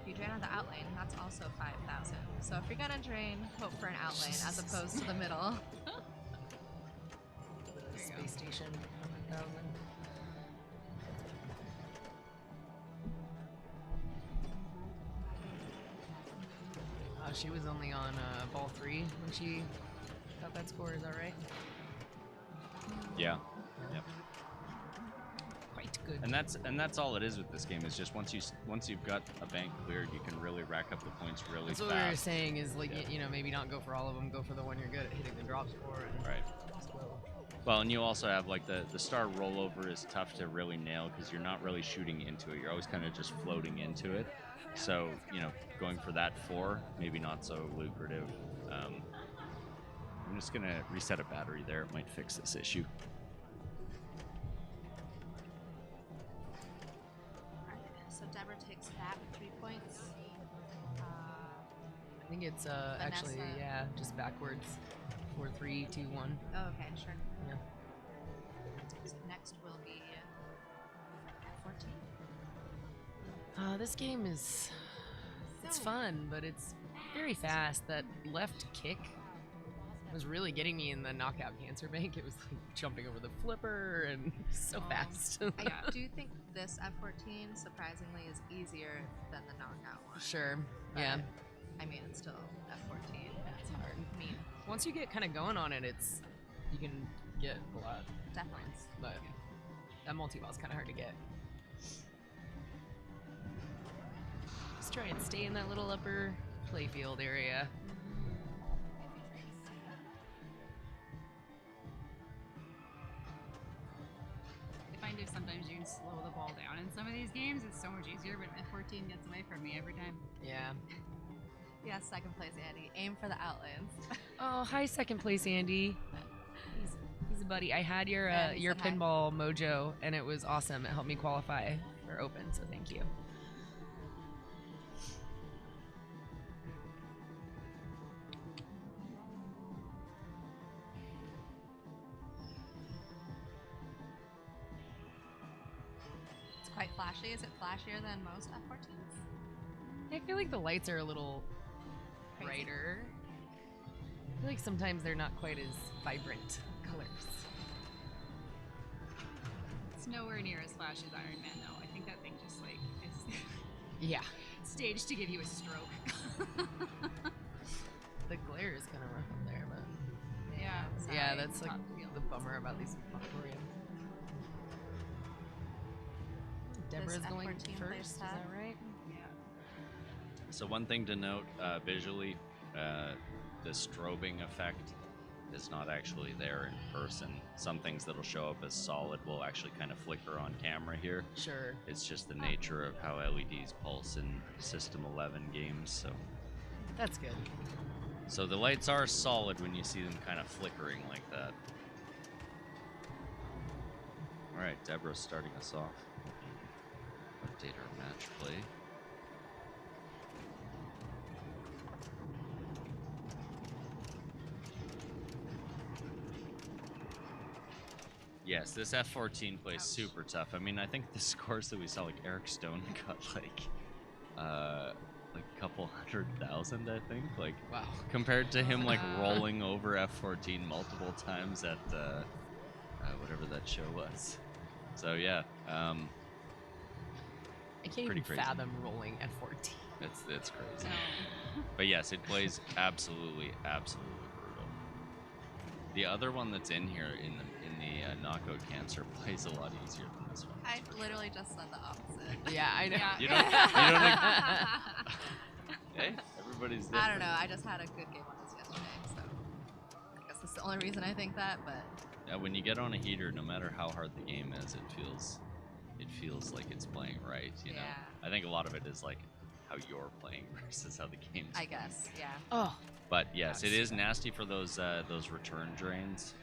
If you drain on the out lane, that's also 5,000. So if you're gonna drain, hope for an out lane as opposed to the middle. Space station, 100,000. She was only on ball 3 when she got that score. Is that right? Yeah. Yep. Quite good. And that's all it is with this game is just once you've got a bank cleared, you can really rack up the points really That's fast. what we were saying is like you know, maybe not go for all of them. Go for the one you're good at hitting the drops for. And Right. just go. Well, and you also have like the star rollover is tough to really nail because you're not really shooting into it. You're always kind of just floating into it. So, you know, going for that 4, maybe not so lucrative. I'm just going to reset a battery there. It might fix this issue. So Deborah takes back 3 points. I think it's actually Vanessa. just backwards. 4, 3, 2, 1. Oh, okay, sure. Yeah. So next will be 14. This game is it's fun, but it's very fast. That left kick was really getting me in the knockout cancer bank. It was like jumping over the flipper and so fast. I do think this F14 surprisingly is easier than the knockout one. Sure. But, Yeah. I mean, it's still F14 and it's hard. I mean, Once you get kind of going on it, you can get a lot. Definitely. But that multi-ball is kind of hard to get. Just try and stay in that little upper playfield area. I find if sometimes you can slow the ball down in some of these games, it's so much easier, but F14 gets away from me every time. Yeah. yeah, second place, Andy. Aim for the outlands. Oh, hi, second place, Andy. He's a buddy. I had your Yeah, he said hi. pinball mojo, and it was awesome. It helped me qualify for Open, so thank you. It's quite flashy. Is it flashier than most F14s? I feel like the lights are a little Crazy. brighter. I feel like sometimes they're not quite as vibrant colors. It's nowhere near as flashy as Iron Man, though. I think that thing just like is Yeah. staged to give you a stroke. The glare is kind of rough up there, but Yeah. yeah, sorry, that's like top field. the bummer about these auditoriums. Deborah's going F14 first, plays is that. that right? Yeah. So one thing to note visually, the strobing effect is not actually there in person. Some things that'll show up as solid will actually kind of flicker on camera here. Sure. It's just the nature of how LEDs pulse in System 11 games. So that's good. So the lights are solid when you see them kind of flickering like that. All right, Deborah's starting us off. Update our match play. Yes, this F14 plays super tough. I mean, I think the scores that we saw, like Eric Stone got like a couple 100,000, I think. Like, wow. Compared to him like rolling over F14 multiple times at whatever that show was. So yeah, I can't even crazy. fathom rolling at 14. It's crazy. But yes, it plays absolutely brutal. The other one that's in here in the knockout cancer plays a lot easier than this one. I literally just said the opposite. Yeah, I know. You don't hey, everybody's different. I don't know. I just had a good game on this yesterday, so I guess that's the only reason I think that. But yeah, when you get on a heater, no matter how hard the game is, it feels like it's playing right. You know, I think a lot of it is like how you're playing versus how the game's I playing. guess, yeah. Oh. But yes, it is nasty for those return drains,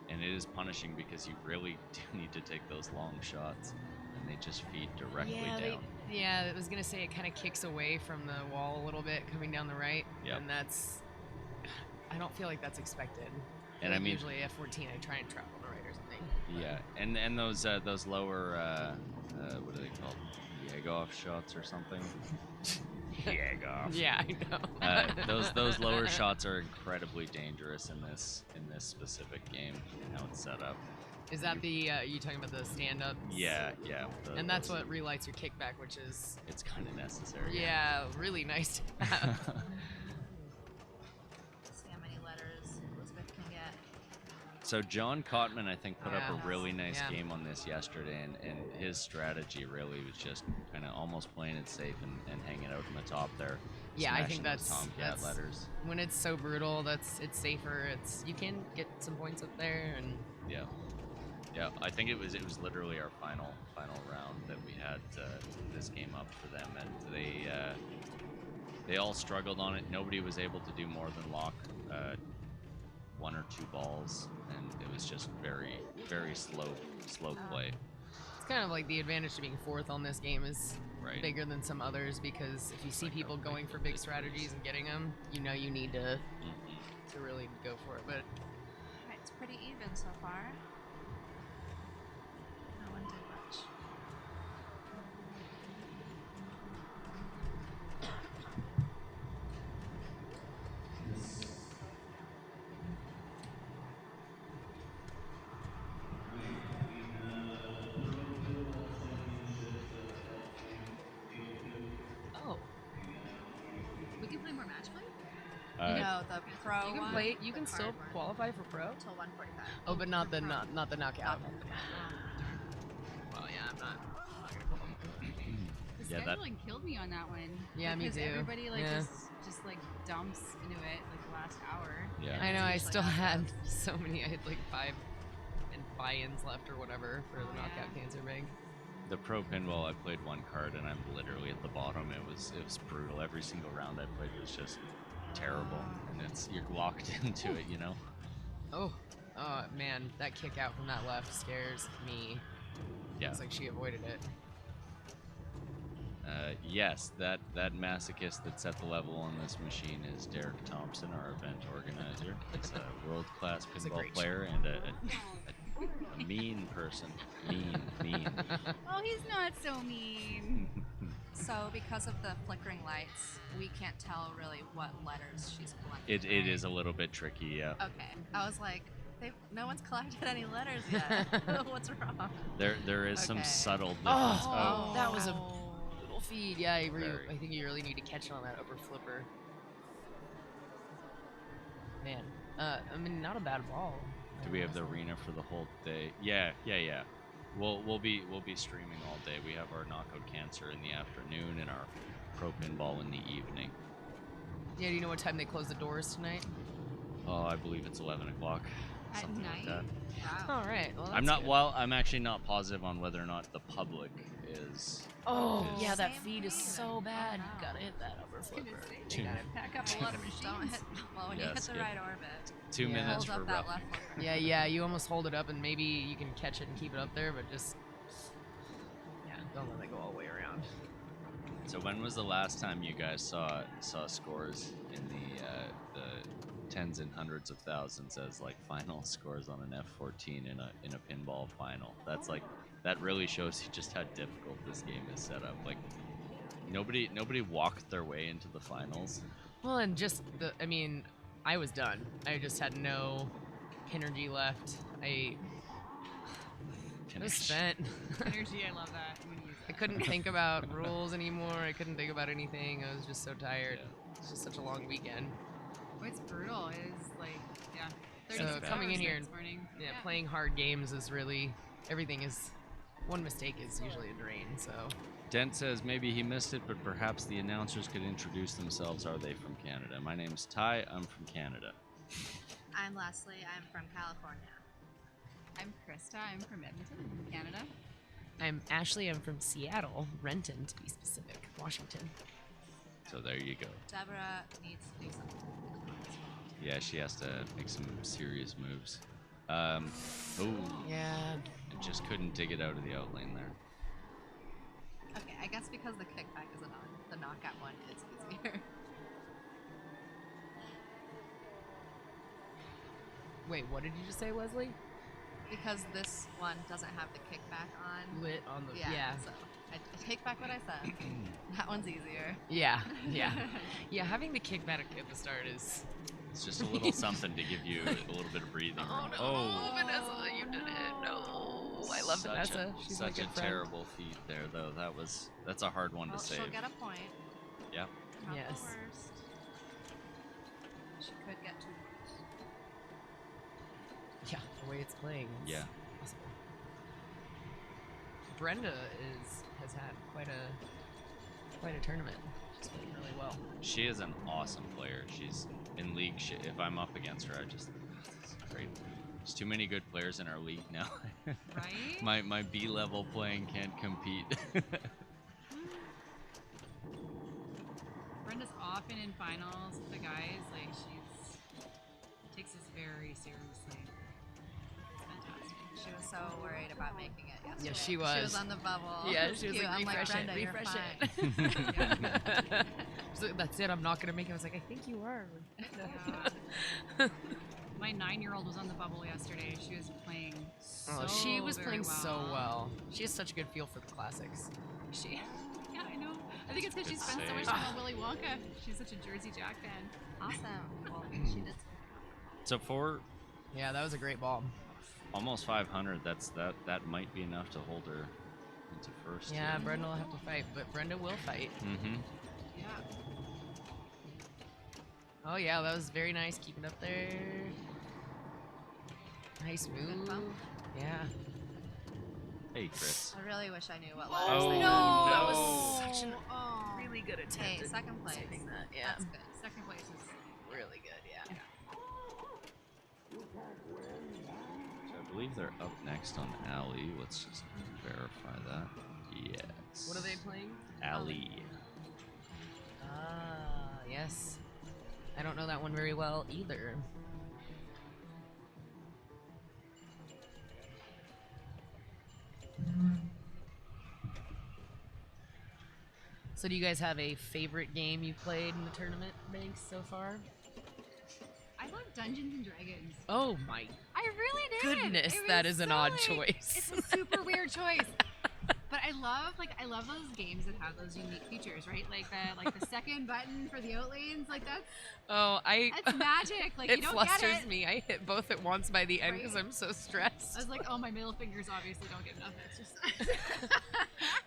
and it is punishing because you really do need to take those long shots, and they just feed directly down. I was gonna say it kind of kicks away from the wall a little bit coming down the right, and that's. I don't feel like that's expected. And I mean, usually F14, I try and trap on the right or something. Yeah, and those lower what are they called? Jagoff shots or something. Jagoff. Yeah, I know. Those lower shots are incredibly dangerous in this specific game. How it's set up. Is that the you talking about the stand-ups? Yeah. And that's what relights your kickback, which is. It's kind of necessary. Yeah, really nice to have. See how many letters Elizabeth can get. So John Cotman, I think, put up a really nice game on this yesterday, and his strategy really was just kind of almost playing it safe and hanging out in the top there. Yeah, I think that's Tomcat letters. When it's so brutal, it's safer. You can get some points up there, and yeah. I think it was literally our final round that we had this game up for them, and they all struggled on it. Nobody was able to do more than lock one or two balls, and it was just very, very slow play. It's kind of like the advantage to being fourth on this game is bigger than some others, because if you see people going for big strategies and getting them, you know you need to really go for it. But it's pretty even so far. No one did much. We can play more match play? No, the pro you can one, play. You the can still card one. qualify for pro Until 145. Oh, but not the knockout. Well, yeah, I'm not gonna pull them. The scheduling killed me on that one. Yeah, me because too. Everybody Yeah. just like dumps into it like the last hour. Yeah. I know. I still had so many. I had like 5 buy-ins left or whatever for the knockout cancer bag. The pro pinball, I played one card, and I'm literally at the bottom. It was brutal. Every single round I played was just terrible, and you're locked into it, you know. Oh man, that kick out from that left scares me. Yeah. It's like she avoided it. Yes, that masochist that set the level on this machine is Derek Thompson, our event organizer. He's a world-class pinball player and a mean person. Mean. Oh, he's not so mean. So because of the flickering lights, we can't tell really what letters she's collecting. It is a little bit tricky, yeah. Okay. I was like, no one's collected any letters yet. What's wrong? There is some subtle difference. Oh, that was a little feed. Yeah, I think you really need to catch on that upper flipper. Man, I mean, not a bad ball. Do we have the arena for the whole day? Yeah. We'll be streaming all day. We have our knockout cancer in the afternoon and our pro pinball in the evening. Yeah, do you know what time they close the doors tonight? Oh, I believe it's 11 o'clock. At Something night? like that. Wow. All right. Well, I'm that's not. good. Well, I'm actually not positive on whether or not the public is. Oh, is- yeah, that Same feed is here. so bad. wow. You gotta hit that upper flipper. You gotta pack up a lot of machines. Don't hit. Well, when you hit Yes, the yeah. right orbit, 2 Yeah. minutes hold for up that rough. left flipper. Yeah, you almost hold it up and maybe you can catch it and keep it up there, but just don't let it go all the way around. So when was the last time you guys saw scores in the tens and hundreds of thousands as like final scores on an F14 in a pinball final? That's like that really shows you just how difficult this game is set up. Like nobody walked their way into the finals. Well, and just I was done. I just had no energy left. I was spent. Energy, I love that. I'm gonna use I that. couldn't think about rules anymore. I couldn't think about anything. I was just so tired. It's just such a long weekend. What's brutal is like, yeah. So 36 coming in hours here this and morning. playing hard games is really everything is. One mistake is usually a drain. So Dent says maybe he missed it, but perhaps the announcers could introduce themselves. Are they from Canada? My name's Ty. I'm from Canada. I'm Leslie. I'm from California. I'm Krista. I'm from Edmonton, Canada. I'm Ashley. I'm from Seattle, Renton to be specific, Washington. So there you go. Deborah needs to do something. Yeah, she has to make some serious moves. Oh, Yeah. I just couldn't dig it out of the outlane there. Okay, I guess because the kickback is on, the knockout one is easier. Wait, what did you just say, Leslie? Because this one doesn't have the kickback on. Lit on the Yeah. So I take back what I said. That one's easier. Yeah. Yeah. Having the kickback at the start is. It's just a little something to give you a little bit of breathing room. Oh, Vanessa, you did it. No, I love Vanessa. She's my such good a friend. terrible feat there, though. That's a hard one Well, to save. she'll get a point. Yep. Not Yes. the worst. She could get 2 points. Yeah, the way it's playing. It's Yeah. Awesome. Brenda has had quite a tournament. She's playing really well. She is an awesome player. She's in league. If I'm up against her, this is great. There's too many good players in our league now. Right? my B level playing can't compete. Brenda's often in finals with the guys. Like takes this very seriously. It's fantastic. She was so worried about making it yesterday. Yeah, she She was. was on the bubble. Yeah, It she was cute. like, I'm refresh Brenda, it, you're refresh fine. it. So that's it. I'm not gonna make it. I was like, I think you are. Yeah. My 9-year-old was on the bubble yesterday. She was playing She was very playing well. so well. She has such a good feel for the classics. Yeah, I know. I think it's because she Good spent so much save. time on Willy Wonka. She's such a Jersey Jack fan. Awesome. Well, she did. So for Yeah, that was a great ball. almost 500, that might be enough to hold her into first. Yeah, Brenda will have to fight, but Brenda will fight. Mm-hmm. Yeah. Oh yeah, that was very nice. Keep it up there. Nice move. bump. Yeah. Hey, Chris. I really wish I knew what Oh, letters they no, were. that was such an Oh. really good attempt. Hey, at second place. saving that. Yeah. That's good. Second place is Really good. Yeah. So I believe they're up next on Alley. Let's just verify that. Yes. What are they playing? Alley. Ah, yes. I don't know that one very well either. So do you guys have a favorite game you played in the tournament, Banks, so far? I love Dungeons and Dragons. Oh my I really did. goodness, It that was is an so, odd like, choice. It's a super weird choice. But I love those games that have those unique features, right? Like the second button for the outlanes, like that's that's magic. Like it you don't flusters get it. me. I hit both at once by the end because Right? I'm so stressed. I was like, oh, my middle fingers obviously don't get enough exercise.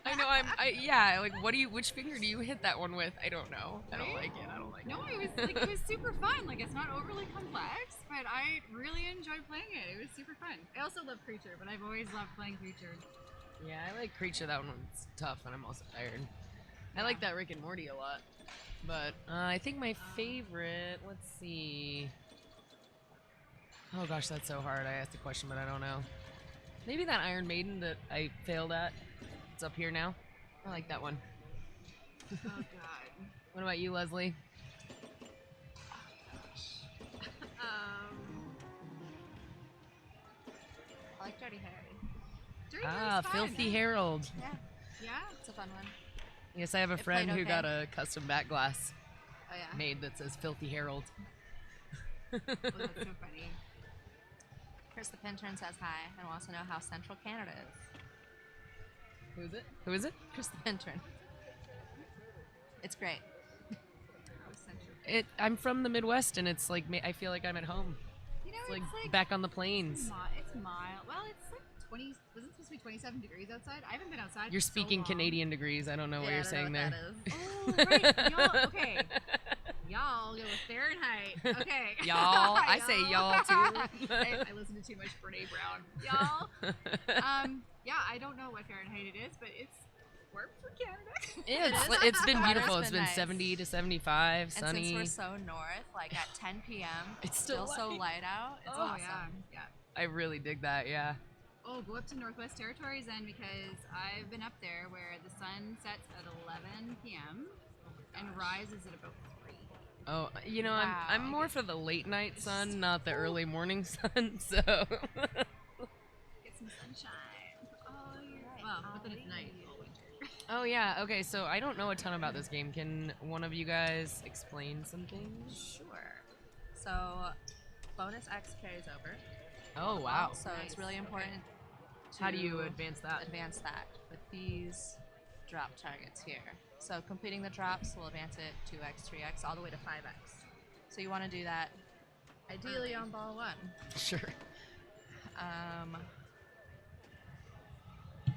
I know. Like, which finger do you hit that one with? I don't know. I don't like it. I don't like No, it. it was super fun. Like it's not overly complex, but I really enjoyed playing it. It was super fun. I also love Creature, but I've always loved playing Creature. Yeah, I like Creature. That one's tough, and I'm also tired. I like that Rick and Morty a lot. But I think my favorite, let's see. Oh gosh, that's so hard. I asked a question, but I don't know. Maybe that Iron Maiden that I failed at. It's up here now. I like that one. Oh god. What about you, Leslie? I like Dirty Harry. Dirty Harry's fun. Filthy Harold. Yeah, Yeah? it's a fun one. Yes, I have a It friend played who okay. got a custom back glass Oh yeah. made that says Filthy Harold. Oh, that's so funny. Chris the Pintern says hi and wants to know how central Canada is. Who is it? Who is it? Chris the Pintern. It's great. I'm from the Midwest, and it's like I feel like I'm at home. You know, It's like like back on the plains. It's mild. Well, it's like 20. Was it supposed to be 27 degrees outside? I haven't been outside. You're for so speaking long. Canadian degrees. I don't know what you're saying there. Oh, right. Y'all, okay. Y'all go with Fahrenheit. Okay. Y'all. I say y'all too. I listen to too much Brene Brown. Y'all. Yeah, I don't know what Fahrenheit it is, but it's warm for Canada. It's been Weather's beautiful. It's been nice. 70 to 75, And sunny. since we're so north, like at 10 p.m., It's it's still still so light. light out. It's Oh, awesome. yeah. I really dig that. Yeah. Oh, go up to Northwest Territories then, because I've been up there where the sun sets at 11 p.m. and rises at about 3. Oh, you know, Wow. I'm more for the late night sun, not the early morning sun. So. Get some sunshine. Oh, well, but then it's night all winter. Oh yeah. Okay. So I don't know a ton about this game. Can one of you guys explain some things? Sure. So, bonus X carries over. Oh wow. So it's really important to How do you advance that? advance that with these drop targets here. So completing the drops will advance it 2x, 3x, all the way to 5x. So you want to do that ideally on ball 1. Sure.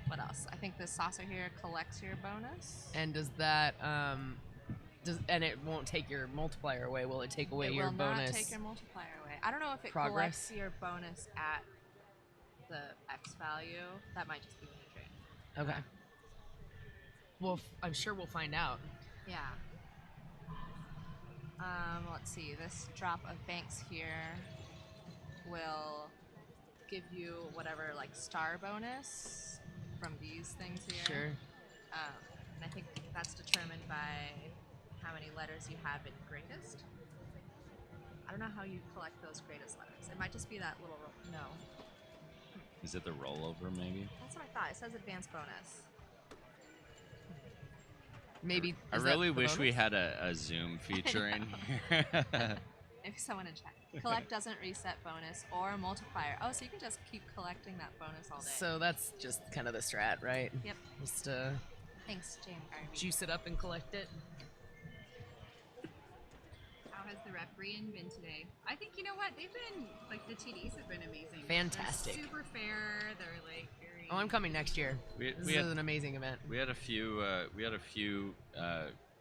What else? I think the saucer here collects your bonus. And does that and it won't take your multiplier away? Will it take away your will bonus? not take your multiplier away. I don't know if it Progress? collects your bonus at the X value. That might just be when you train. Okay. Well, I'm sure we'll find out. Yeah. Let's see. This drop of banks here will give you whatever like star bonus from these things here. Sure. And I think that's determined by how many letters you have in greatest. I don't know how you collect those greatest letters. It might just be that little no. Is it the rollover, maybe? That's what I thought. It says advanced bonus. Maybe. I really wish we had a zoom feature in here. Maybe someone in chat. Collect doesn't reset bonus or multiplier. Oh, so you can just keep collecting that bonus all day. So that's just kind of the strat, right? Yep. Just Thanks, James Garvey. juice it up and collect it. How has the refereeing been today? I think, you know what, they've been, like, the TDs have been amazing. Fantastic. They're super fair. They're, like, very... Oh, I'm coming next year. This is an amazing event. We had a few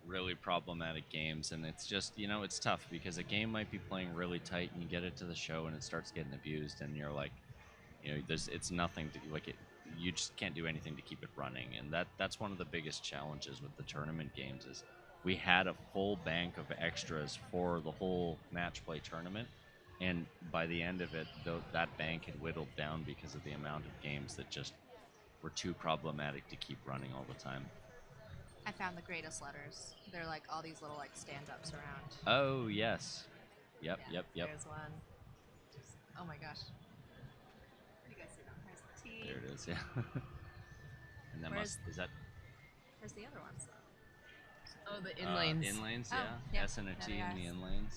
really problematic games, and it's just, you know, it's tough because a game might be playing really tight, and you get it to the show, and it starts getting abused, and you're like, you know, it's nothing to like it. You just can't do anything to keep it running, and that's one of the biggest challenges with the tournament games is we had a full bank of extras for the whole match play tournament, and by the end of it, that bank had whittled down because of the amount of games that just were too problematic to keep running all the time. I found the greatest letters. They're like all these little like stand-ups around. Oh yes, yep. There's one. Oh my gosh. You guys see that? There's the T. There it is. Yeah. And that Where's- is that Where's the other ones? Oh, the inlanes. Inlanes, Oh, yeah. yep. S and a T There in they the are. inlanes.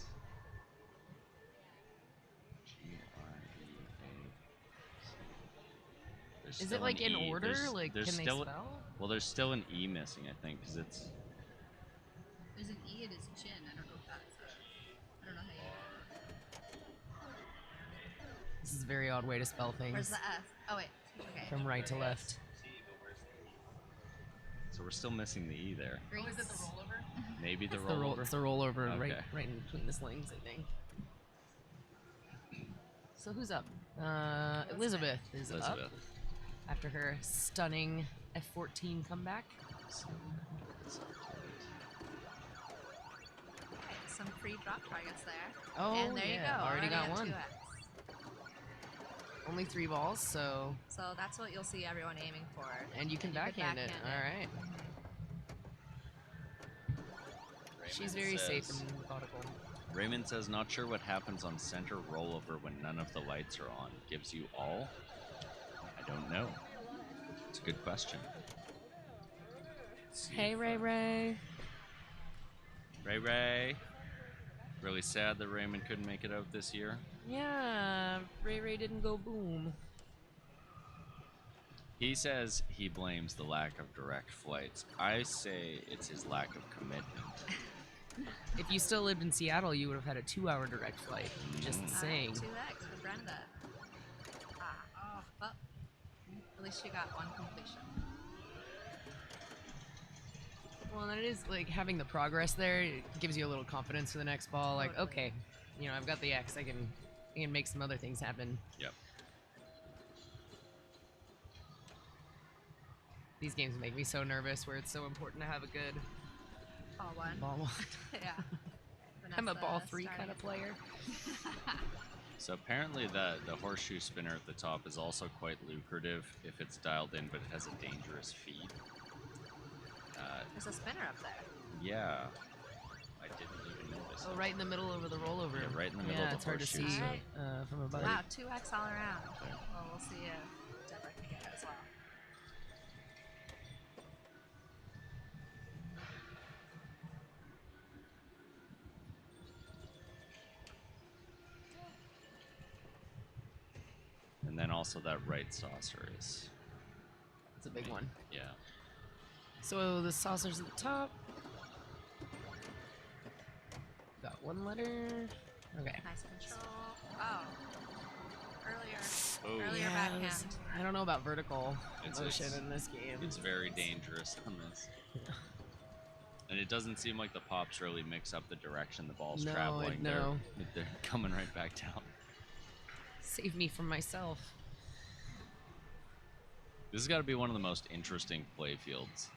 There's Is it still like an in E. order? There's- Like, there's can they still, spell? Well, there's still an E missing, I think, because it's. There's an E at his chin. I don't know if that's... I don't know how you... This is a very odd way to spell things. Where's the S? Oh wait. Okay. From right to left. So we're still missing the E there. Greece. Oh, is it the rollover? Maybe the It's rollover. It's the rollover Okay. right in between the slings, I think. So who's up? Elizabeth is up Elizabeth. after her stunning F14 comeback. some free drop targets there. Oh, and there you yeah, go. already got at one. 2x. Only 3 balls, so. So that's what you'll see everyone aiming for. And you can backhand it. All right. She's very safe and methodical. Raymond says, not sure what happens on center rollover when none of the lights are on. Gives you all? I don't know. It's a good question. Hey, Ray Ray. Ray Ray. Really sad that Raymond couldn't make it out this year. Yeah, Ray Ray didn't go boom. He says he blames the lack of direct flights. I say it's his lack of commitment. If you still lived in Seattle, you would have had a 2-hour direct flight. Just saying. 2x for Brenda. Well, at least she got one completion. Well, and it is like having the progress there. It gives you a little confidence for the next ball. Like, okay, you know, I've got the X. I can make some other things happen. Yep. These games make me so nervous where it's so important to have a good ball one. Ball one. Yeah. I'm a ball 3 kind of player. So apparently the horseshoe spinner at the top is also quite lucrative if it's dialed in, but it has a dangerous feed. There's a spinner up there. Yeah. I didn't even notice. Oh, right in the middle over the rollover. Yeah, right in the middle of the it's hard to see horseshoe. from above. Wow, 2x all around. Well, we'll see if Deborah can get it as well. And then also that right saucer is... It's a big one. Yeah. So the saucer's at the top. Got 1 letter. Okay. Nice control. Oh. Earlier Yeah, backhand. I don't know about vertical It's motion in this game. It's very dangerous on this. And it doesn't seem like the pops really mix up the direction the ball's traveling. No. They're coming right back down. Save me from myself. This has got to be one of the most interesting play fields.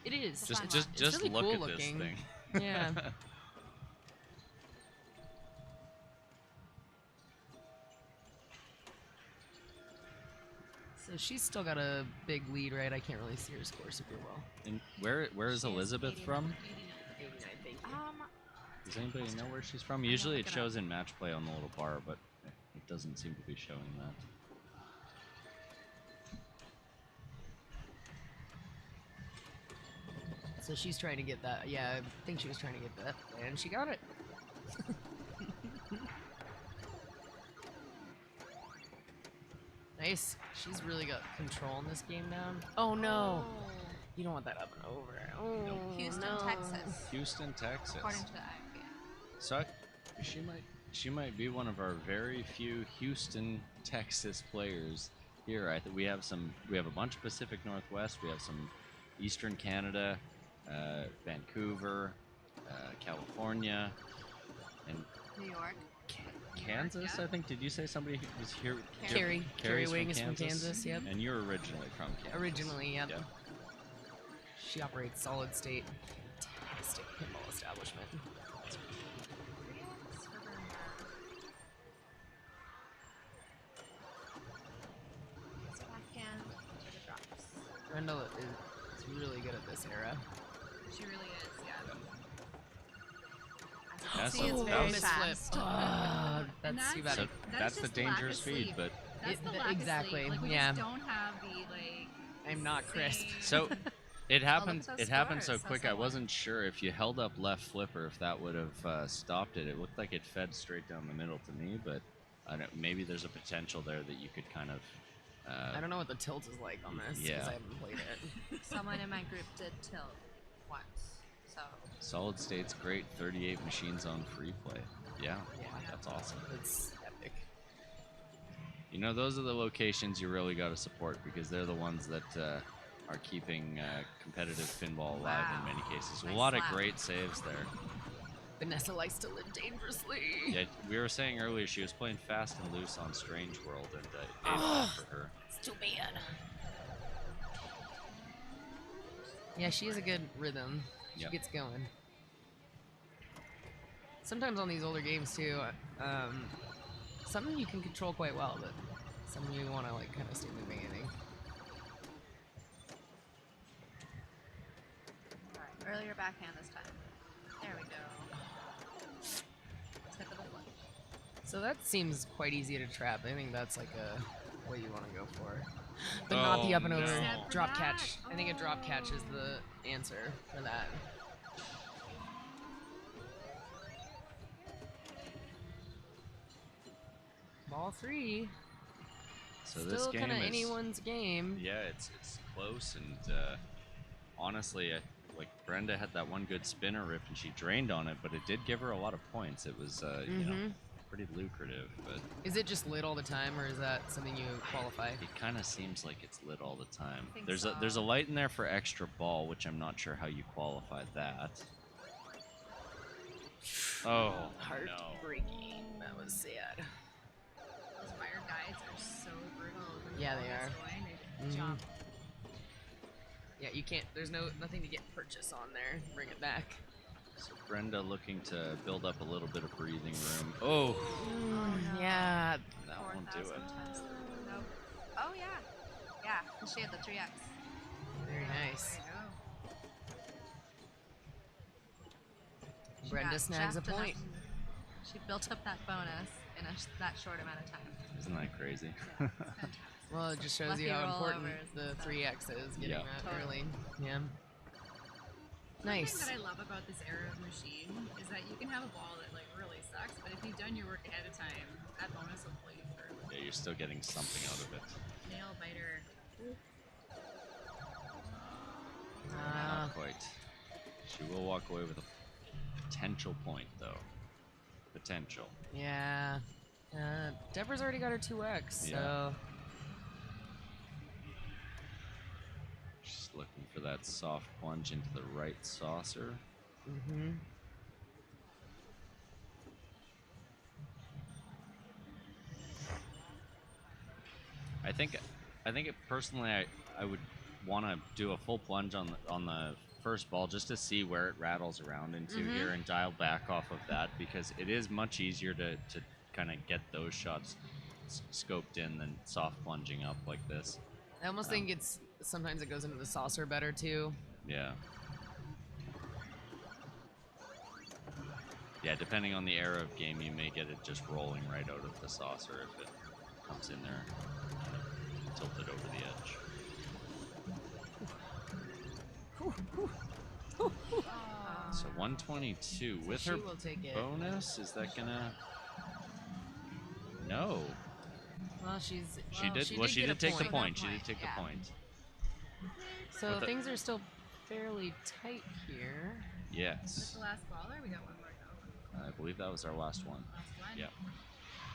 It is. Just really look cool at looking. this thing. Yeah. So she's still got a big lead, right? I can't really see her score super well. And where is Elizabeth from? 89, thank you. Does anybody know where she's from? Usually it shows in match play on the little bar, but it doesn't seem to be showing that. So she's trying to get that. Yeah, I think she was trying to get that, and she got it. Nice. She's really got control in this game now. Oh no! You don't want that up and over. Oh, Houston, no. Texas. Houston, Texas. According to the IPA. So she might be one of our very few Houston, Texas players here. I think we have a bunch of Pacific Northwest. We have some Eastern Canada, Vancouver, California, and New York. Kansas. Yeah. I think. Did you say somebody who was here? Carrie Carrie's Wing is from Kansas. Yep. And you're originally from Kansas. Originally, yep. Yep. She operates Solid State. Fantastic pinball establishment. Brenda is really good at this era. She really is, yeah. That's See, it's very fast. That's too bad. So that's the dangerous feed, but That's the lack exactly. of sleep. Like, we Yeah. just don't have the like. I'm not crisp. so it happened. those It happened so scores, so quick. I someone- wasn't sure if you held up left flipper if that would have stopped it. It looked like it fed straight down the middle to me, but I don't. Maybe there's a potential there that you could kind of. I don't know what the tilt is like on this because Yeah. I haven't played it. Someone in my group did tilt once, so. Solid State's great. 38 machines on free play. Yeah, Yeah. that's awesome. It's epic. You know, those are the locations you really got to support because they're the ones that are keeping competitive pinball alive in many cases. A Nice lot of slap. great saves there. Vanessa likes to live dangerously. Yeah, we were saying earlier she was playing fast and loose on Strange World, and it paid off for her. It's too bad. Yeah, she has a good rhythm. She Yep. gets going. sometimes on these older games too, some you can control quite well, but some you want to like kind of stay moving, I think. Alright, earlier backhand this time. There we go. Let's hit the little one. So that seems quite easy to trap. I think that's like a what you want to go for. But not the up and over drop catch. I think a drop catch is the answer for that. Ball 3. So Still this game kind of is anyone's game. Yeah, it's close, and honestly, like Brenda had that one good spinner rip, and she drained on it, but it did give her a lot of points. It was you know, pretty lucrative. But is it just lit all the time, or is that something you qualify? it kind of seems like it's lit all the time. think There's so. a light in there for extra ball, which I'm not sure how you qualify that. Oh, no. Heartbreaking. That was sad. Those fire guides are so brutal. When Yeah, the they ball are. gets going, they just jump. Yeah, you can't. There's nothing to get purchase on there. Bring it back. So Brenda looking to build up a little bit of breathing room. Oh, Yeah. that won't do it. Nope. Oh yeah. Yeah, she had the 3x. Very nice. There you go. She Brenda got snags a jacked enough- point. She built up that bonus in that short amount of time. Isn't that crazy? Well, it just shows Lucky you how important rollovers the and stuff. 3x is, getting Yeah. that Totally. early. Yeah. One Nice. thing that I love about this era of machine is that you can have a ball that like really sucks, but if you've done your work ahead of time, that bonus will pull you through. Yeah, you're still getting something out of it. Nail biter. Not quite. She will walk away with a potential point, though. Potential. Yeah. Deborah's already got her 2x, so. Just looking for that soft plunge into the right saucer. Mm-hmm. I think it personally, I would want to do a full plunge on the first ball just to see where it rattles around into here and dial back off of that, because it is much easier to kind of get those shots scoped in than soft plunging up like this. I almost think it's sometimes it goes into the saucer better too. Yeah. Yeah, depending on the era of game, you may get it just rolling right out of the saucer if it comes in there tilted over the edge. So 122 with she her will take it. bonus. Is that gonna? No. Well, she's. She well, did. Well, she get did a take the point. point. She did take the point. So With the- things are still fairly tight here. Yes. The last ball, or we got one more to go. I believe that was our last one. Last one. Yeah.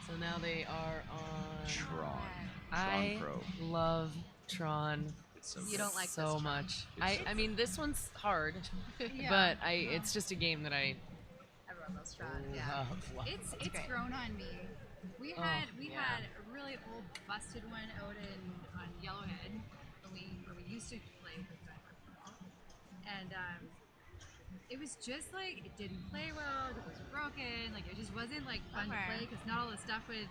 So now they are on Tron. I Pro. love Tron It's so You good. don't like so this, Tron. much. It's I mean, this one's hard, Yeah. but it's just a game that I Everyone loves Tron. Yeah. love. It's great. grown on me. We Oh, had yeah. had a really old busted one out on Yellowhead when we used to play with that, and it was just like it didn't play well. It was broken. Like it just wasn't like fun to Bummer. play because not all the stuff would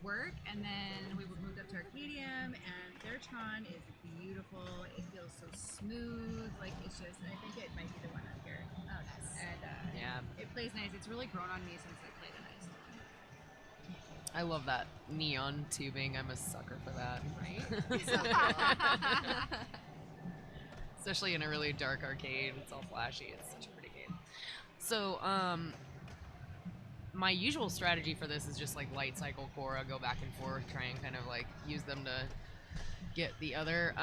work. And then we would move up to Arcadium, and their Tron is beautiful. It feels so smooth. Like it's just. I think it might be the one up here. Oh, nice. And Yeah. it plays nice. It's really grown on me since I played it. I love that neon tubing. I'm a sucker for that. Right? So cool. Especially in a really dark arcade. It's all flashy. It's such a pretty game. So, my usual strategy for this is just like light cycle Cora, go back and forth, try and kind of like use them to get the other.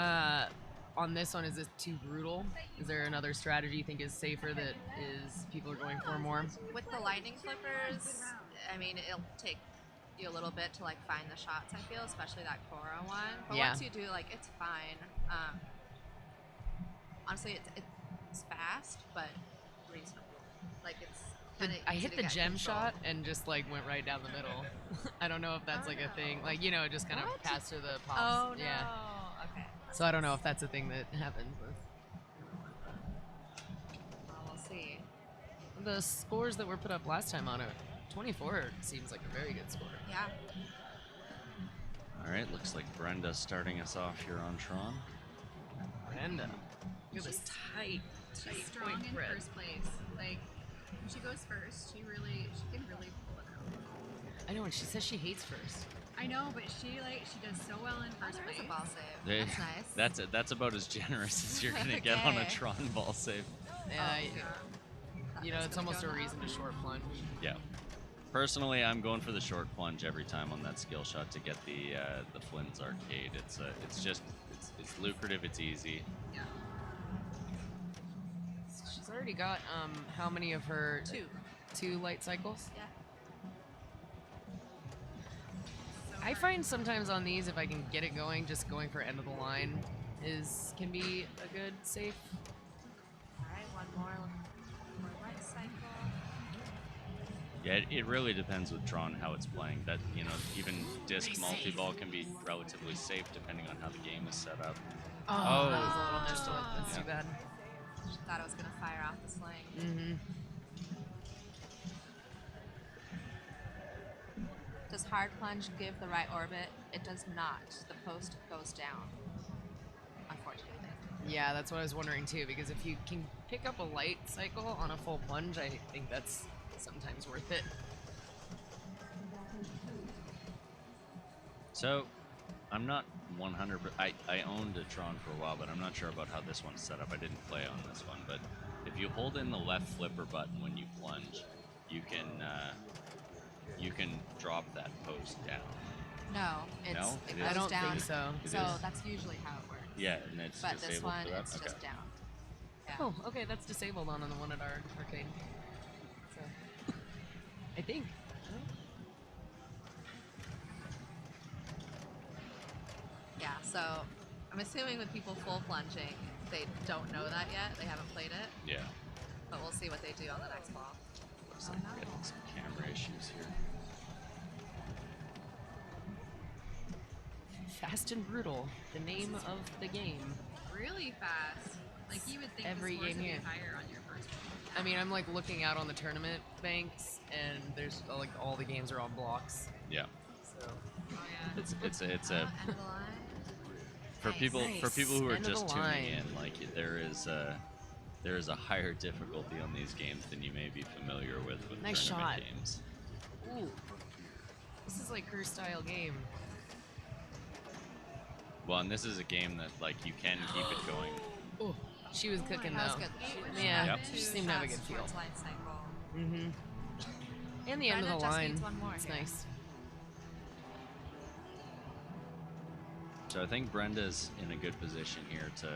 On this one, is this too brutal? Is there another strategy you think is safer that is people are going for more? With the lightning flippers, I mean, it'll take you a little bit to like find the shots, I feel, especially that Cora one. But Yeah. once you do, like, it's fine. Honestly, it's fast, but reasonable. Like, it's kinda I easy hit to the get gem control. shot and just like went right down the middle. I don't know if that's like a thing. Like, you know, just kind of What? passed through the pops. Oh, no. Yeah. Okay. So I don't know if that's a thing that happens with. Well, we'll see. the scores that were put up last time on it. 24 seems like a very good score. Yeah. All right, looks like Brenda's starting us off here on Tron. Brenda. Look at this tight She's strong point in spread. first place. Like, when she goes first, she can really pull it out. I know, and she says she hates first. I know, but she does so well in first There place. is a ball save. That's nice. That's about as generous as you're gonna get on a Okay. Tron ball save. Yeah, Thought you that know, was it's gonna almost go a in the reason to short plunge. Yeah. Personally, I'm going for the short plunge every time on that skill shot to get the Flynn's Arcade. It's lucrative. It's easy. Yeah. She's already got how many of her two light cycles? Yeah. I find sometimes on these, if I can get it going, just going for end of the line can be a good safe. All right, one more light cycle. Yeah, it really depends with Tron how it's playing. That even disc multi-ball can be relatively safe depending on how the game is set up. Oh, that was a little missed. That's Yeah. too bad. She thought it was gonna fire off the sling. Mm-hmm. Does hard plunge give the right orbit? It does not. The post goes down. Unfortunately. Yeah, that's what I was wondering too, because if you can pick up a light cycle on a full plunge, I think that's sometimes worth it. So, I'm not 100. I owned a Tron for a while, but I'm not sure about how this one's set up. I didn't play on this one, but if you hold in the left flipper button when you plunge, you can drop that post down. No, No? it It goes is? I don't down. think so. It So is? that's usually how it works. Yeah, and it's But disabled this one, for that? it's Okay. just down. Yeah. Oh, okay, that's disabled on the one at our arcade. So, I think. Yeah, so I'm assuming with people full plunging, they don't know that yet. They haven't played it. Yeah. But we'll see what they do on the next ball. Looks like we're getting some camera issues here. Fast and Brutal, the name of the game. Really fast. Like, you would think Every the scores game would here. be higher on your first one. I mean, I'm like looking out on the tournament banks, and there's like all the games are on blocks. Yeah. So. Oh, yeah. It's a End of the line. for Nice. people who are End of just the tuning line. in, like there is a higher difficulty on these games than you may be familiar with Nice tournament shot. games. Ooh. This is like her style game. Well, and this is a game that like you can keep it going. Oh, she was cooking That was though. good. Yeah, Yep. she seemed to have a good feel. Towards light cycle. Mm-hmm. And the end of Brenda the just line. needs one more It's here. nice. So I think Brenda's in a good position here to.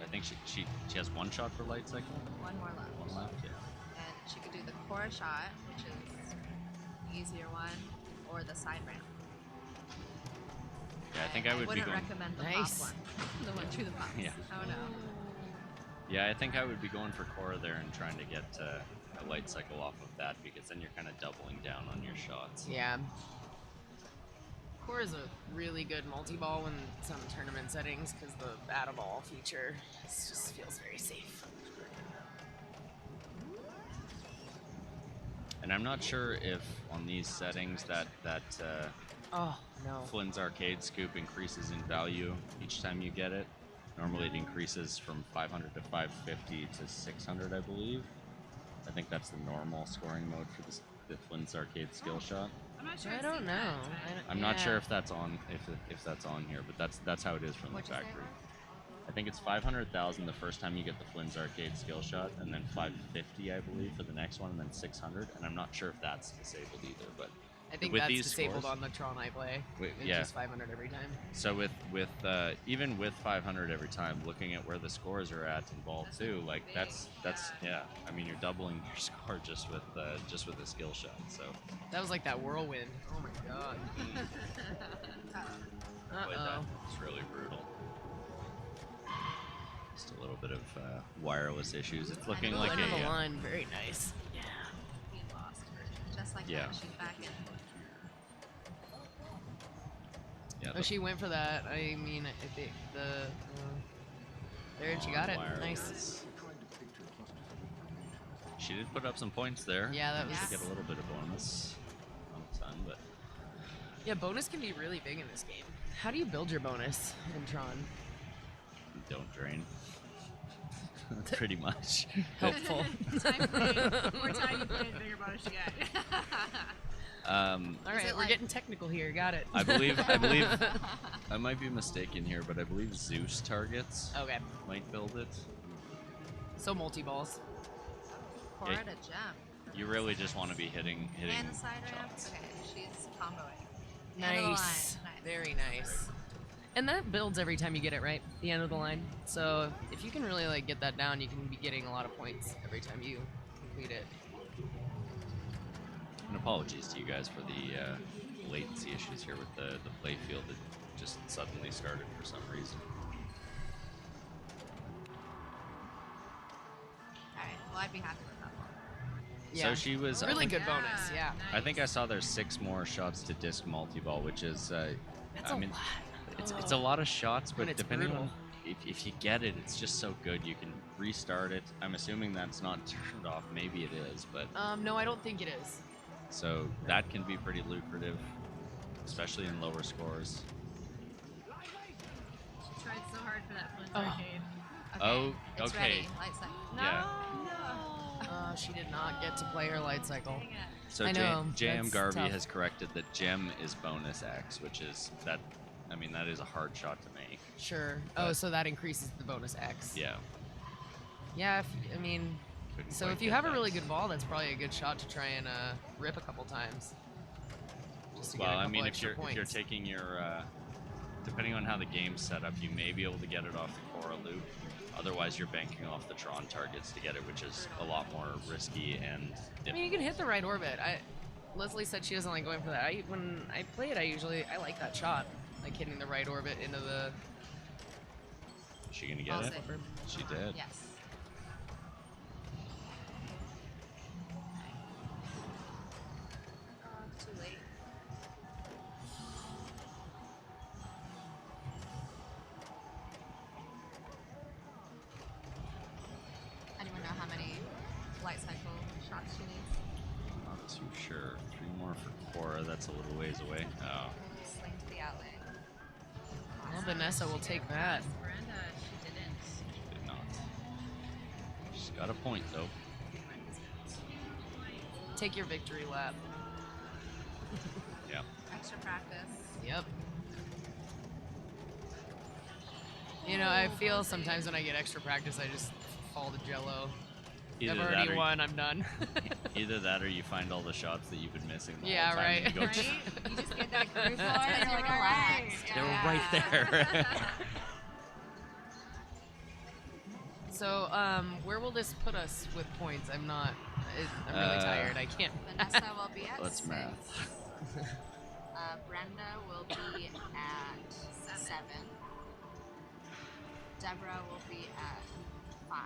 I think she has one shot for light cycle. One more left. One left. Yeah. And she could do the core shot, which is the easier one, or the side ramp. Yeah, I think I would be wouldn't going. recommend the Nice. pop one. The one through the pops. Yeah. Oh no. Yeah, I think I would be going for Cora there and trying to get a light cycle off of that because then you're kind of doubling down on your shots. Yeah. Core is a really good multi-ball when it's on tournament settings because the add-a-ball feature just feels very safe. And I'm not sure if on these settings that Oh, no. Flynn's Arcade Scoop increases in value each time you get it. Normally it increases from 500 to 550 to 600, I believe. I think that's the normal scoring mode for the Flynn's Arcade skill shot. I'm not sure. I I've don't seen know. that. I'm not sure if that's on if that's on here, but that's how it is from What'd the you say, factory. Mark? I think it's 500,000 the first time you get the Flynn's Arcade skill shot, and then 550, I believe, for the next one, and then 600. And I'm not sure if that's disabled either, but I think with that's these disabled scores- on the Tron I play. Wait, It's yeah. just 500 every time. So with even with 500 every time, looking at where the scores are at involved too, like that's yeah. I mean, you're doubling your score just with the skill shot. So That was like that whirlwind. Oh my god. played that. It's really brutal. Just a little bit of wireless issues. It's looking like End of the a line, very nice. Yeah. He lost her. Just like Yeah. that, she's back in. yeah. Oh, she went for that. I mean, I think there she got it. Nice. She did put up some points there. Yeah, that She was- get a little bit of bonus on the time, but Yeah, bonus can be really big in this game. How do you build your bonus in Tron? don't drain. Pretty much. Helpful. Time played. More time you play, the bigger bonus you get. All right, we're getting technical here. Got it. I believe I might be mistaken here, but I believe Zeus targets might build it. So multi-balls. Pour Yeah. it a gem. You really just want to be hitting And the side ramp. shots. Okay, she's comboing. End of the Nice. line. Nice. Very nice. And that builds every time you get it right, the end of the line. So if you can really like get that down, you can be getting a lot of points every time you complete it. And apologies to you guys for the latency issues here with the play field that just suddenly started for some reason. Alright, well, I'd be happy with that one. So she was really I think, good bonus. Yeah. I think I saw there's 6 more shots to disc multi-ball, which is That's I a mean lot. it's a lot of shots, but And it's depending brutal. on if you get it, it's just so good. You can restart it. I'm assuming that's not turned off. Maybe it is, but No, I don't think it is. so that can be pretty lucrative, especially in lower scores. She tried so hard for that Flint's Oh. arcade. Oh, It's okay. ready. Light cycle. Yeah. She did not get to play her light cycle. So I know, JM that's Garvey tough. has corrected that gem is bonus X, which is that. I mean, that is a hard shot to make. Sure. But- So that increases the bonus X. Yeah. Yeah, I mean, Couldn't so quite if you get have a that. really good ball, that's probably a good shot to try and rip a couple times. Just to get a Well, I couple mean, if extra you're points. taking your, depending on how the game's set up, you may be able to get it off the Cora loop. Otherwise, you're banking off the Tron targets to get it, which is a lot more risky and. I mean, you can hit the right orbit. Leslie said she doesn't like going for that. When I play it, I like that shot, like hitting the right orbit into the. Is she gonna get Ball it? safe. She did. Yes. Too late. Anyone know how many light cycle shots she needs? Not too sure. 3 more for Cora. That's a little ways away. Oh, Sling to the outlay. Well, Vanessa will take that. Brenda, she didn't. did not. She's got a point though. Take your victory lap. Yeah. Extra practice. Yep. You know, I feel sometimes when I get extra practice, I just fall to Jello. Either I've that already or- won. I'm done. Either that or you find all the shots that you've been missing the Yeah, whole time. right. And you go, Right? You just get that groove going It's and you're like like, all right. relaxed. They were right there. So, where will this put us with points? I'm really tired. I can't. Vanessa will be at Let's 6. math. Brenda will be at 7. Deborah will be at 5.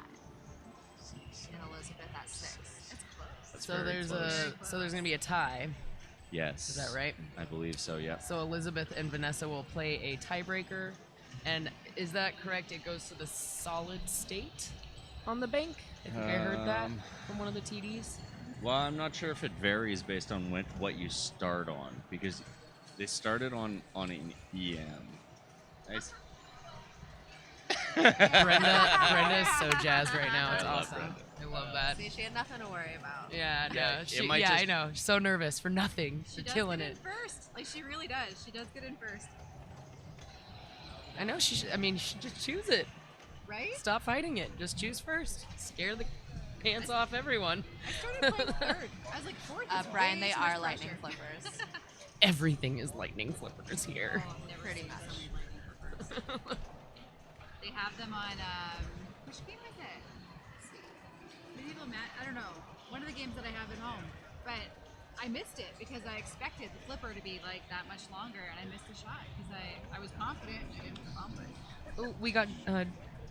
And Elizabeth at 6. It's close. That's So very there's close. there's gonna be a tie. Yes. Is that right? I believe so. Yeah. So Elizabeth and Vanessa will play a tiebreaker, and is that correct? It goes to the solid state on the bank. I think I heard that from one of the TDs. Well, I'm not sure if it varies based on what you start on, because they started on an EM. Nice. Brenda is so jazzed right now. It's I love awesome. Brenda. I love that. See, she had nothing to worry about. Yeah, Yeah, no, it she, might yeah, just- I know. She's so nervous for nothing. She For does killing get it. in first. Like, she really does. She does get in first. I know she. I mean, she just choose it. Right? Stop fighting it. Just choose first. Scare the pants off everyone. I started playing third. I was like, fourth is Brian, way they too are much lightning pressure. flippers. Everything is lightning flippers here. Oh, I've never Pretty seen much. so many lightning flippers. They have them on, which game is it? Let's see. Medieval Mat, I don't know. One of the games that I have at home. But I missed it because I expected the flipper to be like that much longer, and I missed the shot because I was confident and I didn't accomplish. Oh, we got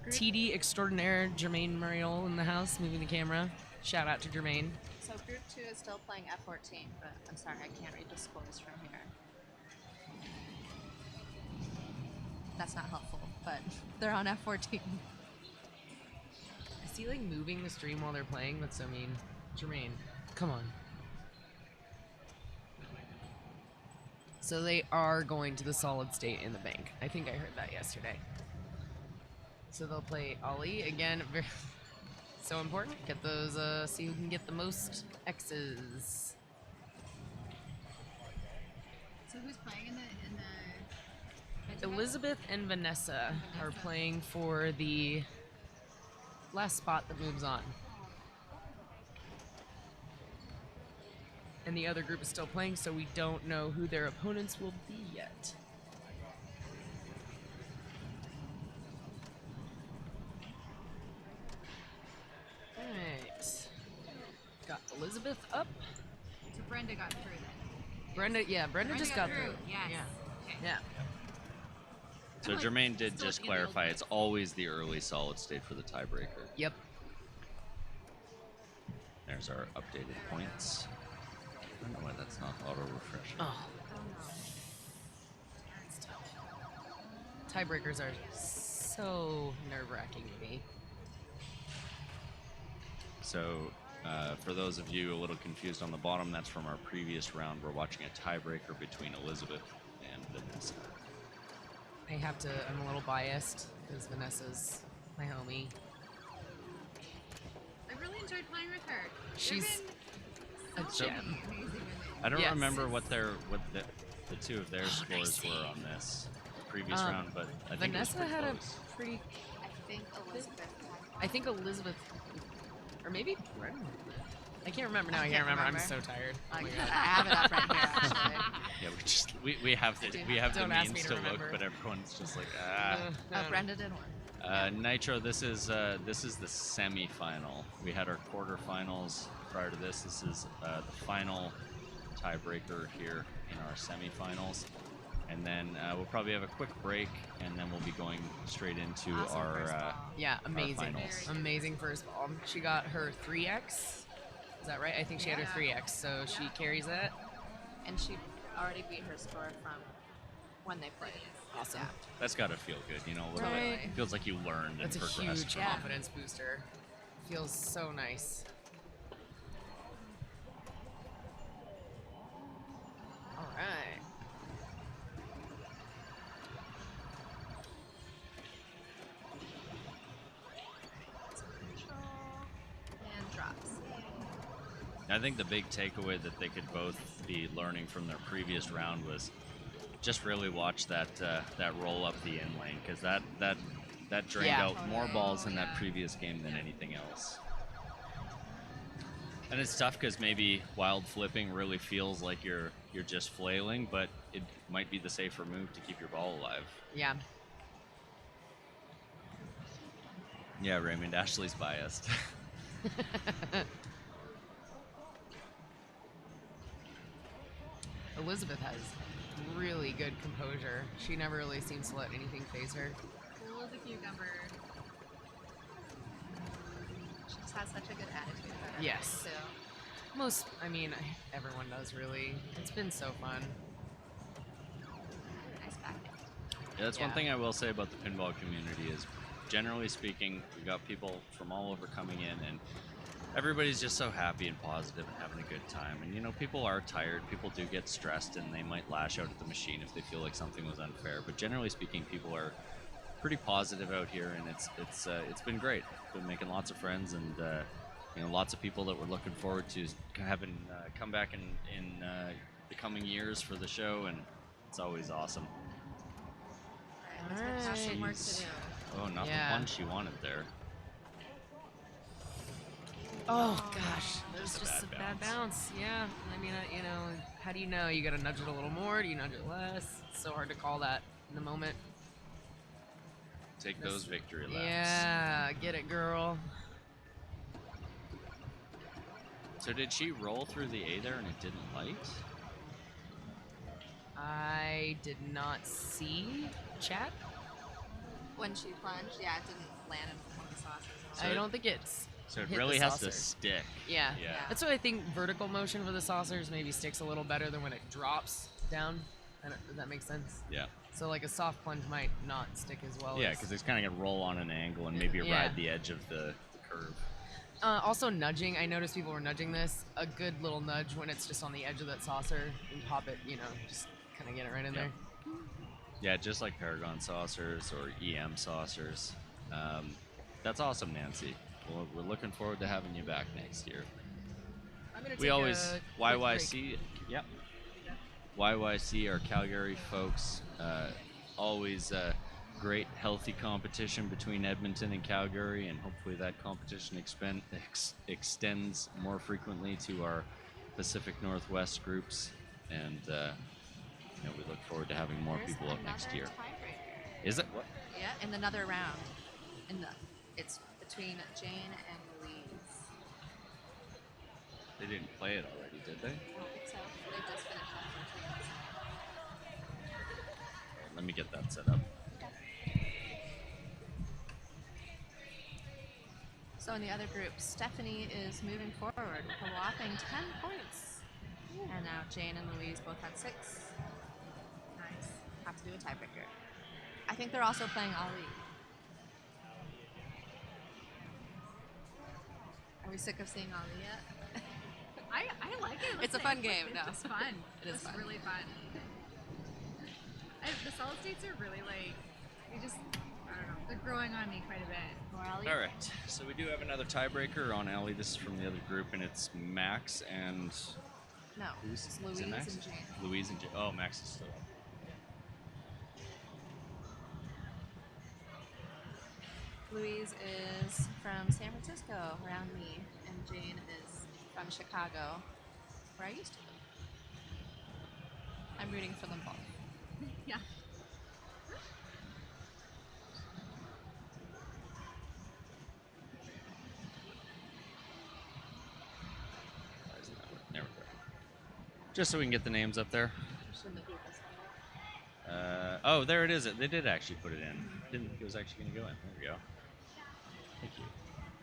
TD extraordinaire Jermaine Muriel in the house moving the camera. Shout out to Jermaine. So group 2 is still playing F14, but I'm sorry, I can't read the scores from here. That's not helpful, but they're on F14. I Is he like moving the stream while they're playing? That's so mean. Jermaine, come on. So they are going to the solid state in the bank. I think I heard that yesterday. So they'll play Ollie again. Very so important. Get those. See who can get the most X's. So who's playing in the Elizabeth and Vanessa are playing for the last spot that moves on. And the other group is still playing, so we don't know who their opponents will be yet. Alright. Got Elizabeth up. So Brenda got through then. Brenda just got through. Yes. Yeah. Okay. Yeah. So Jermaine did just clarify, it's always the early solid state for the tiebreaker. Yep. There's our updated points. I don't know why that's not auto-refreshing. Oh. That's tough. Tiebreakers are so nerve-wracking to me. So, for those of you a little confused on the bottom, that's from our previous round. We're watching a tiebreaker between Elizabeth and Vanessa. I'm a little biased because Vanessa's my homie. I really enjoyed playing with her. She's a So- gem. I don't Yes. remember what the two of their scores were on this previous round, but I think Vanessa it was had close. a pretty. I think Elizabeth. Or maybe Brenda. I can't remember now. I can't remember. I'm so tired. Oh my God. I have it up right here, actually. Yeah, we have the Don't ask me means to to look, remember. but everyone's just like ah. Brenda did one. Nitro, this is the semi-final. We had our quarterfinals prior to this. This is the final tiebreaker here in our semi-finals, and then we'll probably have a quick break, and then we'll be going straight into our Yeah, our amazing. finals. Amazing first ball. She got her 3x. Is that right? I think she had her 3x, so she carries that. And she already beat her score from when they played. Awesome. Yeah. That's got to feel good, you know. A little Right. bit. It feels like you learned That's a and progressed. huge from it. confidence booster. Feels so nice. All right. And drops. I think the big takeaway that they could both be learning from their previous round was just really watch that roll up the in lane, because that drained out more balls in that previous game than anything else. And it's tough because maybe wild flipping really feels like you're just flailing, but it might be the safer move to keep your ball alive. Yeah. Yeah, Raymond, Ashley's biased. Elizabeth has really good composure. She never really seems to let anything phase her. Cool as a cucumber. She just has such a good attitude about it. Yes. Everyone does really. It's been so fun. Nice back. Yeah, that's one thing I will say about the pinball community is, generally speaking, we got people from all over coming in, and everybody's just so happy and positive and having a good time. And, you know, people are tired. People do get stressed, and they might lash out at the machine if they feel like something was unfair. But generally speaking, people are pretty positive out here, and it's been great. Been making lots of friends, and lots of people that we're looking forward to having come back in the coming years for the show, and it's always awesome. All right, let's have some work to do. Oh, not the punch she wanted there. Oh gosh, that was Just a just a bad bad bounce. Yeah, I mean, how do you know? You gotta nudge it a little more. Do you nudge it less? It's so hard to call that in the moment. Take those victory laps. Yeah, get it, girl. So did she roll through the A there and it didn't light? I did not see chat. When she plunged, yeah, it didn't land in one of the saucers. I don't think it's. So it hit really the has to saucer. stick. Yeah. Yeah. That's what I think. Vertical motion for the saucers maybe sticks a little better than when it drops down. Does that make sense? Yeah. So like a soft plunge might not stick as well. Yeah, as- because it's kind of gonna roll on an angle and maybe Yeah. ride the edge of the curve. Also nudging. I noticed people were nudging this. A good little nudge when it's just on the edge of that saucer and pop it, just kind of get it right in there. Yeah, just like Paragon saucers or EM saucers. That's awesome, Nancy. Well, we're looking forward to having you back next year. I'm gonna We take always a quick YYC. Yep. YYC, our Calgary folks, always great, healthy competition between Edmonton and Calgary, and hopefully that competition extends more frequently to our Pacific Northwest groups. And we look forward to having more people up next year. Tiebreaker. Is it? What? Yeah, in another round. It's between Jane and Louise. They didn't play it already, did they? I don't think so. They just finished that first round. Let me get that set up. So in the other group, Stephanie is moving forward with a whopping 10 points. And now Jane and Louise both had 6. Nice. Have to do a tiebreaker. I think they're also playing Ali. Are we sick of seeing Ali yet? I like it. It's a fun game. It's No, just fun. It is It's fun. really fun. The solid states are really I don't know, they're growing on me quite a bit. More Ali? All right, so we do have another tiebreaker on Ali. This is from the other group, and it's Max and... No, Who's it's is Louise it Max? and Jane. Louise and Jane. Oh, Max is still up. Louise is from San Francisco, around me, and Jane is from Chicago, where I used to live. I'm rooting for them both. Yeah. There we go. Just so we can get the names up there. Shouldn't it be this way? Oh, there it is. They did actually put it in. Didn't think it was actually going to go in. There we go. Thank you.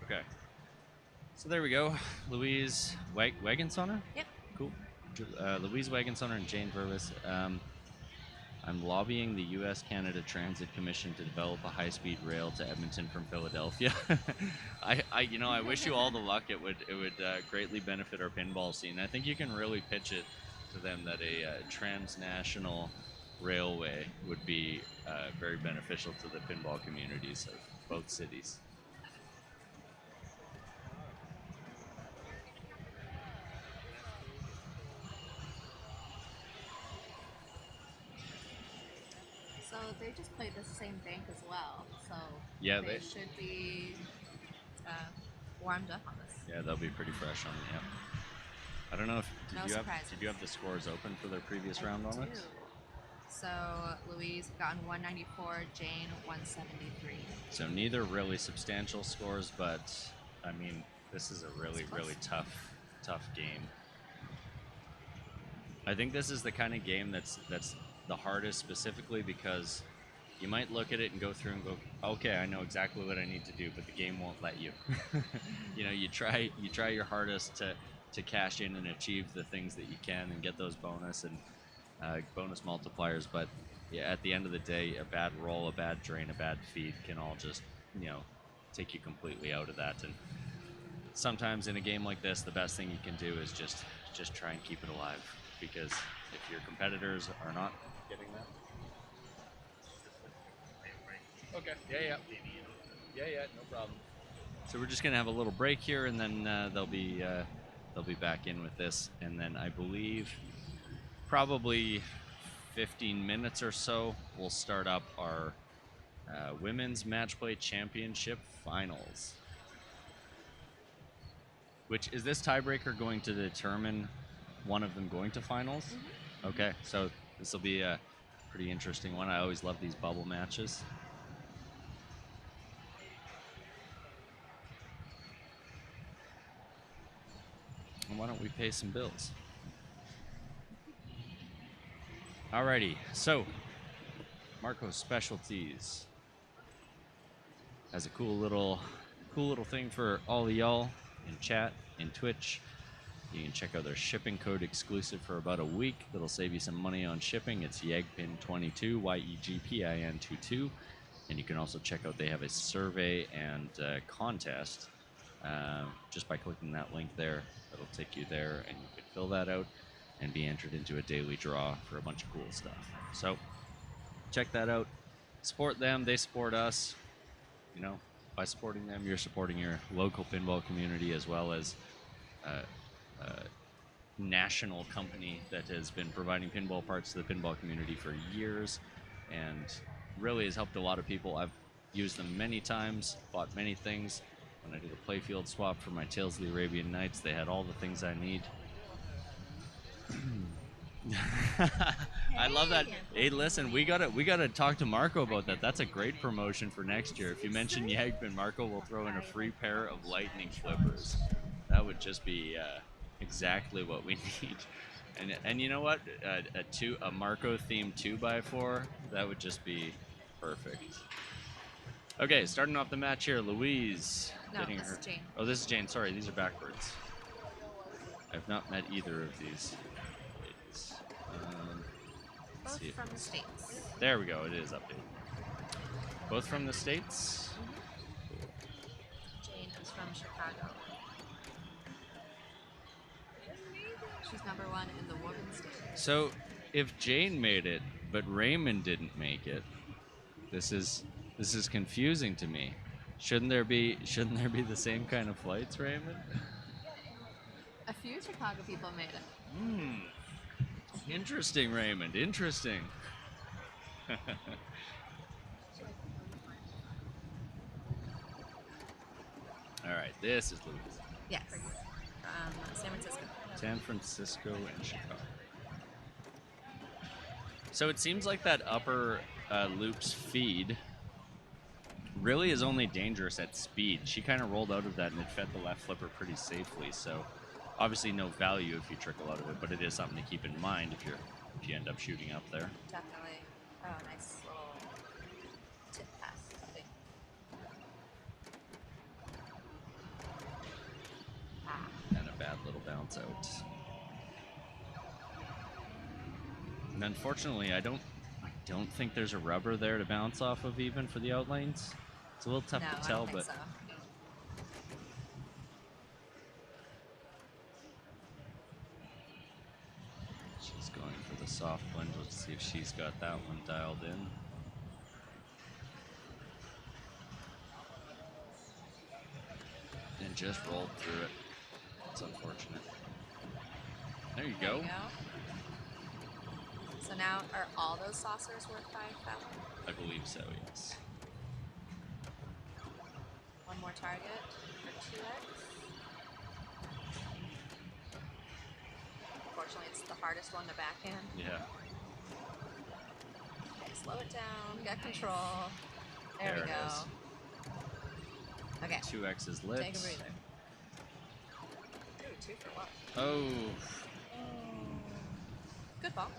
Okay. So there we go. Louise Wagensonner? Yep. Cool. Louise Wagensonner and Jane Vervis. I'm lobbying the U.S.-Canada Transit Commission to develop a high-speed rail to Edmonton from Philadelphia. I wish you all the luck. It would greatly benefit our pinball scene. I think you can really pitch it to them that a transnational railway would be very beneficial to the pinball communities of both cities. So they just played the same bank as well. So Yeah, they should be warmed up on this. Yeah, they'll be pretty fresh on it. Yeah. I don't know if No did surprises. you have the scores open for their previous round on it? So Louise gotten 194, Jane 173. So neither really substantial scores, but I mean this is a really tough game. I think this is the kind of game that's the hardest specifically because you might look at it and go through and go, okay, I know exactly what I need to do, but the game won't let you. You try your hardest to cash in and achieve the things that you can and get those bonus multipliers, but at the end of the day, a bad roll, a bad drain, a bad feed can all just take you completely out of that. And sometimes in a game like this, the best thing you can do is just try and keep it alive, because if your competitors are not getting that. Okay. Yeah, no problem. So we're just gonna have a little break here, and then they'll be back in with this, and then I believe probably 15 minutes or so we'll start up our women's match play championship finals. Which is this tiebreaker going to determine one of them going to finals? Mm-hmm. Okay, so this will be a pretty interesting one. I always love these bubble matches. And why don't we pay some bills? Alrighty, so Marco's Specialties has a cool little thing for all of y'all in chat, in Twitch. You can check out their shipping code exclusive for about a week. That'll save you some money on shipping. It's Yegpin22, YEGPIN22. And you can also check out, they have a survey and contest just by clicking that link there. It'll take you there, and you can fill that out and be entered into a daily draw for a bunch of cool stuff. So check that out. Support them, they support us. You know, by supporting them, you're supporting your local pinball community as well as a national company that has been providing pinball parts to the pinball community for years and really has helped a lot of people. I've used them many times, bought many things. When I did a playfield swap for my Tales of the Arabian Nights, they had all the things I need. I love that. Hey, listen, we gotta talk to Marco about that. That's a great promotion for next year. If you mention Yegpin, Marco will throw in a free pair of lightning flippers. That would just be exactly what we need. And you know what? A Marco themed 2x4, that would just be perfect. Okay, starting off the match here, Louise. No, this is Jane. Oh, this is Jane. Sorry, these are backwards. I've not met either of these ladies. Let's Both see from the States. There we go. It is updated. Both from the States? Jane is from Chicago. She's number 1 in the women's state. So, if Jane made it, but Raymond didn't make it, this is confusing to me. Shouldn't there be the same kind of flights, Raymond? A few Chicago people made it. Interesting, Raymond. Interesting. All right, this is Louise. Yes. San Francisco. San Francisco and Chicago. So it seems like that upper loop's feed really is only dangerous at speed. She kind of rolled out of that and it fed the left flipper pretty safely. So obviously no value if you trickle out of it, but it is something to keep in mind if you end up shooting up there. Definitely. Oh, nice little tip pass thing. And a bad little bounce out. And unfortunately, I don't think there's a rubber there to bounce off of even for the outlanes. It's a little tough to tell, but so. she's going for the soft plunge. Let's see if she's got that one dialed in. And just rolled through it. It's unfortunate. There you go. So now, are all those saucers worth 5,000? I believe so, yes. One more target for 2x. Unfortunately, it's the hardest one to backhand. Yeah. Okay, slow it down. Get control. There we There it go. is. Okay. 2x is lit. Take a breather. Ooh, 2 for 1. Oh. Good ball.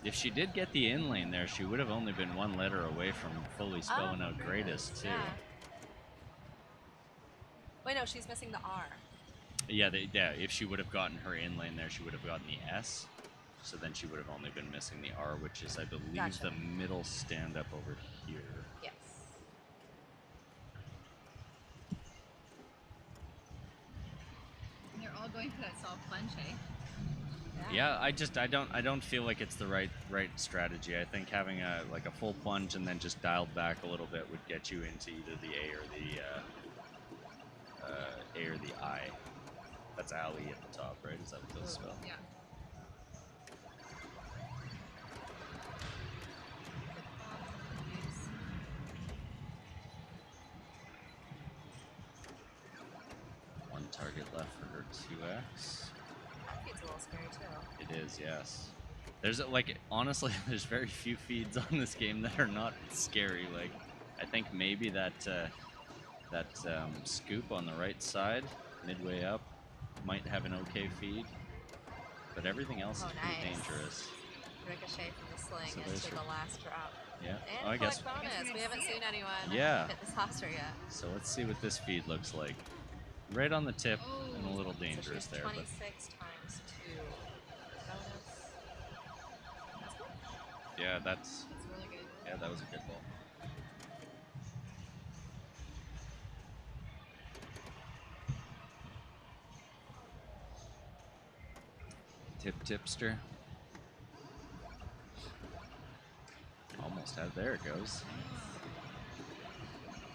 If she did get the in lane there, she would have only been 1 letter away from fully spelling out greatest, too. Yeah. Wait, no, she's missing the R. Yeah, if she would have gotten her in lane there, she would have gotten the S. So then she would have only been missing the R, which is, I believe, the middle stand up over here. Yes. And they're all going for that soft plunge, hey? Yeah, I don't feel like it's the right strategy. I think having a full plunge and then just dialed back a little bit would get you into either the A or the I. That's alley at the top, right? Is that what those spell? Yeah. One target left for her 2x. It's a little scary too. It is, yes. There's honestly, there's very few feeds on this game that are not scary. Like, I think maybe that scoop on the right side, midway up, might have an okay feed, but everything else is pretty dangerous. Ricochet from the sling So there's into her- the last drop. Yeah. And Oh, I guess. bonus. We haven't seen anyone hit this saucer yet. So let's see what this feed looks like. Right on the tip and a little dangerous so there, but 26 times 2 bonus. That's good. yeah, that's really good. Yeah, that was a good ball. Tipster. Almost had. There it goes.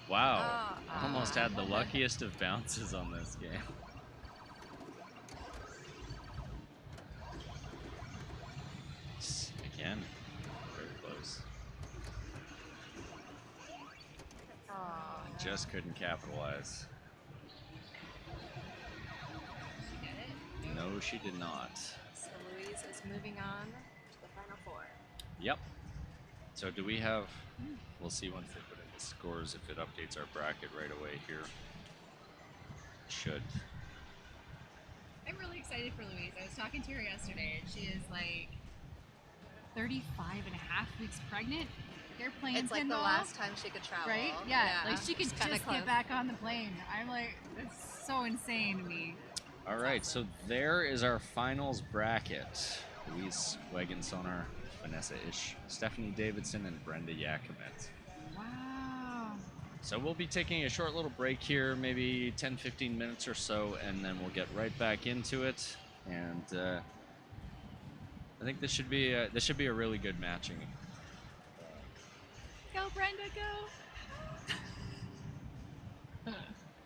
Wow. Almost had the luckiest of bounces on this game. Again, very close. Just couldn't capitalize. No, she did not. So Louise is moving on to the final four. Yep. So do we have... We'll see once they put in the scores if it updates our bracket right away here. It should. I'm really excited for Louise. I was talking to her yesterday, and she is like 35 and a half weeks pregnant. They're playing It's like pinball, the last time she could travel. right? Yeah, like she could It's just kinda close. get back on the plane. I'm like, that's so insane to me. All right, so there is our finals bracket. Louise Wagensoner, Vanessa Ish, Stephanie Davidson, and Brenda Yakimet. Wow. So we'll be taking a short little break here, maybe 10-15 minutes or so, and then we'll get right back into it. And I think this should be a really good matching. Go, Brenda, go.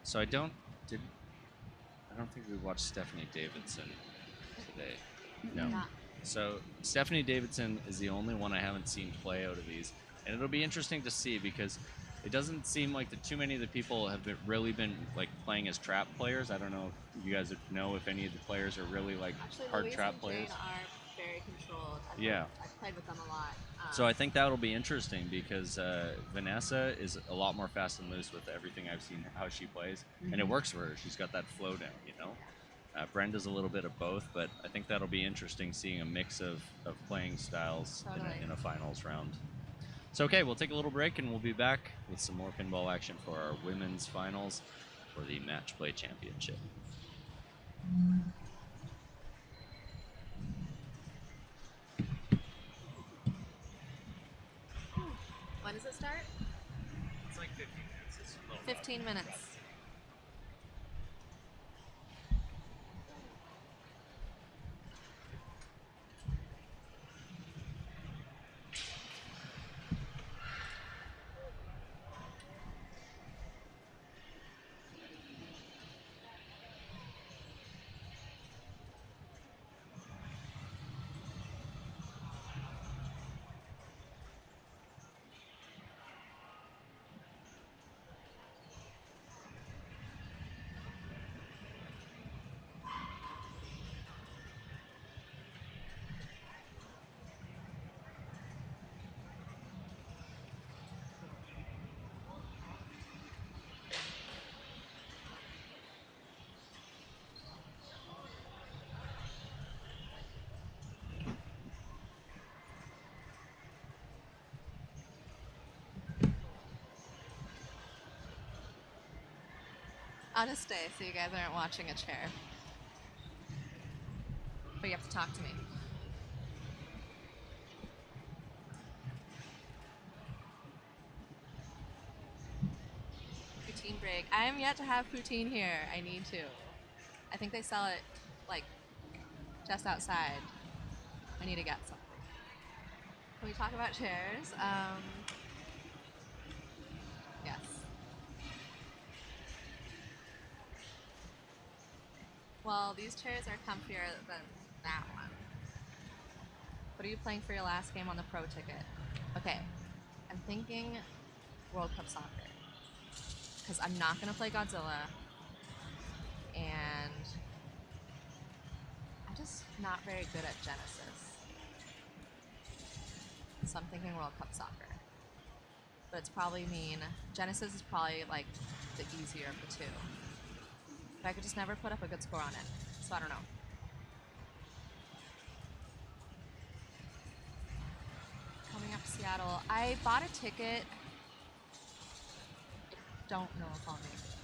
So I don't think we watched Stephanie Davidson today. No. Not. So Stephanie Davidson is the only one I haven't seen play out of these, and it'll be interesting to see because it doesn't seem like that too many of the people have really been like playing as trap players. I don't know if you guys know if any of the players are really like hard Louise trap and players. Jane are very controlled. I've played with them a lot. So I think that'll be interesting because Vanessa is a lot more fast and loose with everything I've seen how she plays, and it works for her. She's got that flow down, you know. Brenda's a little bit of both, but I think that'll be interesting seeing a mix of playing styles in a finals round. So okay, we'll take a little break and we'll be back with some more pinball action for our women's finals for the Match Play Championship. When does it start? It's like 15 minutes. 15 minutes. I'll just stay so you guys aren't watching a chair. But you have to talk to me. Poutine break. I am yet to have poutine here. I need to. I think they sell it, like, just outside. I need to get something. Can we talk about chairs? Yes. Well, these chairs are comfier than that one. What are you playing for your last game on the pro ticket? Okay, I'm thinking World Cup Soccer. Because I'm not going to play Godzilla. And I'm just not very good at Genesis. So I'm thinking World Cup Soccer. But it's probably mean. Genesis is probably like the easier of the two. But I could just never put up a good score on it. So I don't know. Coming up to Seattle. I bought a ticket. I don't know if I'll make it.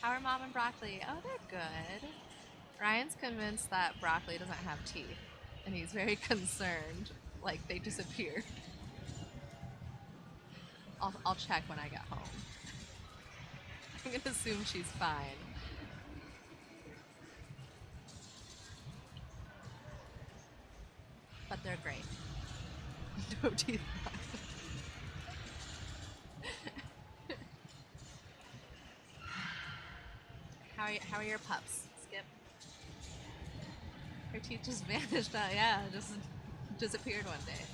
How are Mom and Broccoli? Oh, they're good. Ryan's convinced that Broccoli doesn't have teeth. And he's very concerned. Like, they disappeared. I'll check when I get home. I'm gonna assume she's fine. but they're great. No teeth. How are your pups, Skip? Her teeth just vanished out. Yeah, just disappeared one day.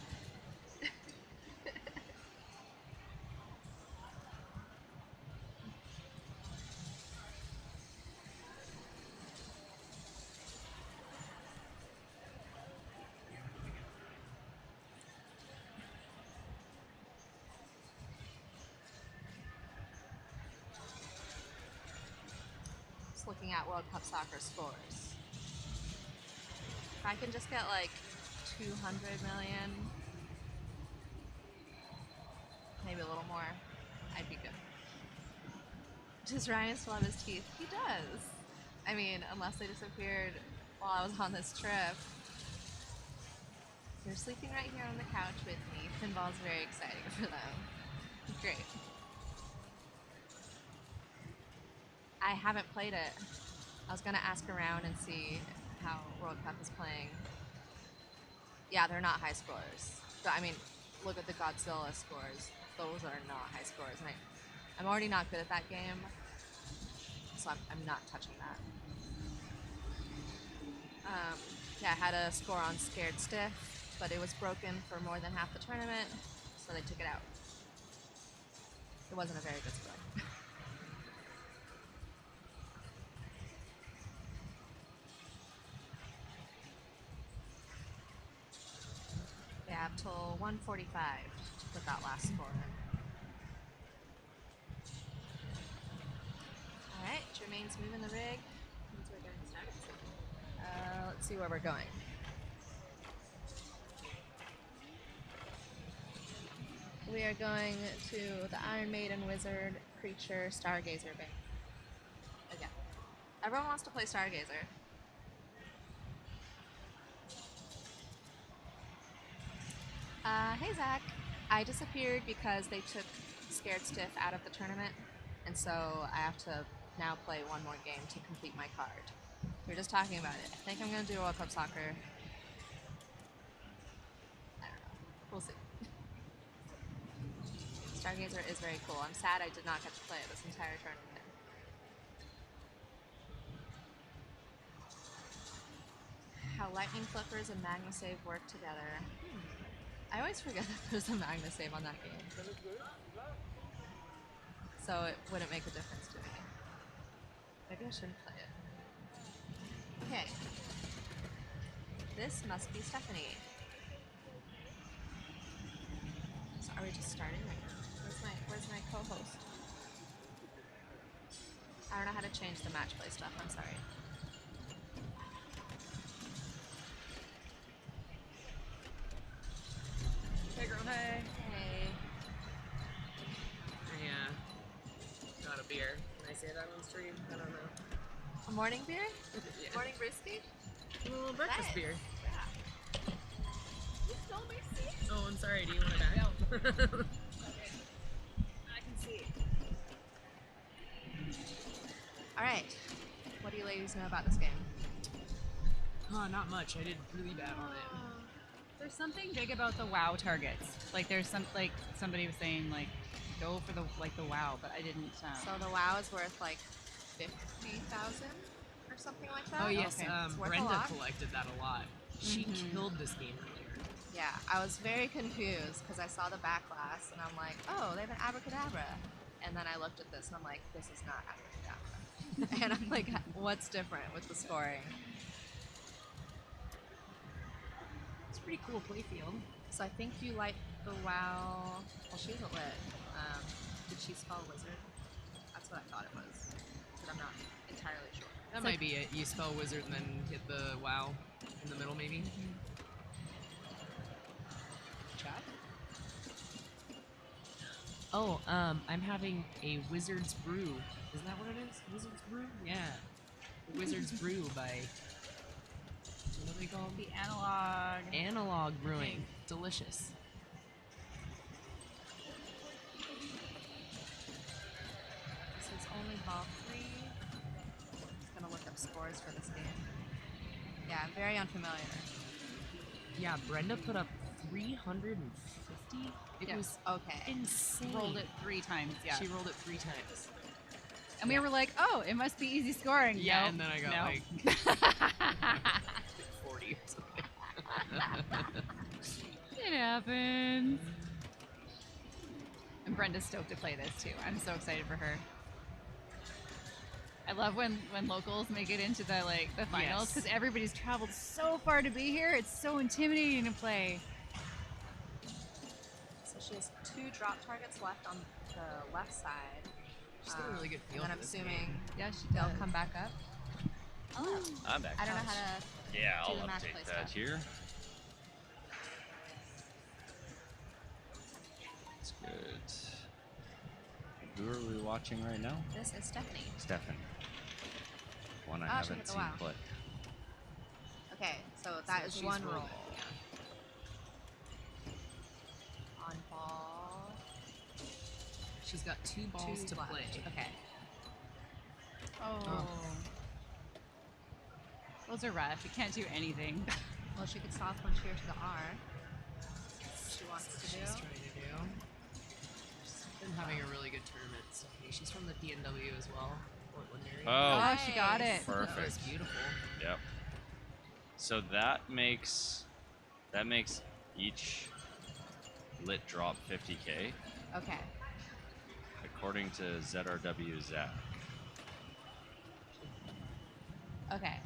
Just looking at World Cup soccer scores. If I can just get like 200 million, maybe a little more, I'd be good. Does Ryan still have his teeth? He does. I mean, unless they disappeared while I was on this trip. They're sleeping right here on the couch with me. Pinball's very exciting for them. Great. I haven't played it. I was gonna ask around and see how World Cup is playing. Yeah, they're not high scores. So, I mean, look at the Godzilla scores. Those are not high scores. And I'm already not good at that game, so I'm not touching that. Yeah, I had a score on Scared Stiff, but it was broken for more than half the tournament, so they took it out. It wasn't a very good score. We have till 1:45 to put that last score in. Alright, Jermaine's moving the rig. Means we're going to start. Let's see where we're going. We are going to the Iron Maiden Wizard Creature Stargazer Bank. Again. Everyone wants to play Stargazer. Hey Zach. I disappeared because they took Scared Stiff out of the tournament, and so I have to now play one more game to complete my card. We were just talking about it. I think I'm going to do World Cup Soccer. I don't know. We'll see. Stargazer is very cool. I'm sad I did not get to play it this entire tournament. How lightning flippers and MagnaSave work together. I always forget that there's a MagnaSave on that game. So it wouldn't make a difference to me. Maybe I shouldn't play it. Okay. This must be Stephanie. So are we just starting right now? Where's my co-host? I don't know how to change the match play stuff, I'm sorry. Hey girl, hey. Hey. I got a beer. Can I say that on stream? I don't know. A morning beer? Yeah. Morning brewski? A little breakfast Nice. beer. Yeah. You stole my seat? Oh, I'm sorry. Do you want it back? No. Okay. I can see. Alright. What do you ladies know about this game? Oh, not much. I did really bad on it. There's something big about the WoW targets. Like there's some somebody was saying like go for the WoW, but I didn't. So the WoW is worth like 50,000 or something like that? Oh yes, Okay. It's worth a Brenda lot. collected that a lot. She killed this game earlier. Yeah, I was very confused because I saw the back glass and I'm like, oh, they have an abracadabra. And then I looked at this and I'm like, this is not abracadabra. And I'm like, what's different with the scoring? It's a pretty cool playfield. So I think you light the WoW. Well, she isn't lit. Did she spell wizard? That's what I thought it was, but I'm not entirely sure. That might be it. You spell wizard and then hit the WoW in the middle, maybe. Chat. Oh, I'm having a Wizard's Brew. Isn't that what it is? Wizard's Brew? Yeah. The Wizard's Brew by... What are they called? The Analog. Analog Brewing. Delicious. This is only ball 3. I'm just gonna look up scores for this game. Yeah, I'm very unfamiliar. Yeah, Brenda put up 350. It Yeah. was Okay. insane. Rolled it 3 times. Yeah. She rolled it 3 times. And we were like, oh, it must be easy scoring. Yeah, Nope, and then I got no. like 40 or something. It happens. And Brenda's stoked to play this too. I'm so excited for her. I love when locals make it into the finals because everybody's traveled so far to be here. It's so intimidating to play. So she has 2 drop targets left on the left side. She's got a really good feel And then for I'm this assuming Yeah, she they'll does. come back up. Oh, I'm back. I don't know how to. Yeah, do I'll the match update play that stuff. here. That's good. Who are we watching right now? This is Stephanie. Stephanie. One I Oh, she haven't hit the seen wow. play. Okay, so that So is she's one rolling, roll. On ball. She's got 2 balls 2 to left. play. Okay. Oh. Those are rough. You can't do anything. Well, she could soft punch here to the R. She wants to do. She's trying to do. She's been having a really good tournament. Stephanie. She's from the PNW as well. Portland area. Oh, she got it. perfect. That was beautiful. Yep. So that makes each lit drop 50K Okay. according to ZRW Zach. Okay.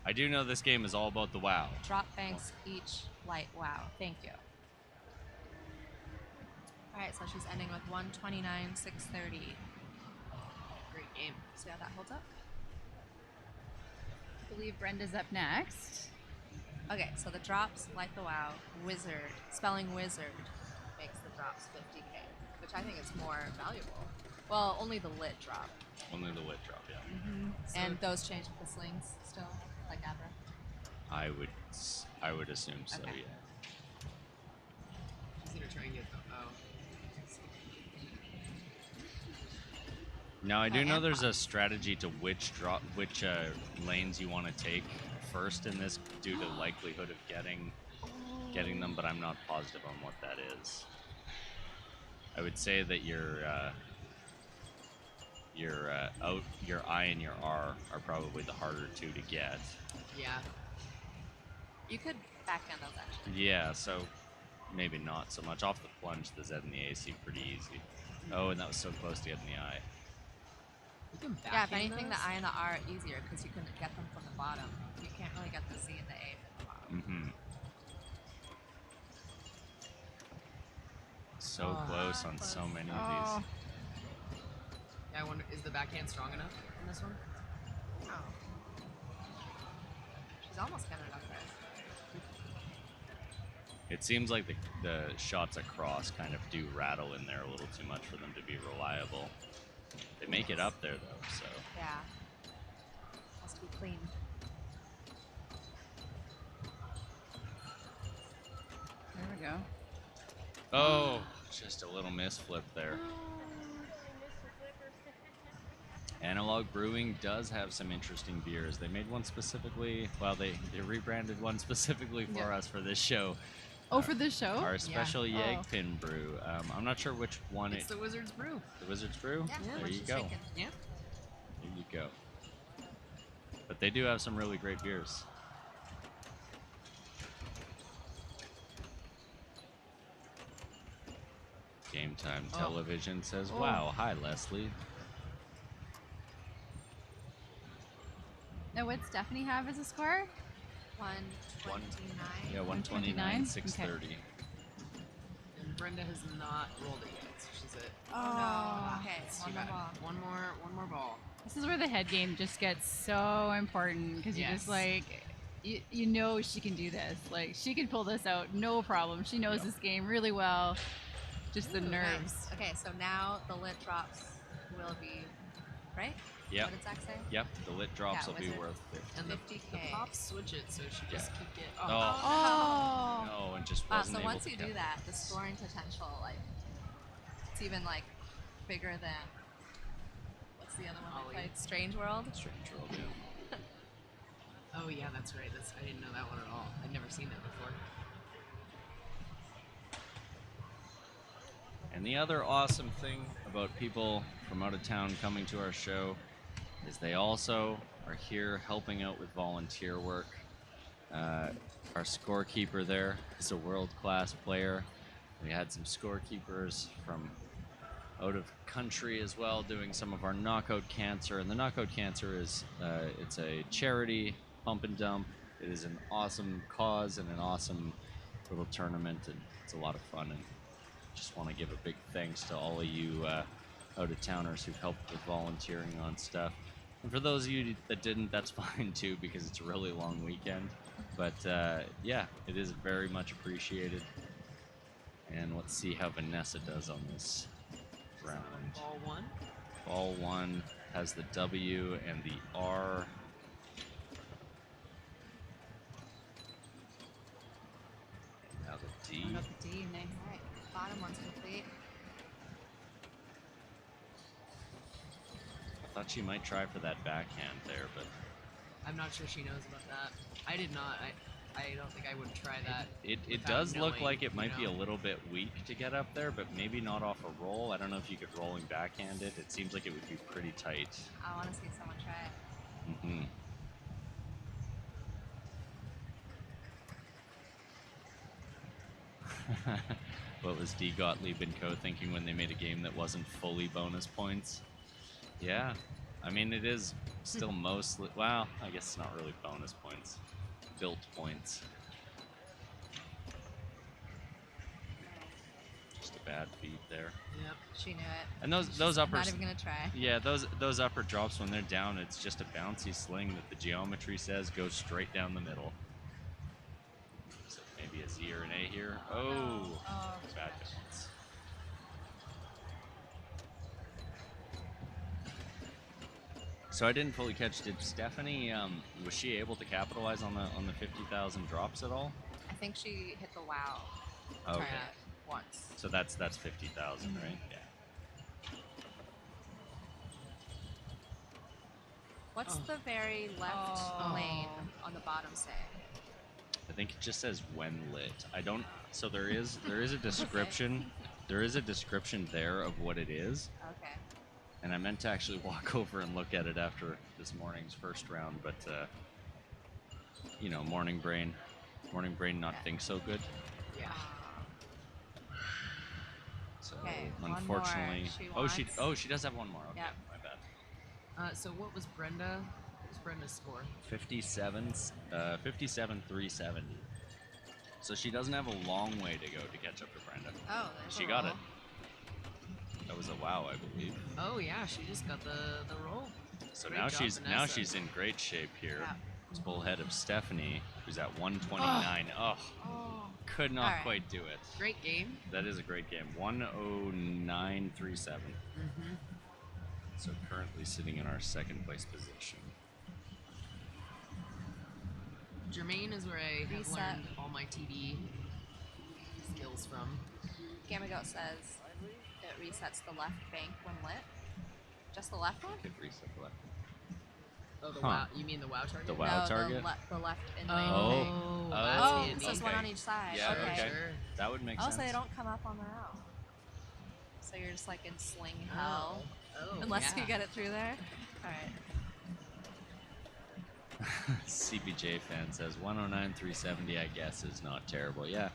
I do know this game is all about the wow. Drop banks each light. Wow. Thank you. All right, so she's ending with 129, 630. Great game. See how that holds up? I believe Brenda's up next. Okay, so the drops light the wow. Wizard, spelling wizard, makes the drops 50K, which I think is more valuable. Well, only the lit drop. Only the lit drop, yeah. And those change with the slings still, like Abra. I would assume so, Okay. yeah. She's gonna try and get the Now I do know and there's a strategy to which lanes you want to take first in this due to likelihood of getting them, but I'm not positive on what that is. I would say that your I and your R are probably the harder two to get. Yeah. You could backhand those actually. Yeah, so maybe not so much. Off the plunge, the Z and the A seem pretty easy. Oh, and that was so close to getting the I. You can Yeah, if backhand anything, those? the I and the R are easier because you can get them from the bottom. You can't really get the Z and the A from the bottom. Mm-hmm. So close on so many of these. Yeah, I wonder, is the backhand strong enough in this one? Oh. She's almost getting it up there. It seems like the shots across kind of do rattle in there a little too much for them to be reliable. They make it up there though, so. Yeah. Has to be clean. There we go. Oh, just a little misflip there. Analog Brewing does have some interesting beers. They made one specifically, well, they rebranded one specifically for us for this show. Oh, for this show? Our special Yeah. Yegpin brew. I'm not sure which one It's the Wizard's Brew. The Wizard's Brew? Yeah, There what you she's go. thinking. Yeah. There you go. But they do have some really great beers. Game Time Television says, wow, hi Leslie. Now, what'd Stephanie have as a score? 129. Yeah, 129, 129? 630. And Brenda has not rolled it yet, so she's at Oh, okay. it's One too more bad. ball. One more ball. This is where the head game just gets so important because you just Yes. like, you know she can do this. Like, she can pull this out, no problem. She knows this game really well. Just the Ooh, nerves. nice. Okay, so now the lit drops will be, right? Yep. What did Zach say? Yep, the lit drops Yeah, will be Wizard. worth it. And the 50K. pops switch it, so she just Yeah. keep get. Oh. No, and just Wow, wasn't so able once to you get do that, the scoring potential, like, it's even, like, bigger than, what's the other one we Ollie. played? Strange World? Strange World, yeah. Oh Oh yeah, that's right. I didn't know that one at all. I'd never seen that before. And the other awesome thing about people from out of town coming to our show is they also are here helping out with volunteer work. Our scorekeeper there is a world-class player. We had some scorekeepers from out of country as well doing some of our knockout cancer. And the knockout cancer is it's a charity pump and dump. It is an awesome cause and an awesome little tournament, and it's a lot of fun. And just want to give a big thanks to all of you out-of-towners who've helped with volunteering on stuff. And for those of you that didn't, that's fine too, because it's a really long weekend. But yeah, it is very much appreciated. And let's see how Vanessa does on this round. Ball one. Ball one has the W and the R. And now the D. I got the D, nice. Alright, bottom one's complete. I thought she might try for that backhand there, but I'm not sure she knows about that. I did not. I don't think I would try that. it does look like it might be a little bit weak to get up there, but maybe not off a roll. I don't know if you could rolling backhand it. It seems like it would be pretty tight. I want to see someone try it. What was D. Gottlieb and Co. thinking when they made a game that wasn't fully bonus points? Yeah, I mean, it is still mostly, well, I guess it's not really bonus points. Built points. Just a bad beat there. Yep, she knew it. And those uppers. Not even gonna try. Yeah, those upper drops when they're down, it's just a bouncy sling that the geometry says goes straight down the middle. So maybe a Z or an A here. Oh, bad balance. So I didn't fully catch. Did Stephanie? Was she able to capitalize on the 50,000 drops at all? I think she hit the wow. Okay. Once. So that's 50,000, right? Yeah. What's the very left lane on the bottom say? I think it just says when lit. I don't. So there is a description. There is a description there of what it is. Okay. And I meant to actually walk over and look at it after this morning's first round, but you know, morning brain not think so good. Yeah. So Okay, unfortunately, she does have one more. Okay, Yep. my bad. So what was Brenda? What was Brenda's score? 57,370. So she doesn't have a long way to go to catch up to Brenda. Oh, she got it. That was a wow, I believe. Oh yeah, she just got the roll. So Great now job, she's Vanessa. in great shape here. Yeah. It's full head of Stephanie, who's at 129. Oh, could not Alright. quite do it. Great game. That is a great game. 109.37. So currently sitting in our second place position. Jermaine is where I have Reset. learned all my TD skills from. Gamma Goat says it resets the left bank when lit. Just the left one? Could reset the left. Oh, the Huh. wow. You mean the wow target? The wow target? The left in Oh, lane. that's Oh, handy. it says one on each side. Yeah, okay. okay. That would make Oh, sense. so they don't come up on their own. So you're just like in sling hell. Oh, Unless yeah. you get it through there. Alright. CPJ fan says 109.370. I guess is not terrible. Yeah,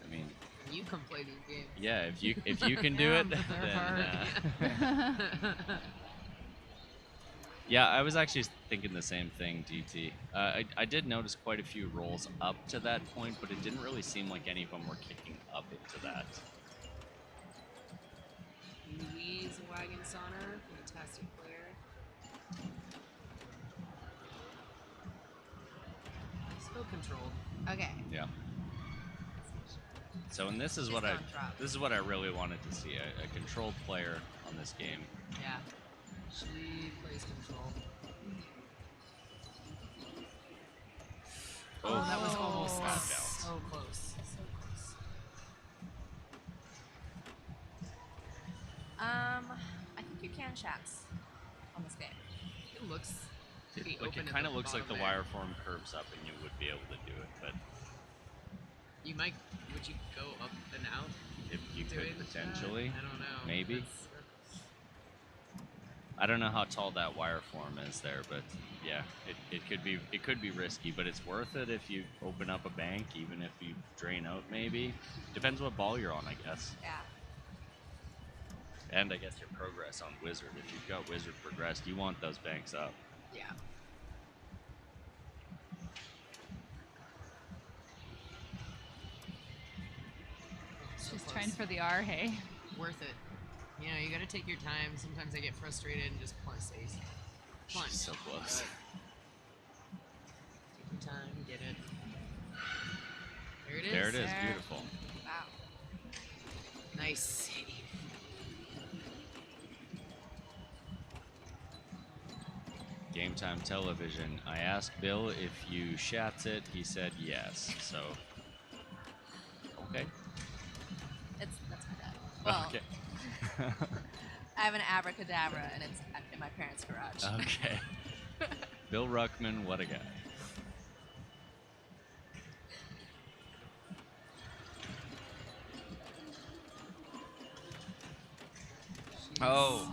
I mean, You can play these games. yeah. If you can do it, They're then hard. yeah. I was actually thinking the same thing, DT. I did notice quite a few rolls up to that point, but it didn't really seem like any of them were kicking up into that. Louise Wagon Sonner, fantastic player. Still controlled. Okay. Yeah. So, and this is She's what gonna drop. I really wanted to see, a controlled player on this game. Yeah. She plays control. Oh, that was almost bad us. balance. So close. So close. I think you can chats on this game. It looks pretty Like open it at kind of looks like the bottom there. wire form curves up, and you would be able to do it, but You might. Would you go up and out? if you doing could that? potentially, I don't know. maybe. That's- I don't know how tall that wire form is there, but yeah, it could be risky, but it's worth it if you open up a bank, even if you drain out. Maybe depends what ball you're on, I guess. Yeah. And I guess your progress on Wizard. If you've got Wizard progressed, you want those banks up. Yeah. Just trying for the R, hey? Worth it. You know, you gotta take your time. Sometimes I get frustrated and just plus ace. Plunge. She's so close. Take your time, get it. There it is. There it is. Beautiful. Wow. Nice. Game Time Television. I asked Bill if you shats it. He said yes. So, okay. That's my dad. Well, Okay. I have an abracadabra, and it's in my parents' garage. Okay. Bill Ruckman, what a guy. Oh,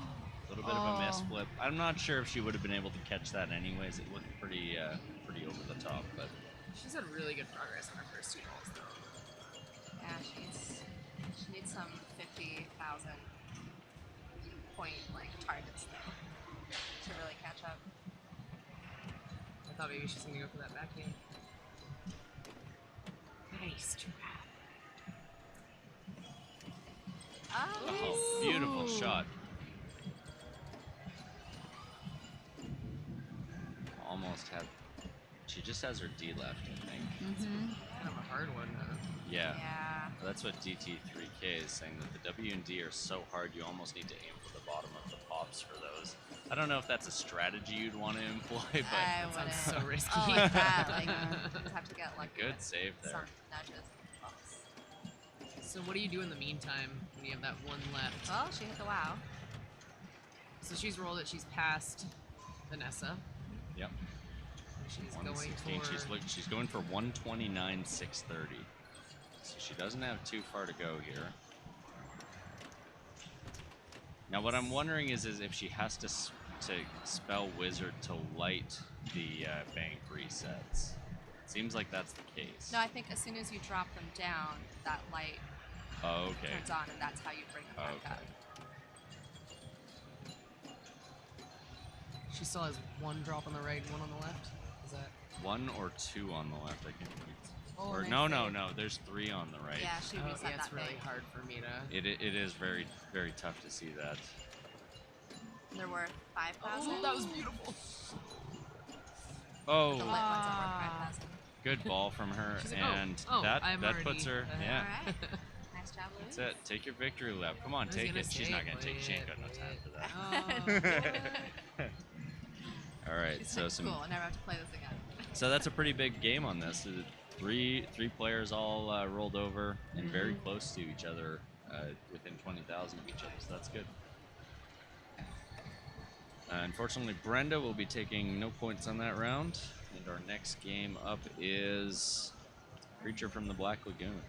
a little bit of a miss flip. I'm not sure if she would have been able to catch that anyways. It looked pretty over the top, but She's had really good progress on her first two balls, though. Yeah, she needs some 50,000 point targets though to really catch up. I thought maybe she's gonna go for that backhand. Nice trap. oh, beautiful shot. Almost had. She just has her D left, I think. Kind of a hard one. Yeah. Yeah. That's what DT3K is saying, that the W and D are so hard you almost need to aim for the bottom of the pops for those. I don't know if that's a strategy you'd want to employ, but I That wouldn't. sounds so risky. Oh, like that. Like, you just have to get lucky. good with save Some there. nudges and bumps. So what do you do in the meantime when you have that one left? Well, she hit the wow. So she's rolled it. She's passed Vanessa. Yep. She's 116. going for. She's going for 129, 630. So she doesn't have too far to go here. Now what I'm wondering is if she has to spell Wizard to light the bank resets. Seems like that's the case. No, I think as soon as you drop them down, that light Oh, okay. turns on, and that's how you bring them back Okay. up. She still has one drop on the right and one on the left. Is that? One or two on the left, I think. Oh, Or nice no, save. there's three on the right. Yeah, she reset yeah, it's that really bank. hard for me to. It is very, very tough to see that. They're worth 5,000. Oh, that was beautiful. Oh, The lit ones are worth 5,000. good ball from her, She's like, and oh, that I'm puts already her. ahead. Yeah, All right. Nice job, Louise. that's it. Take your victory lap. Come on, I was take gonna it. She's say, not gonna take. She ain't play got no time for that. Oh. All right, She's so like, some. cool. I never have to play this again. So that's a pretty big game on this. Three players all rolled over and very close to each other, within 20,000 of each other. So that's good. Unfortunately, Brenda will be taking no points on that round. And our next game up is Creature from the Black Lagoon.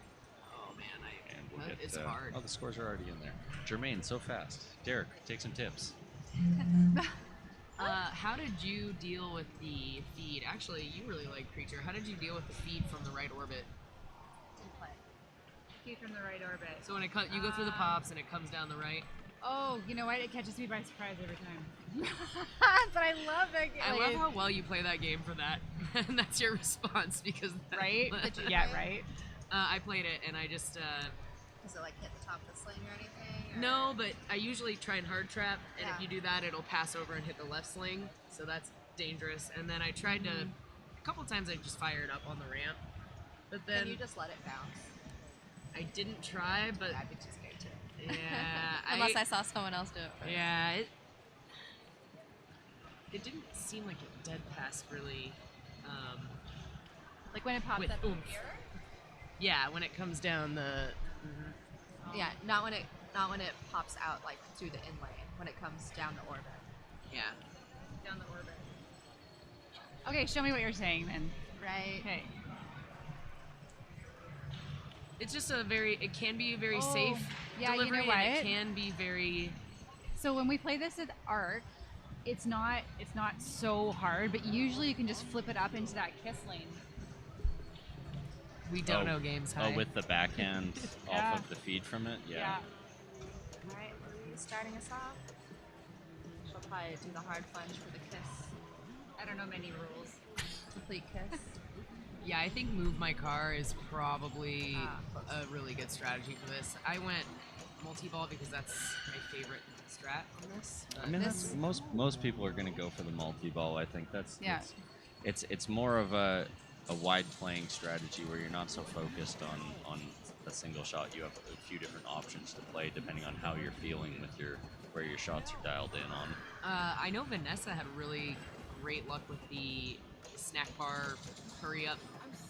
Oh man, And we'll that get. is hard. Oh, the scores are already in there. Jermaine, so fast. Derek, take some tips. How did you deal with the feed? Actually, you really like Creature. How did you deal with the feed from the right orbit? Didn't play. Keep from the right orbit. So when it you go through the pops and it comes down the right. Oh, you know what? It catches me by surprise every time. But I love it. I love how well you play that game for that, and that's your response because Right? Did you Yeah, play? right. I played it and I just Does it hit the top of the sling or anything? Or? no, but I usually try and hard trap, and Yeah. if you do that, it'll pass over and hit the left sling, so that's dangerous. And then I tried to a couple times I just fired up on the ramp, but then Can you just let it bounce? I didn't try, but I'd be too scared to. yeah, Unless I saw someone else do it first. yeah, it didn't seem like it dead passed really. Like when it pops With up oomph. here. Yeah, when it comes down the. Yeah, not when it pops out through the inlay. When it comes down the orbit. Yeah. Down the orbit. Okay, show me what you're saying then. Right. Okay. It's just it can be a very Oh, safe yeah, you know delivery, what? and it can be very. So when we play this at Arc, it's not so hard, but usually you can just flip it up into that kiss lane. We don't know games high. Oh, with the backhand Yeah. off of the feed from it? Yeah. All right, Louise starting us off. She'll probably do the hard plunge for the kiss. I don't know many rules. Complete kiss. Yeah, I think move my car is probably a really good strategy for this. I went multi-ball because that's my favorite strat on this. I mean, that's most people are going to go for the multi-ball. I think that's Yeah. It's more of a wide playing strategy where you're not so focused on a single shot. You have a few different options to play depending on how you're feeling with where your shots are dialed in on. I know Vanessa had really great luck with the snack bar hurry up,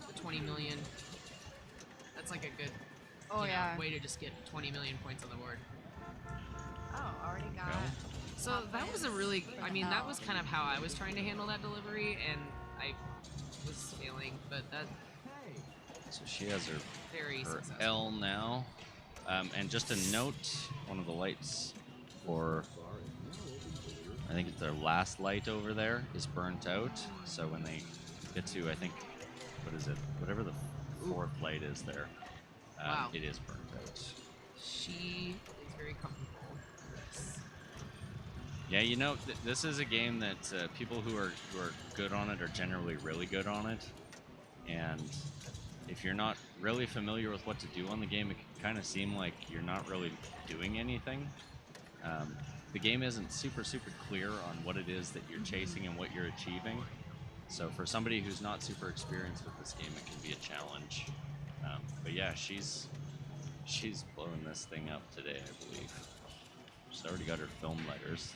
the 20 million. That's like a good way to just get 20 million points on the board. Oh, already got. So that was that was kind of how I was trying to handle that delivery, and I was failing, but that. So she has her Very successful. L now. And just a note, one of the lights for, I think it's their last light over there is burnt out. So when they get to, I think, what is it? Whatever the fourth light is there, Wow. it is burnt out. She is very comfortable with this. Yeah, you know, this is a game that people who are good on it are generally really good on it. And if you're not really familiar with what to do on the game, it can kind of seem like you're not really doing anything. The game isn't super clear on what it is that you're chasing and what you're achieving. So for somebody who's not super experienced with this game, it can be a challenge. But yeah, she's blowing this thing up today, I believe. She's already got her film letters.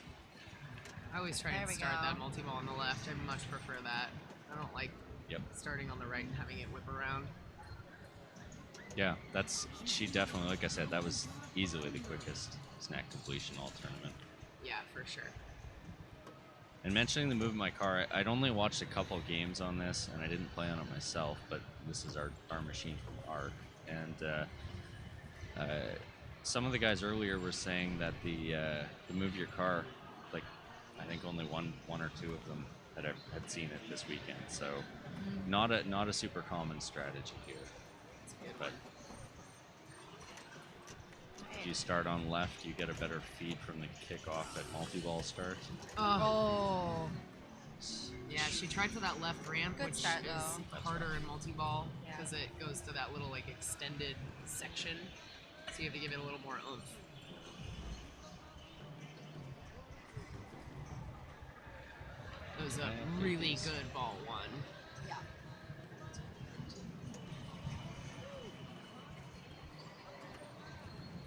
I always try and start that multi-ball on the left. I much prefer that. I don't like starting on the right and having it whip around. Yeah, she definitely, like I said, that was easily the quickest snack completion all tournament. Yeah, for sure. And mentioning the move in my car, I'd only watched a couple games on this, and I didn't play on it myself, but this is our machine from ARC. And some of the guys earlier were saying that the move your car, like, I think only one or two of them had seen it this weekend. So not a super common strategy here. But if you start on left, you get a better feed from the kickoff at multi-ball start. Oh. Yeah, she tried for that left ramp, Good which start, is though. harder in multi-ball because it goes to that little like extended section. So you have to give it a little more oomph. It was a really good ball one. Yeah.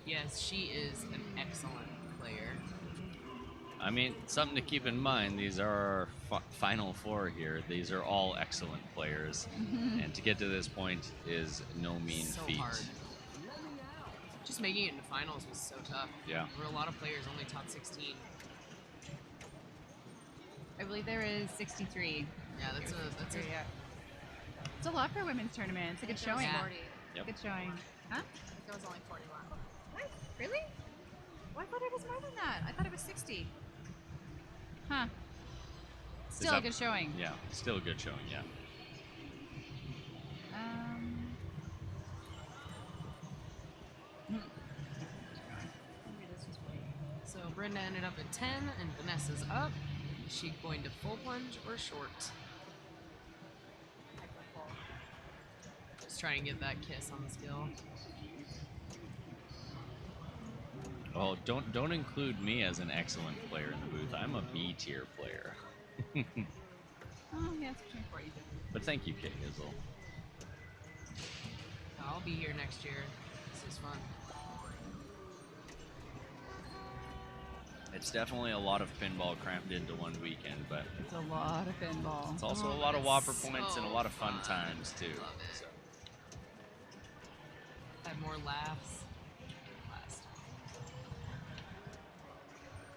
Yes, she is an excellent player. I mean, something to keep in mind, these are our final four here. These are all excellent players. And to get to this point is no mean feat. Hard. Just making it into finals was so tough. Yeah. There were a lot of players only top 16. I believe there is 63. Yeah, that's It's a lot for a women's tournament. It's a good showing. 40. Yep. Good showing. Huh? It was only 41. What? Really? Oh, I thought it was more than that. I thought it was 60. Huh. Still a good showing. Yeah, still a good showing, yeah. So Brenda ended up at 10 and Vanessa's up. Is she going to full plunge or short? Just try and get that kiss on the skill. Oh, don't include me as an excellent player in the booth. I'm a B tier player. Oh, yeah, it's between 40. But thank you, Kate Hizzle. I'll be here next year. This is fun. It's definitely a lot of pinball crammed into one weekend, but It's a lot of pinball. it's also a lot of Whopper points and a lot of fun times too. Love it. So. Had more laughs. Last.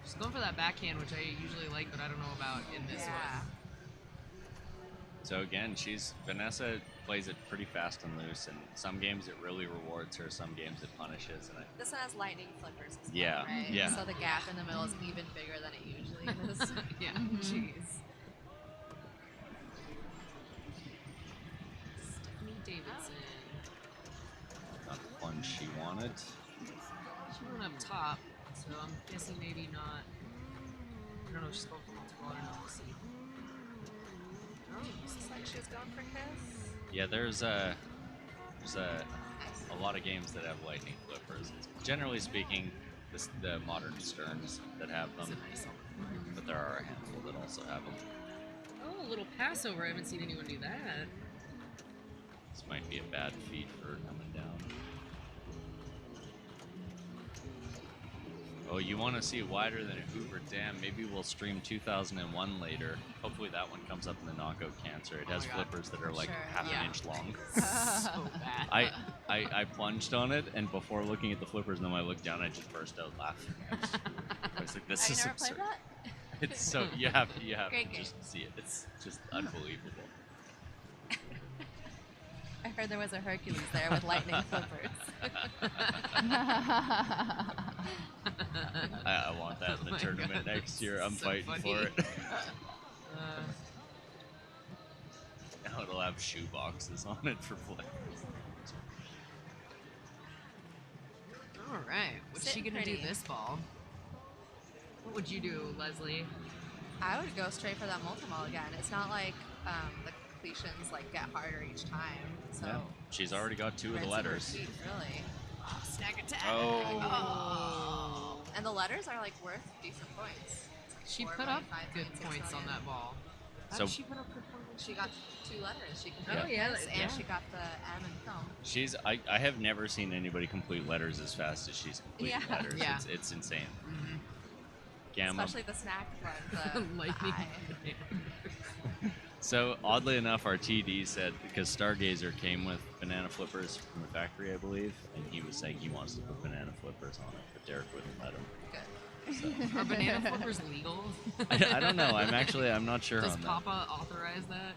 Just going for that backhand, which I usually like, but I don't know about in this one. So again, Vanessa plays it pretty fast and loose, and some games it really rewards her, some games it punishes. And This one has lightning flippers as well, Yeah, right? yeah. So the gap in the middle is even bigger than it usually is. Yeah, jeez. Stephanie Davidson. Not the plunge she wanted. She went up top, so I'm guessing maybe not. I don't know if she's going for multi-ball or not. We'll see. Oh, this is like she was going for kiss. Yeah, there's a lot of games that have lightning flippers. Generally speaking, the modern Sterns that have them, but there are a handful that also have them. Oh, a little Passover. I haven't seen anyone do that. This might be a bad feed for coming down. Oh, you want to see wider than a Hoover Dam? Maybe we'll stream 2001 later. Hopefully that one comes up in the Knockout Cancer. It has flippers that are like half an inch long. So bad. I plunged on it, and before looking at the flippers, and then when I looked down, I just burst out laughing. I was like, "This is never absurd." played that? It's so you have Great to game. just see it. It's just unbelievable. I heard there was a Hercules there with lightning flippers. I want that in the tournament next year. I'm so fighting funny. for it. Now it'll have shoe boxes on it for players. All right, what's she Sitting gonna do pretty. this ball? What would you do, Leslie? I would go straight for that multi-ball again. It's not like the completions like get harder each time. So Yeah, she's already got 2 of the rinse and letters. repeat, really. Oh, snack attack! Oh. And the letters are like worth decent points. She 4 put up million, 5 good million, 6 points on million. that ball. How So- did she put up good points? She got 2 letters. She Yeah. completed Oh, yeah, this, yeah. and she got the M and film. I have never seen anybody complete letters as fast as she's completing Yeah. letters. Yeah. It's insane. Mm-hmm. Mm-hmm. Gamma. Especially the snack one, the Lightning. eye. So oddly enough, our TD said because Stargazer came with banana flippers from the factory, I believe, and he was saying he wants to put banana flippers on it, but Derek wouldn't let him. Good. Are banana flippers legal? I don't know. I'm not sure Does on that. Papa authorize that?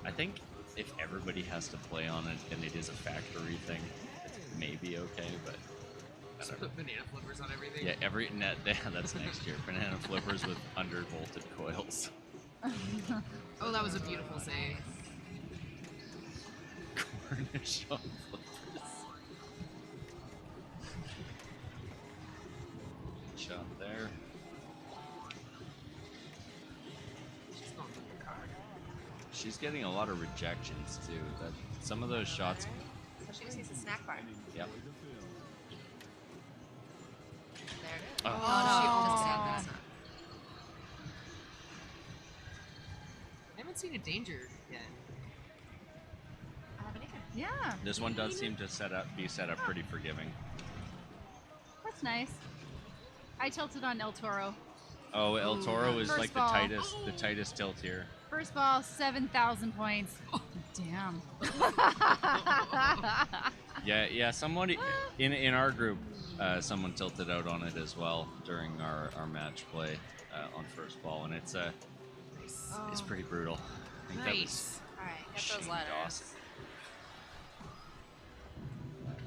I think if everybody has to play on it and it is a factory thing, it's maybe okay, but I Just don't know. put banana flippers on everything. Yeah, that's next year. Banana flippers with undervolted coils. Oh, that was a beautiful save. Cornish on flippers. Shot there. She's going for the card. She's getting a lot of rejections too. That some of those shots. So she just needs a snack bar. Yep. There it is. Oh. No, she almost Oh. said that. I haven't seen a danger yet. I haven't either. Yeah, This one does seem to be set up pretty forgiving. that's nice. I tilted on El Toro. Oh, El Toro is First like ball. the tightest tilt here. First ball, 7,000 points. Damn. Yeah. Somebody in our group, someone tilted out on it as well during our match play on first ball, and it's pretty brutal. I think that was Nice. All right, get Shane those letters. Dawson.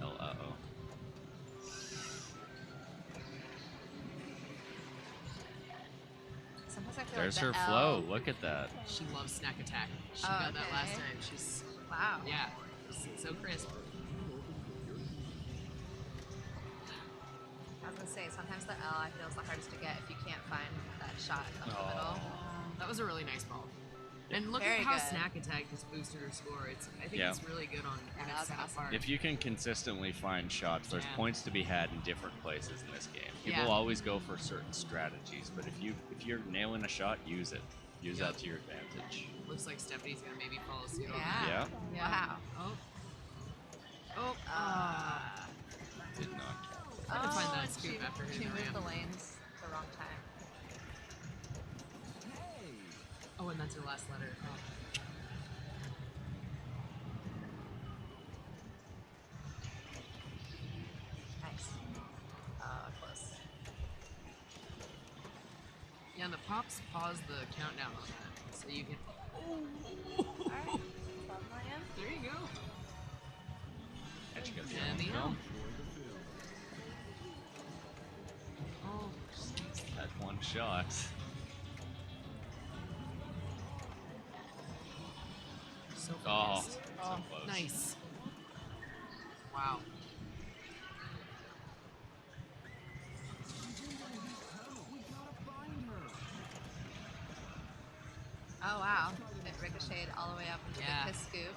Uh-oh. Sometimes I feel There's like her the flow. L. Look at that. She loves snack attack. She Oh, got that last okay. time. She's Wow. yeah, she's so crisp. I was gonna say sometimes the L I feel is the hardest to get if you can't find that shot up the middle. That was a really nice ball. And look Very at how good. snack attack just boosted her score. I think Yeah. it's really good on Yeah, kind that of was set awesome. apart. If you can consistently find shots, there's Yeah. points to be had in different places in this game. People Yeah. always go for certain strategies, but if you're nailing a shot, use it. Use that to your advantage. Looks like Stephanie's gonna maybe follow suit on Yeah. that. Yeah. Wow. Oh. Did not count. Had to find that and scoop after she hitting the moved ramp. the lanes the wrong time. Oh, and that's her last letter. Oh. Nice. Close. Yeah, and the pops pause the countdown on that, so you can Alright, 12 million. There you go. And she got the And own the film. Oh, That one shot. so Oh, fast. so close. Nice. Wow. Oh wow. It ricocheted all the way up into Yeah. the kiss scoop.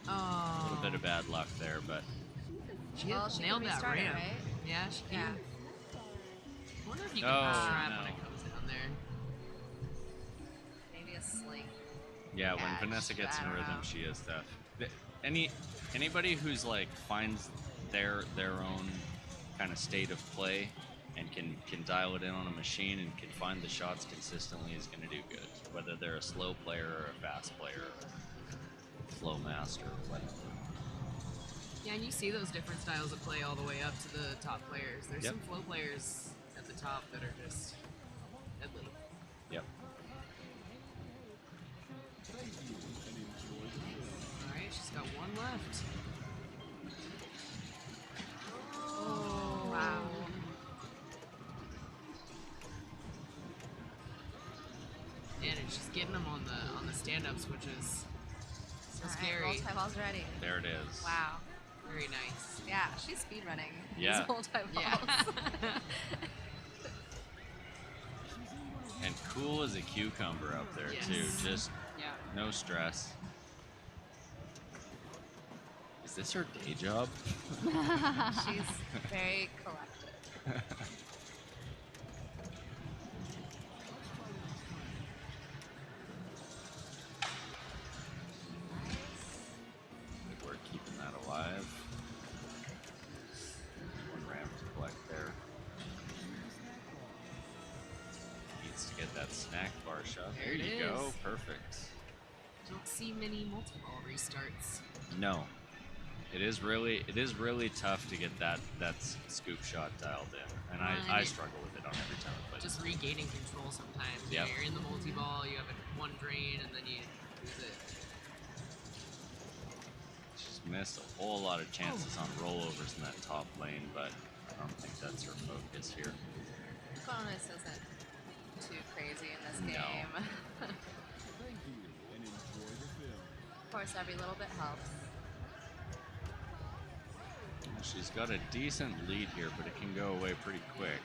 A Oh. little bit of bad luck there, but She Well, she nailed can that restart it, ramp. right? Yeah, she Yeah. can. I wonder if you No, can strap no. when it comes down there. Maybe a sling. yeah, when Yeah, Vanessa gets I in don't rhythm, know. she is tough. Anybody who's like finds their own kind of state of play and can dial it in on a machine and can find the shots consistently is going to do good. Whether they're a slow player or a fast player, or flow master, or whatever. Yeah, and you see those different styles of play all the way up to the top players. There's Yep. some flow players at the top that are just deadly. Yep. Alright, she's got one left. Oh, Wow. And it's just getting them on the stand-ups, which is so Alright, scary. multi-ball's ready. There it is. Wow. Very nice. Yeah, she's speed running. Yeah. These multi-balls. Yeah. And cool as a cucumber up there Yes. too. Just Yeah. no stress. Is this her day job? She's very collected. We're keeping that alive. One ramp to collect there. Needs to get that snack bar shot. There There it you go. is. Perfect. Don't see many multi-ball restarts. No. It is really tough to get that scoop shot dialed in. And I Right. struggle with it on every time I play. Just regaining control sometimes. Yep. You know, you're in the multi-ball, you have one drain, and then you lose it. She's missed a whole lot of chances on rollovers in that top lane, but I don't think that's her focus here. Bonus isn't too crazy in this No. game. Thank you and enjoy the film. Of course, every little bit helps. She's got a decent lead here, but it can go away pretty quick.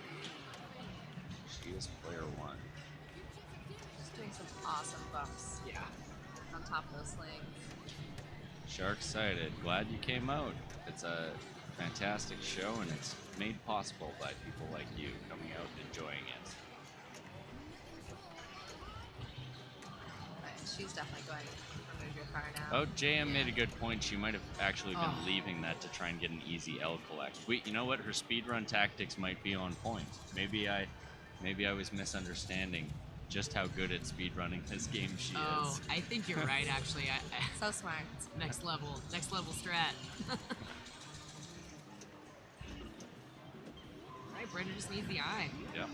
She is player one. She's doing some awesome bumps. Yeah. On top of those slings. Shark sighted. Glad you came out. It's a fantastic show, and it's made possible by people like you coming out and enjoying it. Right, she's definitely going to remove your car now. Oh, JM made a good point. She might have actually been Oh. leaving that to try and get an easy L collect. Wait, you know what? Her speedrun tactics might be on point. Maybe I was misunderstanding just how good at speedrunning this game she Oh, is. I think you're right, actually. So smart. Next level strat. Right, Brenda just needs the eye. Yep.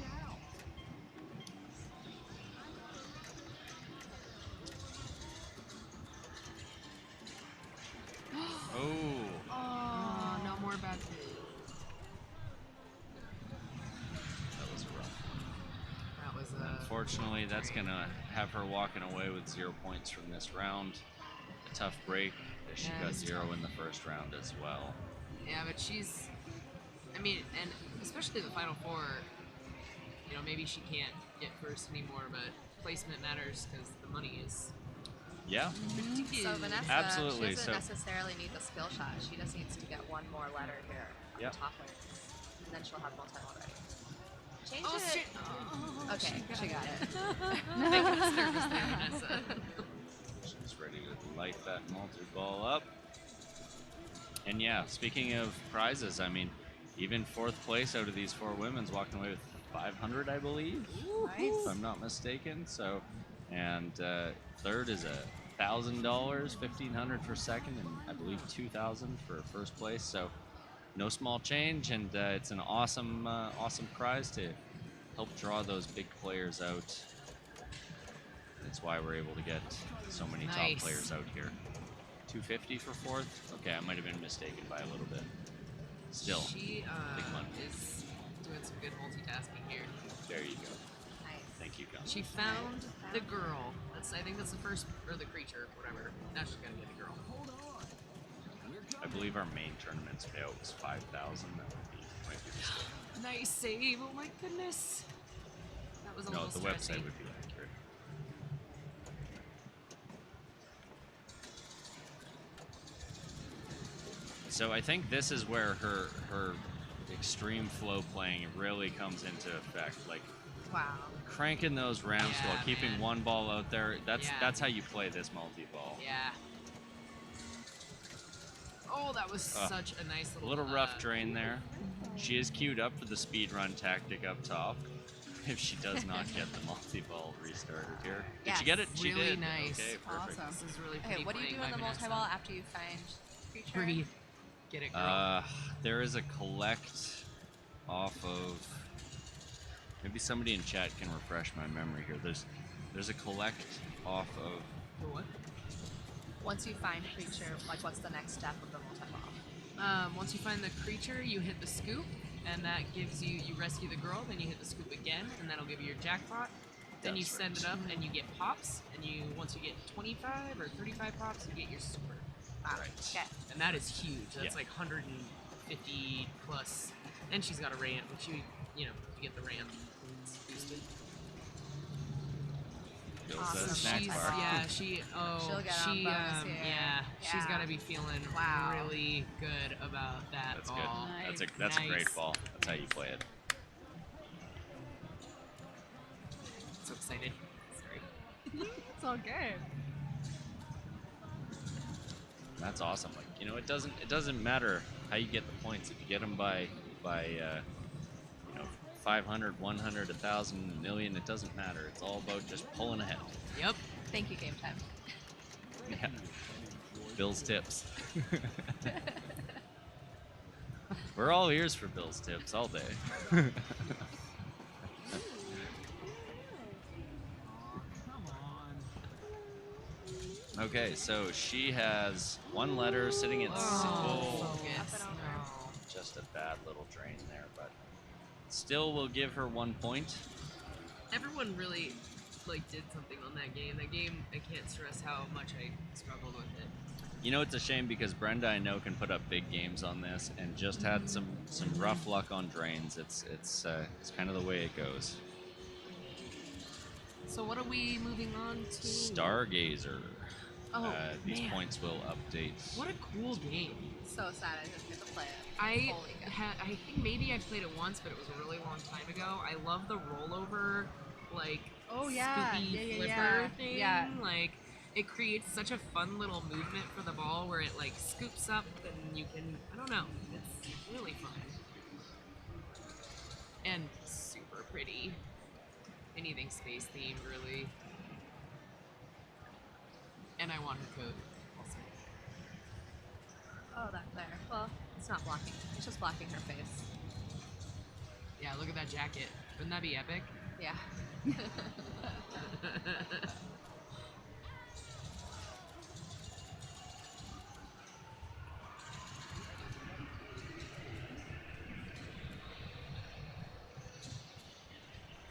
Oh. Oh, no more bad food. That was rough. That was Unfortunately, that's going to have her walking away with 0 points from this round. A tough break, as she Yeah, got it's 0 tough. in the first round as well. Yeah, but she's, I mean, and especially the Final Four, you know, maybe she can't get first anymore, but placement matters because the money is Yeah. ridiculous. So Vanessa, Absolutely, she doesn't so- necessarily need the skill shot. She just needs to get one more letter here. on Yep. the top lane. And then she'll have multi already. Change Oh, it. shit. Oh, Okay, she got it. Making us nervous there, Vanessa. She's ready to light that multi-ball up. And yeah, speaking of prizes, I mean, even fourth place out of these four women's walking away with 500, I believe, if I'm not mistaken. So, and third is $1,000, $1,500 for second, and I believe $2,000 for first place. So, no small change, and it's an awesome, awesome prize to help draw those big players out That's why we're able to get so many top Nice. players out here. 250 for fourth. Okay, I might have been mistaken by a little bit. Still, She big money. is doing some good multitasking here. There you go. Nice. Thank you, Gun. She found the girl. I think that's the first, or the creature, whatever. Now she's gonna get the girl. I believe our main tournament's payout was 5,000. That might be mistaken. Nice save! Oh my goodness. That was a No, little the stressy. website would be accurate. So I think this is where her extreme flow playing really comes into effect. Like Wow. cranking those ramps Yeah, while keeping man. one ball out there. That's Yeah. that's how you play this multi-ball. Yeah. Oh, that was Ugh. such a nice A little. little rough drain there. She is queued up for the speed run tactic up top. If she does not get the multi-ball restarted here. Did she get it? She Really did. nice. Okay, perfect. Awesome. This is really pretty. Okay, what do you do playing in the by Vanessa. multi-ball after you find creature? Breathe. Get it, girl. There is a collect off of. Maybe somebody in chat can refresh my memory here. There's a collect off of. The what? Once you find a creature, like what's the next step of the multi-ball? Once you find the creature, you hit the scoop, and that gives you rescue the girl. Then you hit the scoop again, and that'll give you your jackpot. Then you That's send right. it up, and you get pops. And once you get 25 or 35 pops, you get your super. Right. Okay. And that is huge. That's Yeah. like 150 plus. And she's got a ramp, which you get the ramp. It's boosted. Builds Awesome. a snack She's, bar. yeah, She'll get on she, bonus here. yeah, she's Yeah. got to be feeling Wow. really good about that That's ball. good. That's a great Nice. ball. That's how you play it. So excited. Sorry. It's all good. That's awesome. Like it doesn't matter how you get the points. If you get them by 500, 100, 1,000, a million, it doesn't matter. It's all about just pulling ahead. Yep. Thank you, Game Time. Yeah. Bill's tips. We're all ears for Bill's tips all day. Okay, so she has one letter sitting at Focus. No. just a bad little drain there, but still will give her 1 point. Everyone really did something on that game. That game, I can't stress how much I struggled with it. It's a shame because Brenda, I know, can put up big games on this, and just had some rough luck on drains. It's kind of the way it goes. So what are we moving on to? Stargazer. Oh, these man. points will update. What a cool game. So sad I didn't get to play it. I Holy cow. think maybe I played it once, but it was a really long time ago. I love the rollover, Oh, yeah. scoopy Yeah, flipper yeah. thing. Yeah. It creates such a fun little movement for the ball where it scoops up and you can, I don't know, it's really fun. And super pretty. Anything space themed, really. And I want her coat also. Oh, that there. Well, it's not blocking. It's just blocking her face. Yeah, look at that jacket. Wouldn't that be epic? Yeah.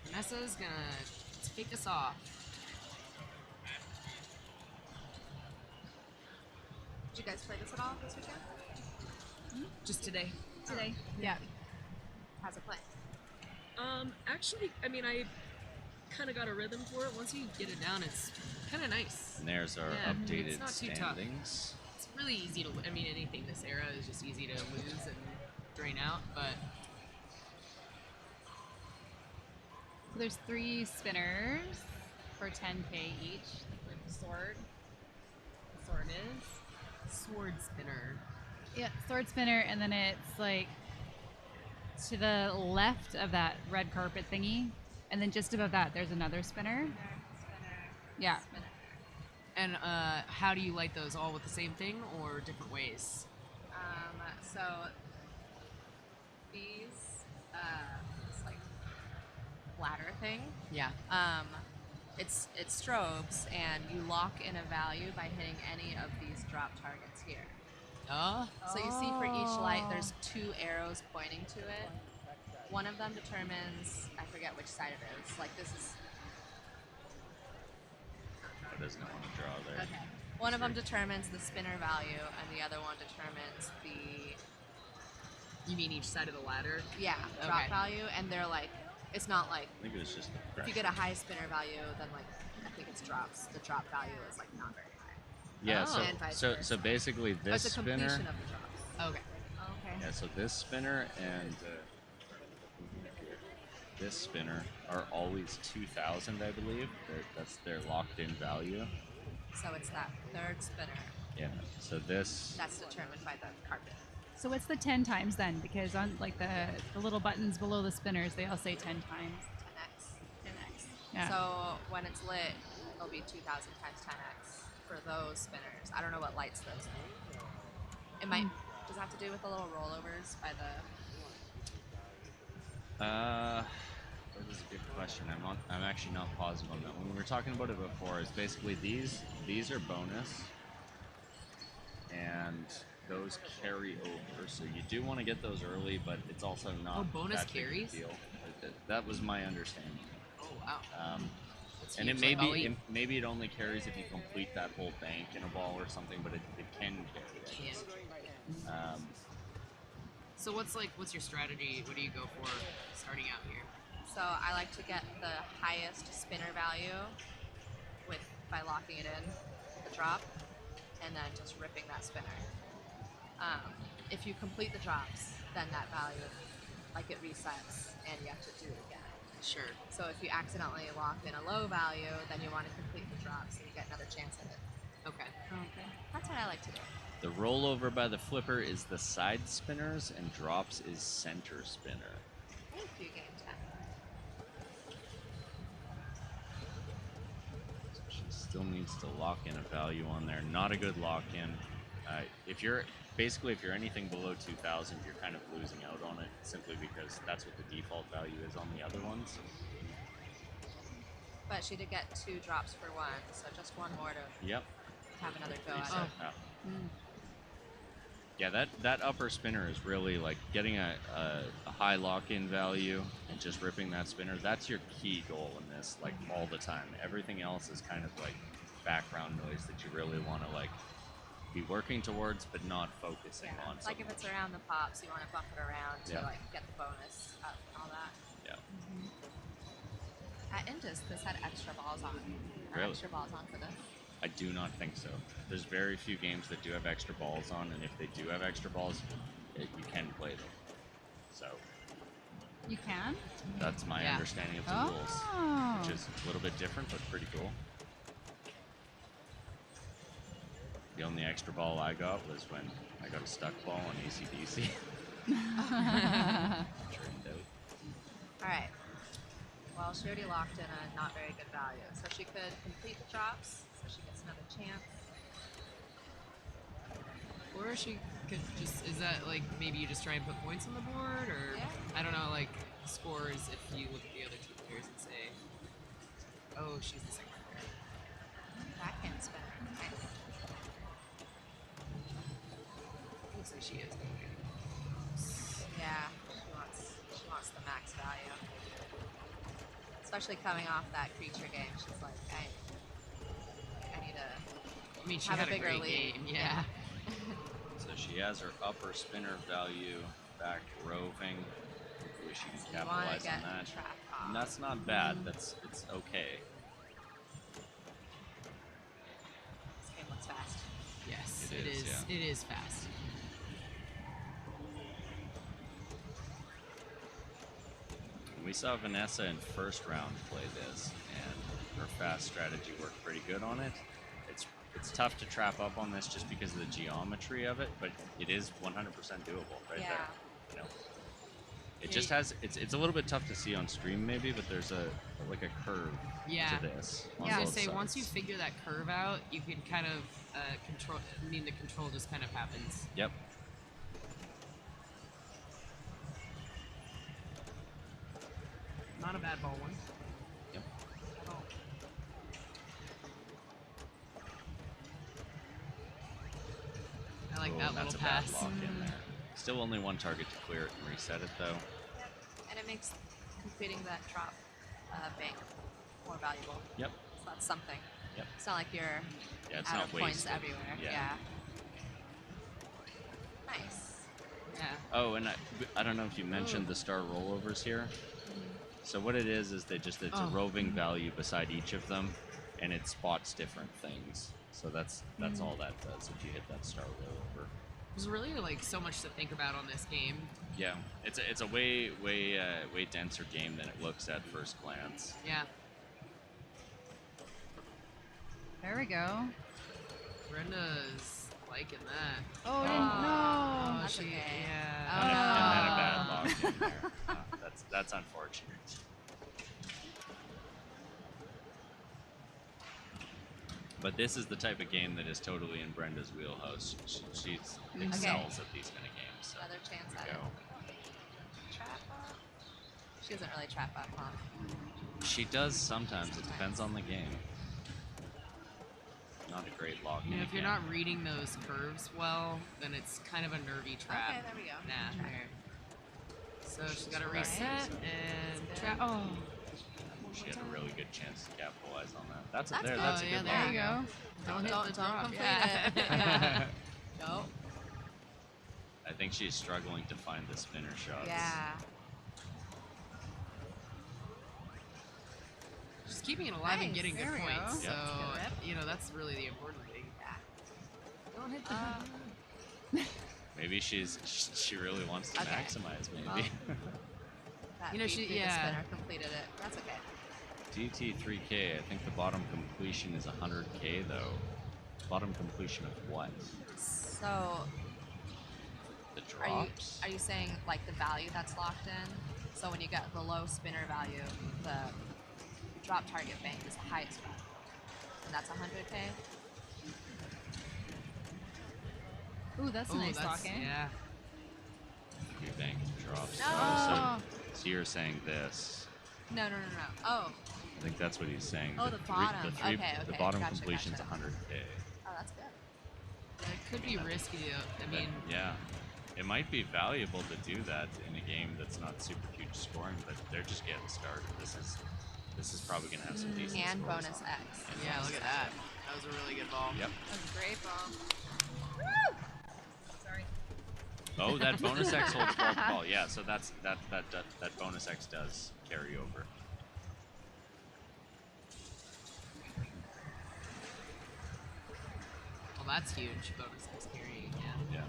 Vanessa's gonna take us off. Did you guys play this at all this weekend? Just today. Today. Yeah. How's it play? Actually, I mean, I kind of got a rhythm for it. Once you get it down, it's kind of nice. And there's our Yeah, updated it's not too tough. standings. It's really easy to, I mean, anything this era is just easy to lose and drain out, but So there's 3 spinners for 10k each. With the sword. The sword is. sword spinner. Yeah, sword spinner, and then it's to the left of that red carpet thingy, and then just above that there's another spinner. Yeah. And how do you light those? All with the same thing or different ways? So these this ladder thing. Yeah. It's strobes, and you lock in a value by hitting any of these drop targets here. Oh. So you see for each light, there's 2 arrows pointing to it. One of them determines, I forget which side it is. Like this is. It doesn't want to draw there. Okay. One of them determines the spinner value, and the other one determines the. You mean each side of the ladder? Yeah, drop value, and they're like, it's not like. I think it was just the If you get a high spinner value, then like I think it's drops. The drop value is like not very high. Yeah. And vice So versa. basically this it's a spinner. completion of the drops. Okay. Okay. Yeah. So this spinner and this spinner are always 2,000, I believe. That's their locked-in value. So it's that third spinner. Yeah. So this. That's determined by the carpet. So what's the 10 times then? Because on like the little buttons below the spinners, they all say 10 times. 10x. Yeah. So when it's lit, it'll be 2,000 times 10x for those spinners. I don't know what lights those are. It might. Does it have to do with the little rollovers by the? That was a good question. I'm actually not positive on that. When we were talking about it before, is basically these are bonus, and those carry over. So you do want to get those early, but it's also not bonus that big of a carries? deal. That was my understanding. Oh wow. That's And it huge. may maybe it only carries if you complete that whole bank in a ball or something, but it can carry. So what's your strategy? What do you go for starting out here? So I like to get the highest spinner value by locking it in the drop, and then just ripping that spinner. If you complete the drops, then that value, like it resets, and you have to do it again. Sure. So if you accidentally lock in a low value, then you want to complete the drops, and you get another chance at it. Okay. Okay. That's what I like to do. The rollover by the flipper is the side spinners, and drops is center spinner. Thank you, Game 10. So she still needs to lock in a value on there. Not a good lock in. If you're anything below 2,000, you're kind of losing out on it simply because that's what the default value is on the other ones. But she did get 2 drops for 1, so just one more to have another go at it. Yeah, that upper spinner is really like getting a high lock-in value and just ripping that spinner. That's your key goal in this, like all the time. Everything else is kind of like background noise that you really want to like be working towards, but not focusing on. Like if it's around the pops, you want to bump it around to Yeah. like get the bonus up and all that. Yeah. At Indus, this had extra balls on. Really? Extra balls on for this. I do not think so. There's very few games that do have extra balls on, and if they do have extra balls, you can play them. So You can? that's my understanding of the rules, which is a little bit different, but pretty cool. The only extra ball I got was when I got a stuck ball on AC/DC. Turned out. All right. Well, she already locked in a not very good value, so she could complete the drops, so she gets another chance. Or she could just, is that like maybe you just try and put points on the board, or I don't know, like scores if you look at the other 2 players and say, oh, she's the second player. Backhand spinner. Nice. Looks like she is. Yeah, she wants the max value. Especially coming off that creature game, she's like, I need to I mean, she have had a bigger great lead. game, yeah. So she has her upper spinner value back roving. Hopefully she can You wanna capitalize get on that. the trap off. And that's not bad. It's okay. This game looks fast. Yes, It is, yeah. It is fast. We saw Vanessa in first round play this, and her fast strategy worked pretty good on it. It's tough to trap up on this just because of the geometry of it, but it is 100% doable right there. You know, it just has it's a little bit tough to see on stream maybe, but there's a curve to this. On I both say once sides. you figure that curve out, you can kind of control. I mean, the control just kind of happens. Yep. Not a bad ball one. Yep. like Oh, that and that's little a bad pass. lock in there. Still only one target to clear it and reset it though. And it makes completing that drop bank more valuable. Yep. So that's something. Yep. It's not like you're Yeah, it's out not of points wasted. everywhere. Yeah. Nice. Yeah. Oh, and I don't know if you mentioned the star rollovers here. So what it is it's a roving value beside each of them, and it spots different things. So that's all that does if you hit that star rollover. There's really like so much to think about on this game. Yeah, it's a way denser game than it looks at first glance. Yeah. There we go. Brenda's liking that. Oh, no. Oh, That's she, okay. yeah. And then a bad lock in there. That's unfortunate. But this is the type of game that is totally in Brenda's wheelhouse. She excels at these kind of games. So Another chance here at we it. go. Trap up. She doesn't really trap up, huh? She does sometimes. It depends on the game. Not a great lock. If you're not reading those curves well, then it's kind of a nervy trap. Okay, there we go. Nah, Trap. there. So she's got to Right. reset and trap. Oh. She had a really good chance to capitalize on that. That's That's a good. That's a yeah, good there lock. you go. Don't complete Yeah. it. Yeah. No. I think she's struggling to find the spinner shots. Yeah. She's keeping it alive and Nice. getting There good we go. points. Yep. So, that's really the important thing. Don't hit the Maybe she really wants to Okay. maximize. Maybe. That You know, beat she- through the yeah. spinner completed it. That's okay. DT3K. I think the bottom completion is 100K though. Bottom completion of what? So, The are drops. you saying like the value that's locked in? So when you get the low spinner value, the drop target bank is the highest value, and that's 100K. Ooh, that's a nice lock in. Yeah. Your bank drops. Oh. So you're saying this? No. Oh, I think that's what he's saying. Oh, the bottom. Okay, The okay. bottom Gotcha, completion's gotcha. 100K. oh, that's good. It could be risky. I mean, Yeah. It might be valuable to do that in a game that's not super huge scoring, but they're just getting started. This is probably gonna have some decent And scores bonus on it. X. And yeah, bonus look at X. that. That was a really good ball. Yep. That was a great ball. Sorry. Oh, that bonus X holds both ball. Yeah, so that bonus X does carry over. Well, that's huge. Bonus X carrying. Yeah. Yeah.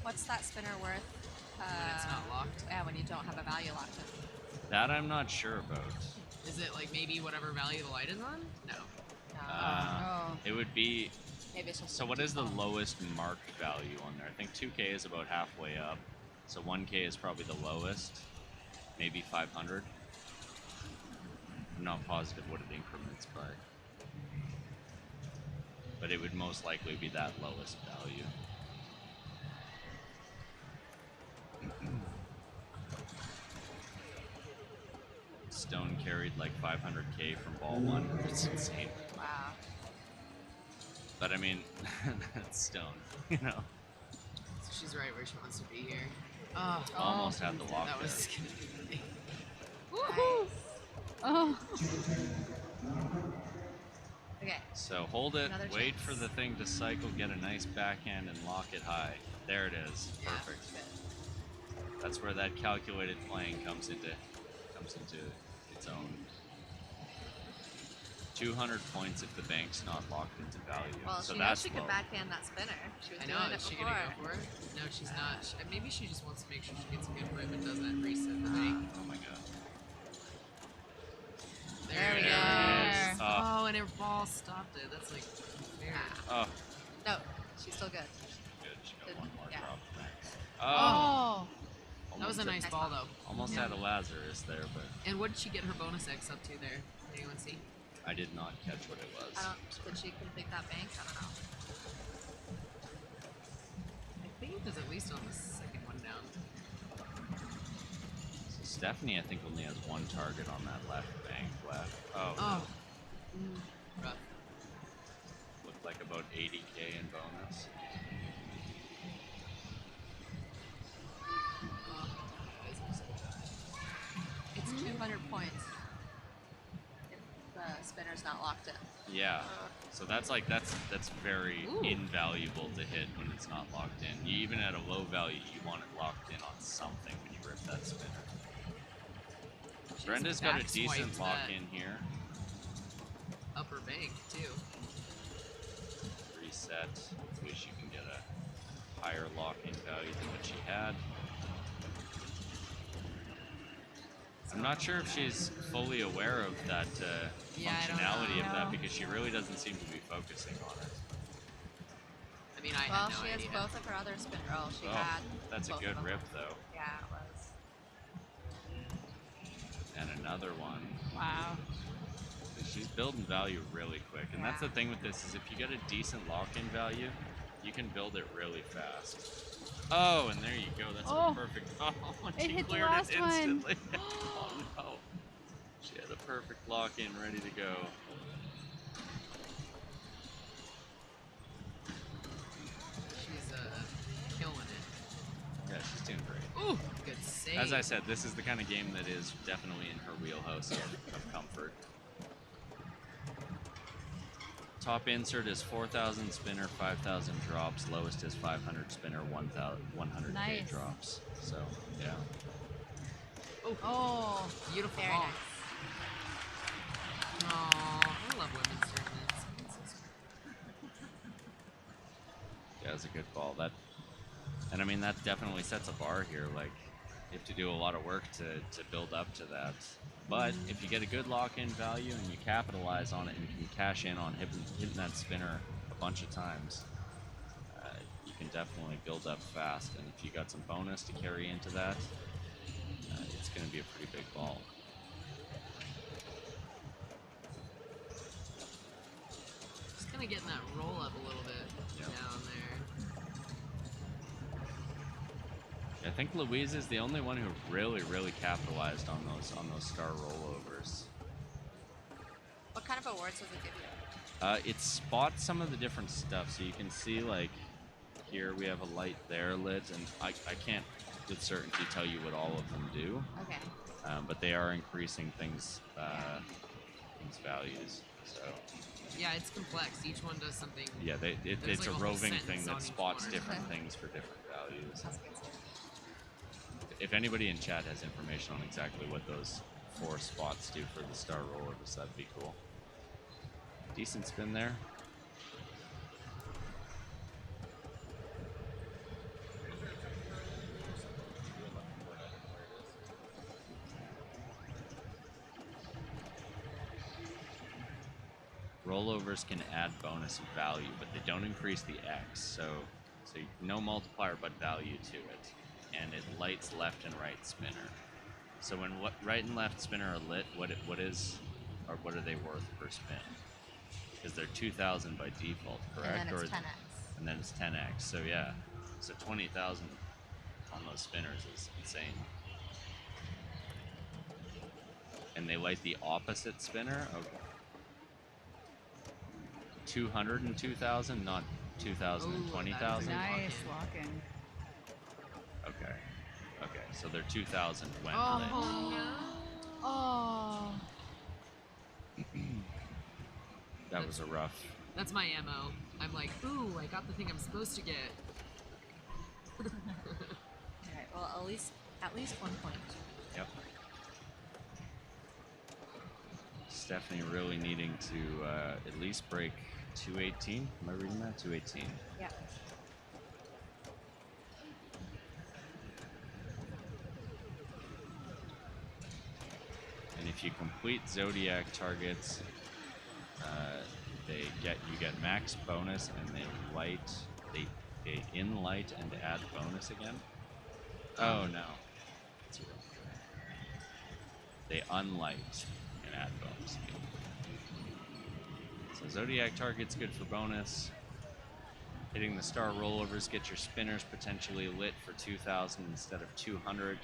What's that spinner worth? When it's not locked. Yeah, when you don't have a value locked in. That I'm not sure about. Is it like maybe whatever value the light is on? No. Oh. It would be. Maybe it's just So what is the lowest marked value on there? I think 2K is about halfway up. So 1K is probably the lowest. Maybe 500. I'm not positive what it increments by. But it would most likely be that lowest value. Stone carried like 500K from ball one. It's insane. Wow. Oh. But I mean, that's Stone, you know. So she's right where she wants to be here. Oh, Almost had the lock that there. was gonna be. Woohoo! Oh. Okay. So hold it, Another wait chance. for the thing to cycle, get a nice backhand, and lock it high. There it is. Perfect. That's where that calculated playing comes into its own. 200 points if the bank's not locked into value. Well, so she knows that's she low. could backhand that spinner. She was I doing know. it Is she before. gonna go for it? No, she's not. Maybe she just wants to make sure she gets a good whip and does that reset the bank. Oh my god. There we There go. it is. Oh, and her ball stopped it. That's like fair. Oh, No, she's still good. good. She got Good. one more Yeah. drop max. Oh. That was a nice ball, though. Almost had a Lazarus there, but And what did she get her bonus X up to there? Did anyone see? I did not catch what it was. Did she complete that bank? I don't know. I think it was at least on the second one down. So Stephanie, I think, only has one target on that left bank left. Oh. Oh. Rough. locked in. Yeah. So that's very invaluable to hit when it's not locked in. You, even at a low value, you want it locked in on something when you rip that spinner. Brenda's got a decent lock in here. Upper bank too. Reset. Hopefully she can get a higher lock-in value than what she had. I'm not sure if she's fully aware of that functionality of that because she really doesn't seem to be focusing on it. I mean, I well, had no she idea. has both of her other spin rolls. She had. That's a both good of them. rip though. Yeah, it was. And another one. Wow. She's building value really quick, and that's the thing with this is if you get a decent lock-in value, you can build it really fast. Oh, and there you go. That's a perfect. Oh, It she hit the cleared last it one. instantly. Oh no. She had a perfect lock-in ready to go. She's killing it. Yeah, she's doing great. Ooh, good save. As I said, this is the kind of game that is definitely in her wheelhouse of comfort. Top insert is 4,000 spinner, 5,000 drops. Lowest is 500 spinner, 100k Nice. drops. So, yeah. Oh, beautiful. Very ball. nice. Oh, I love women's tournaments. Yeah, it was a good ball. And I mean, that definitely sets a bar here. Like, you have to do a lot of work to build up to that. But if you get a good lock-in value and you capitalize on it and you can cash in on hitting that spinner a bunch of times, you can definitely build up fast. And if you got some bonus to carry into that, it's going to be a pretty big ball. Just kind of getting that roll up a little bit down there. I think Louise is the only one who really capitalized on those star rollovers. What kind of awards does it give you? It spots some of the different stuff, so you can see like here we have a light there lit, and I can't with certainty tell you what all of them do. Okay. But they are increasing things values. So Yeah, it's complex. Each one does something. yeah, There's it's like a whole roving sentence thing on that each spots one. different things for different values. If anybody in chat has information on exactly what those 4 spots do for the star rollovers, that'd be cool. Decent spin there. Rollovers can add bonus value, but they don't increase the X, so no multiplier but value to it. And it lights left and right spinner. So when right and left spinner are lit, what are they worth per spin? Because they're 2,000 by default, correct? And then it's 10x. And then it's 10x. So yeah, so 20,000 on those spinners is insane. And they light the opposite spinner. Okay. 200 and 2,000, not 2,000 and 20,000. Nice lock-in. Okay. So they're 2,000 when lit. Oh no! Oh. That was a rough. That's my ammo. I'm like, ooh, I got the thing I'm supposed to get. All right. Well, at least 1 point. Yep. Stephanie really needing to at least break 218. Am I reading that? 218. Yeah. And if you complete Zodiac targets, you get max bonus, and they in-light and add bonus again. Oh no. They unlight and add bonus again. So Zodiac target's good for bonus. Hitting the star rollovers, get your spinners potentially lit for 2,000 instead of 200.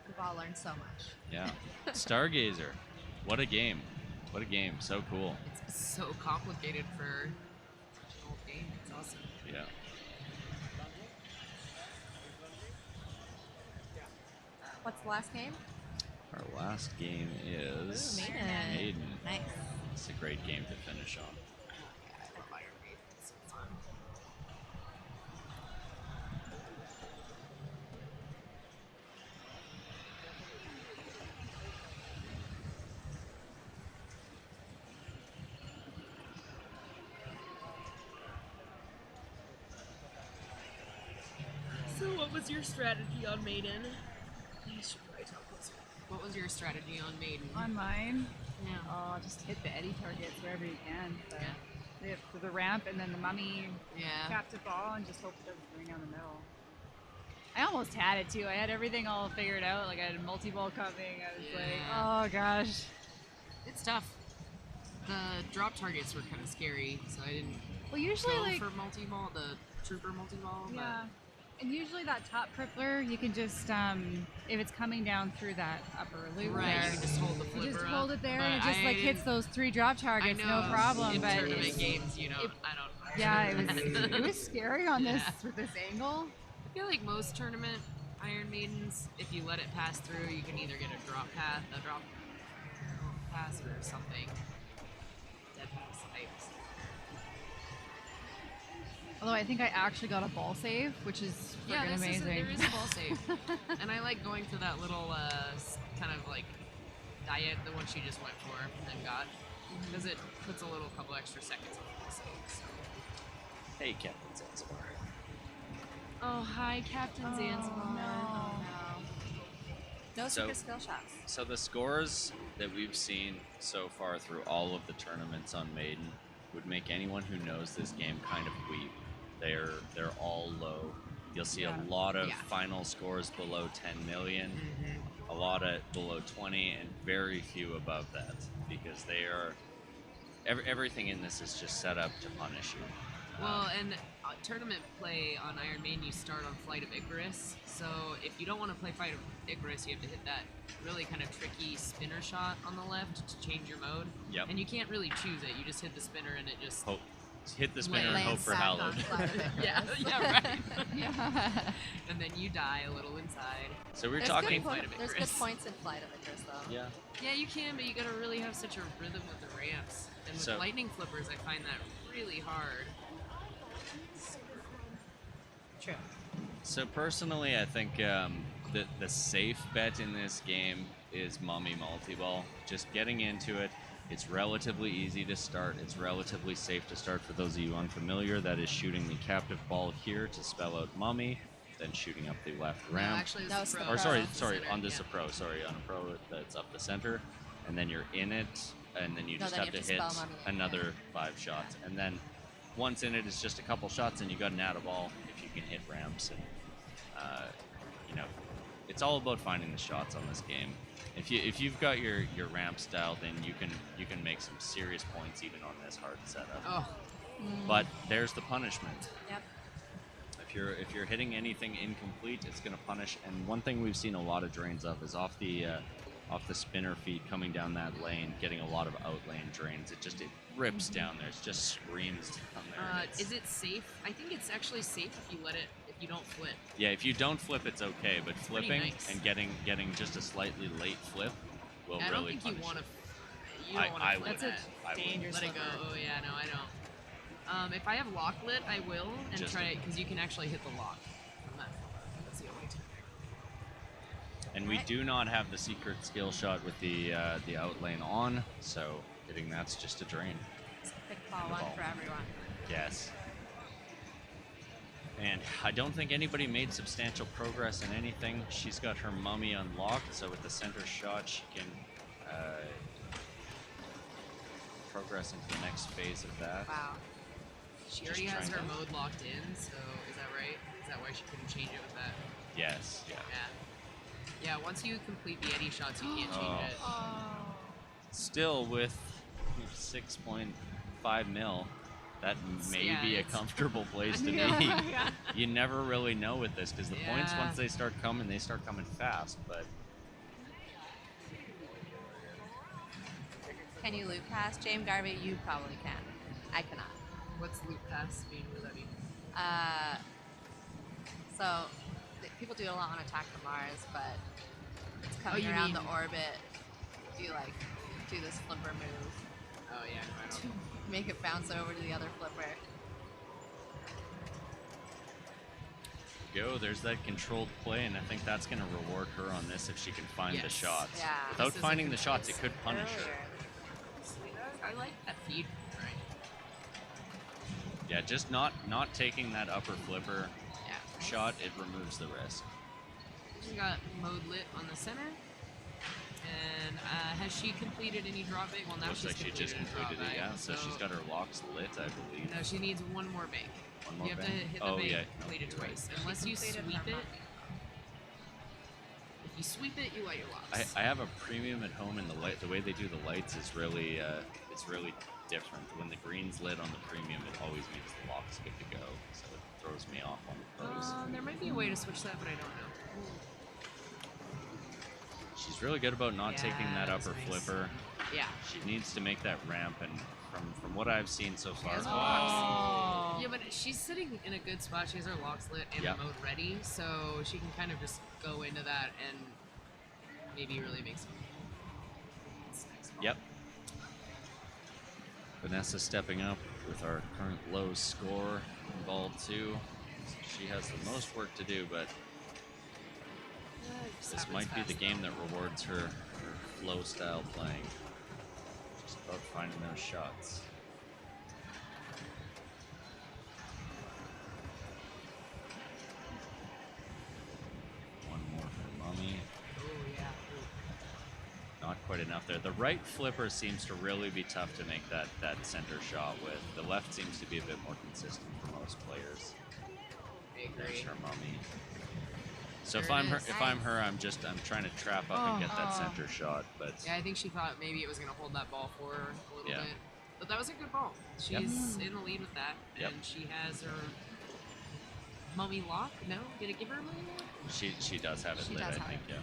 We've all learned so much. Yeah. Stargazer. What a game. What a game. So cool. It's so complicated for such an old game. It's awesome. Yeah. What's the last game? Our last game is Ooh, Maiden. Maiden. Nice. It's a great game to finish on. So, what was your strategy on Maiden? You should probably talk closer. What was your strategy on Maiden? On mine? Yeah. Oh, just hit the eddy targets wherever you can. For the ramp, and then the mummy captive ball, and just hope it doesn't bring down the middle. I almost had it too. I had everything all figured out. Like I had a multi-ball coming. I was like, oh gosh. It's tough. The drop targets were kind of scary, so I didn't Well, usually go like for multi-ball, the trooper multi-ball. yeah. And usually that top crippler, you can just if it's coming down through that upper loop, Right, there, you can just hold the you flipper just hold up. it there, But and it just I like hits didn't- those 3 drop targets, I know, no problem. in But tournament it's, games, you know, I don't. yeah, it was scary on this with this angle. I feel like most tournament Iron Maidens, if you let it pass through, you can either get a drop pass or something. Dead pass. Although I think I actually got a ball save, which is Yeah, freaking amazing. there is a ball save. And I like going to that little kind of like diet, the one she just went for and got, because it puts a little couple extra seconds on the ball save. So. Hey, Captain Zanzibar. Oh, hi, Captain Zanzibar. No So- super skill shots. So the scores that we've seen so far through all of the tournaments on Maiden would make anyone who knows this game kind of weep. They're all low. You'll see a lot of final scores below 10 million, a lot of below 20, and very few above that, because they are everything in this is just set up to punish you. Well, and tournament play on Iron Maiden, you start on Flight of Icarus. So if you don't want to play Flight of Icarus, you have to hit that really kind of tricky spinner shot on the left to change your mode. Yep. And you can't really choose it. You just hit the spinner and it just... Hit the spinner and hope for hallowed. yeah, right. And then you die a little inside. So we're There's talking good Flight of There's Icarus. good points in Flight of Icarus, though. Yeah. Yeah, you can, but you gotta really have such a rhythm with the ramps. And with So- lightning flippers, I find that really hard. True. So personally, I think the safe bet in this game is Mummy Multi-Ball. Just getting into it. It's relatively easy to start. It's relatively safe to start for those of you unfamiliar. That is shooting the captive ball here to spell out Mummy, then shooting up the left No, ramp. actually, this is a pro. Or sorry, That's the center, on this yeah. a pro. Sorry, on a pro that's up the center, and then you're in it, and then you No, just then have you to have hit to spell Mummy, another 5 shots, and then once in it, it's just a couple shots, and you got an add a ball if you can hit ramps, and it's all about finding the shots on this game. If you've got your ramps dialed in, you can make some serious points even on this hard setup. Oh. But there's the punishment. Yep. If you're hitting anything incomplete, it's going to punish. And one thing we've seen a lot of drains of is off the spinner feed coming down that lane, getting a lot of out lane drains. It rips down there. It just screams down there. Is it safe? I think it's actually safe if you don't flip. Yeah, if you don't flip, it's okay. But It's pretty flipping nice. and getting just a slightly late flip will I don't really think you punish want to. you. You don't want I to flip would. that. I would. dangerous Let it go. flipper. Oh yeah, no, I don't. If I have lock lit, I will and Just try it because you can actually hit the lock. From that. That's the only time. And we do not have the secret skill shot with the out lane on, so hitting that's just a drain. Pick ball one for everyone. Yes. And I don't think anybody made substantial progress in anything. She's got her mummy unlocked, so with the center shot, she can progress into the next phase of that. Wow. She Just already has her trying to- mode locked in, so is that right? Is that why she couldn't change it with that? Yes. Yeah. Yeah. Yeah. Once you complete the eddy shots, you can't change it. Still with 6.5 mil, that may Yeah, be a it's- comfortable place to Yeah. be. Yeah. You never really know with this because the points, Yeah. once they start coming fast. But Can you loop pass? James Garvey, you probably can. I cannot. What's loop pass mean? What does that mean? So people do it a lot on Attack the Mars, but It's coming you around mean- the orbit. Do this flipper move. Oh yeah, no, I don't. To make it bounce over to the other flipper. Go, there's that controlled play, and I think that's going to reward her on this if she can find the Yes. shots. Yeah. Without This is finding a the shots, it control could punish her. earlier. I like that feed. Right. Yeah, just not taking that upper flipper Yeah. shot, it removes the risk. She's got mode lit on the center. And has she completed any drop bait? Well, now Looks she's like she just completed it, drop yeah. bait, So she's got her locks lit, I believe. No, she needs one more bank. One more You have bank? to hit the Oh, bank, yeah. complete it You're right. twice. Unless you completed sweep her it. mummy. If you sweep it, you light your locks. I have a premium at home, and the way they do the lights is really it's really different. When the green's lit on the premium, it always makes the locks good to go, so it throws me off on the pros. There might be a way to switch that, but I don't know. She's really good about not taking Yeah, that that was upper nice. flipper. Yeah. She needs to make that ramp, and from what I've seen so far, Oh. Yeah, but she's sitting in a good spot. She has her locks lit and Yeah. the mode ready, so she can kind of just go into that and maybe really make some. Yep. Vanessa stepping up with our current low score in ball 2. She has the most work to do, but this might be the game that rewards her flow style playing. Just about finding those shots. One more for Mummy. Oh, yeah. Not quite enough there. The right flipper seems to really be tough to make that center shot with. The left seems to be a bit more consistent for most players. I agree. There's her Mummy. So There if it I'm her, is. if I'm her, I'm trying to trap up and get that center shot. But Yeah, I think she thought maybe it was going to hold that ball for her a little Yeah. bit. But that was a good ball. Yep. She's in the lead with that. Yep. And she has her mummy lock. No? Did it give her a mummy lock? she does have it She lit, does I have think. it. Yeah.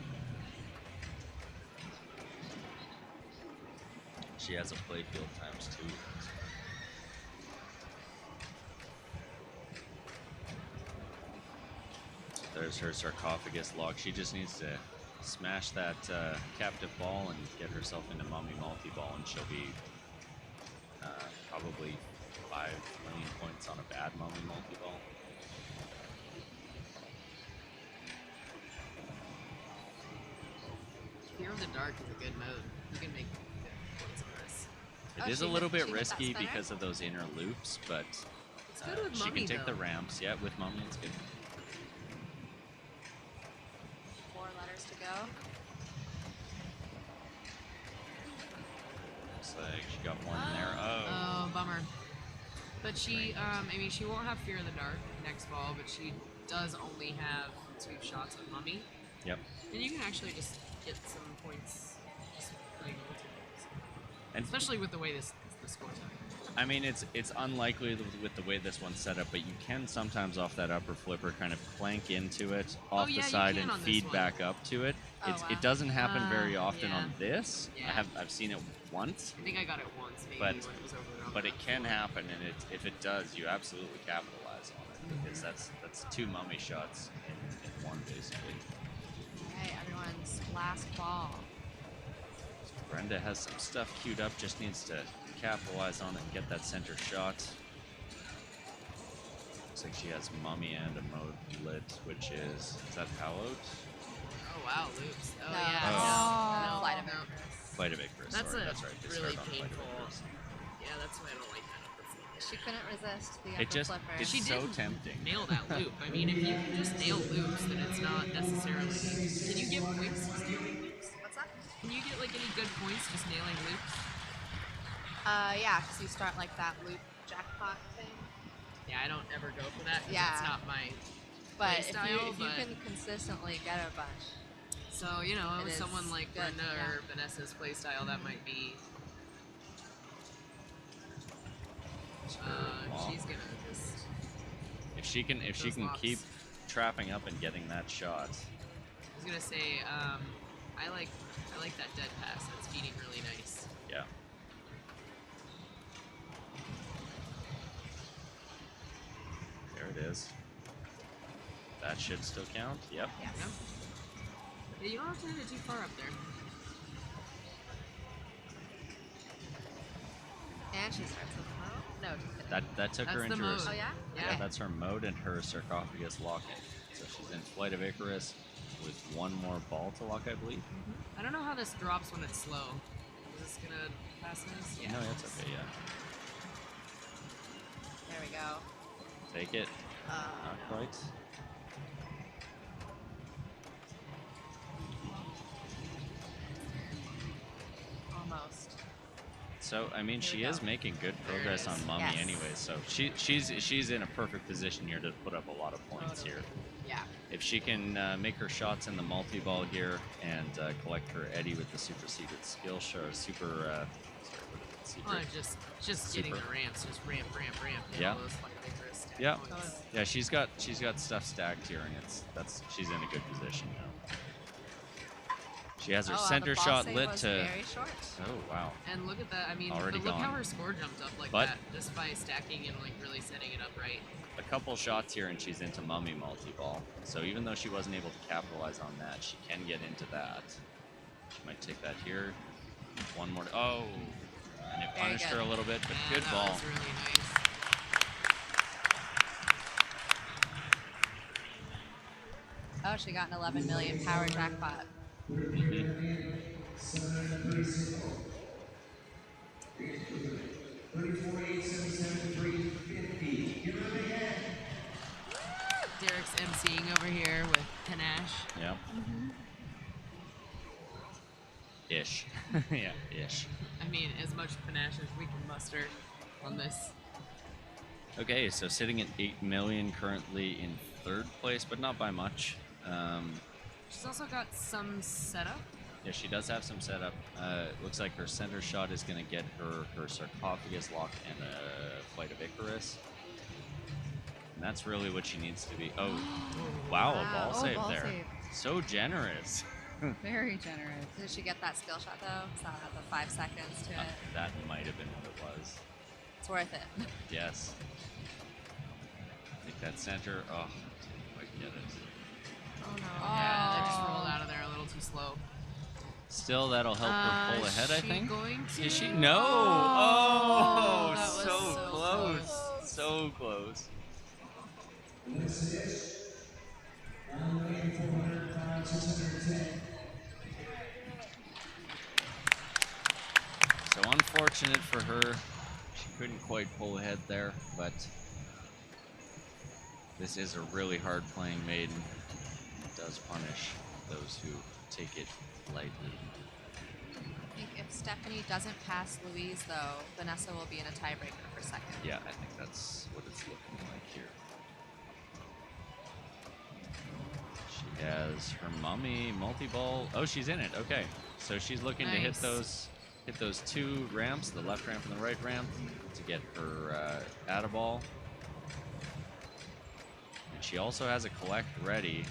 She has a playfield times 2. There's her sarcophagus lock. She just needs to smash that captive ball and get herself into Mummy multi-ball, and she'll be probably 5 million points on a bad Mummy multi-ball. Fear of the Dark is a good mode. You can make good points on this. It is a little bit risky because of those inner loops, but It's good with she Mummy, can take though. the ramps. Yeah, with Mummy, it's good. 4 letters to go. Looks like she got one there. Oh, bummer. But she, I mean, she won't have Fear of the Dark next ball, but she does only have 2 shots of Mummy. Yep. And you can actually just get some points just putting multiples. And especially with the way the scores are. I mean, it's unlikely with the way this one's set up, but you can sometimes off that upper flipper kind of plank into it off yeah, the you side can and on this feed one. back up to it. Oh, It wow. doesn't happen very often yeah. on this. Yeah. I've seen it once, I think I got it once, maybe, but when it was over on but the it can floor. happen, and if it does, you absolutely capitalize on it because that's 2 Mummy shots in one basically. Okay, everyone's last ball. Brenda has some stuff queued up, just needs to capitalize on it and get that center shot. Looks like she has Mummy and a mode lit, which is that Palo? Oh, wow, loops. Oh, No, yeah. that's- No, Flight of no. Flight of Icarus. That's sorry, a that's right. They really start on Flight of painful. Icarus. Yeah, that's why I don't like that. She couldn't resist the upper It just flipper. it's She so did tempting. nail that loop. I mean, if you can just nail loops, then it's not necessarily. Can you get points just nailing loops? What's that? Can you get like any good points just nailing loops? Yeah, because you start like that loop jackpot thing. Yeah, I don't ever go for that. 'Cause Yeah. That's not my But play if style. you can consistently get a bunch. So, you know, It with is someone like good, Brenda yeah. or Vanessa's playstyle, that might be. She's gonna just. If she can Those locks. keep trapping up and getting that shot. I was gonna say, I like that dead pass. That's feeding really nice. Yeah. There it is. That should still count. Yep. Yes. Yeah, you don't have to hit it too far up there. And she starts with the mode? No, just kidding. That took her That's into the her. mode. Oh, yeah? Yeah, Okay. that's her mode and her sarcophagus lock-in. So she's in Flight of Icarus with one more ball to lock, I believe. I don't know how this drops when it's slow. Is this gonna pass this? Yeah. No, that's okay. Yeah. There we go. Take it. Not quite. Almost. So I mean, she we is go. making good There it progress on is. Mummy, Yes. anyway. So she's in a perfect position here to put up a lot of points here. Yeah. If she can make her shots in the multi-ball here and collect her Eddie with the superseded skill shot, Oh, just getting Super. the ramps, just ramp. And Yeah. all those like vigorous stack Yeah, points. yeah. She's got stuff stacked here, and she's in a good position now. She has her center the ball shot save lit was to. very short. Oh wow. And look at that. I mean, Already but look how gone. her score jumped up like But- that just by stacking and like really setting it up right. A couple shots here, and she's into Mummy multi-ball. So even though she wasn't able to capitalize on that, she can get into that. She might take that here. One more. Oh, and it Very punished good. her a little bit, but Yeah, good that ball. was really nice. Oh, she got an 11 million power jackpot. Derek's emceeing over here with panache. Yeah. Ish. Yeah, ish. I mean, as much panache as we can muster on this. Okay, so sitting at 8 million currently in third place, but not by much. She's also got some setup. Yeah, she does have some setup. Looks like her center shot is going to get her sarcophagus lock and a Flight of Icarus. And that's really what she needs to be. Oh, wow, a ball Oh, save ball there. save. So generous. Very generous. Did she get that skill shot though? It's not the 5 seconds to it. That might have been what it was. It's worth it. Yes. Take that center. Oh, didn't quite get it. Oh no. Yeah, they just rolled out of there a little too slow. Still, that'll help her pull ahead, I she think. going to? Is she? No! Oh, Oh, that was so so close. So close. So unfortunate for her. She couldn't quite pull ahead there, but this is a really hard playing maiden. It does punish those who take it lightly. I think if Stephanie doesn't pass Louise though, Vanessa will be in a tiebreaker for second. Yeah, I think that's what it's looking like here. She has her Mummy multi-ball. Oh, she's in it. Okay, so she's looking to hit Nice. those two ramps, the left ramp and the right ramp, to get her add-a-ball. And she also has a collect ready.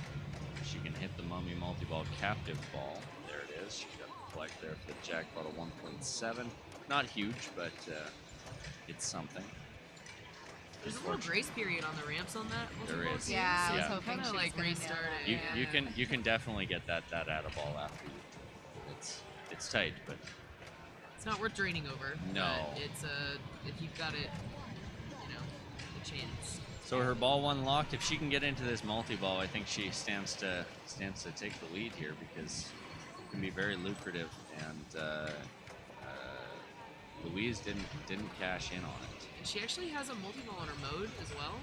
She can hit the Mummy multi-ball captive ball. There it is. She's got the collect there for the jackpot of 1.7. Not huge, but it's something. There's a little grace period on the ramps on that. There multi-ball is. too, Yeah, I so was you hoping kinda she was like gonna nail restart that. it. You can definitely get that add-a-ball after you. It's tight, but It's not worth draining over. No. But it's if you've got it, a chance. so her ball one locked. If she can get into this multi-ball, I think she stands to take the lead here because it can be very lucrative. And Louise didn't cash in on it. And she actually has a multi-ball on her mode as well.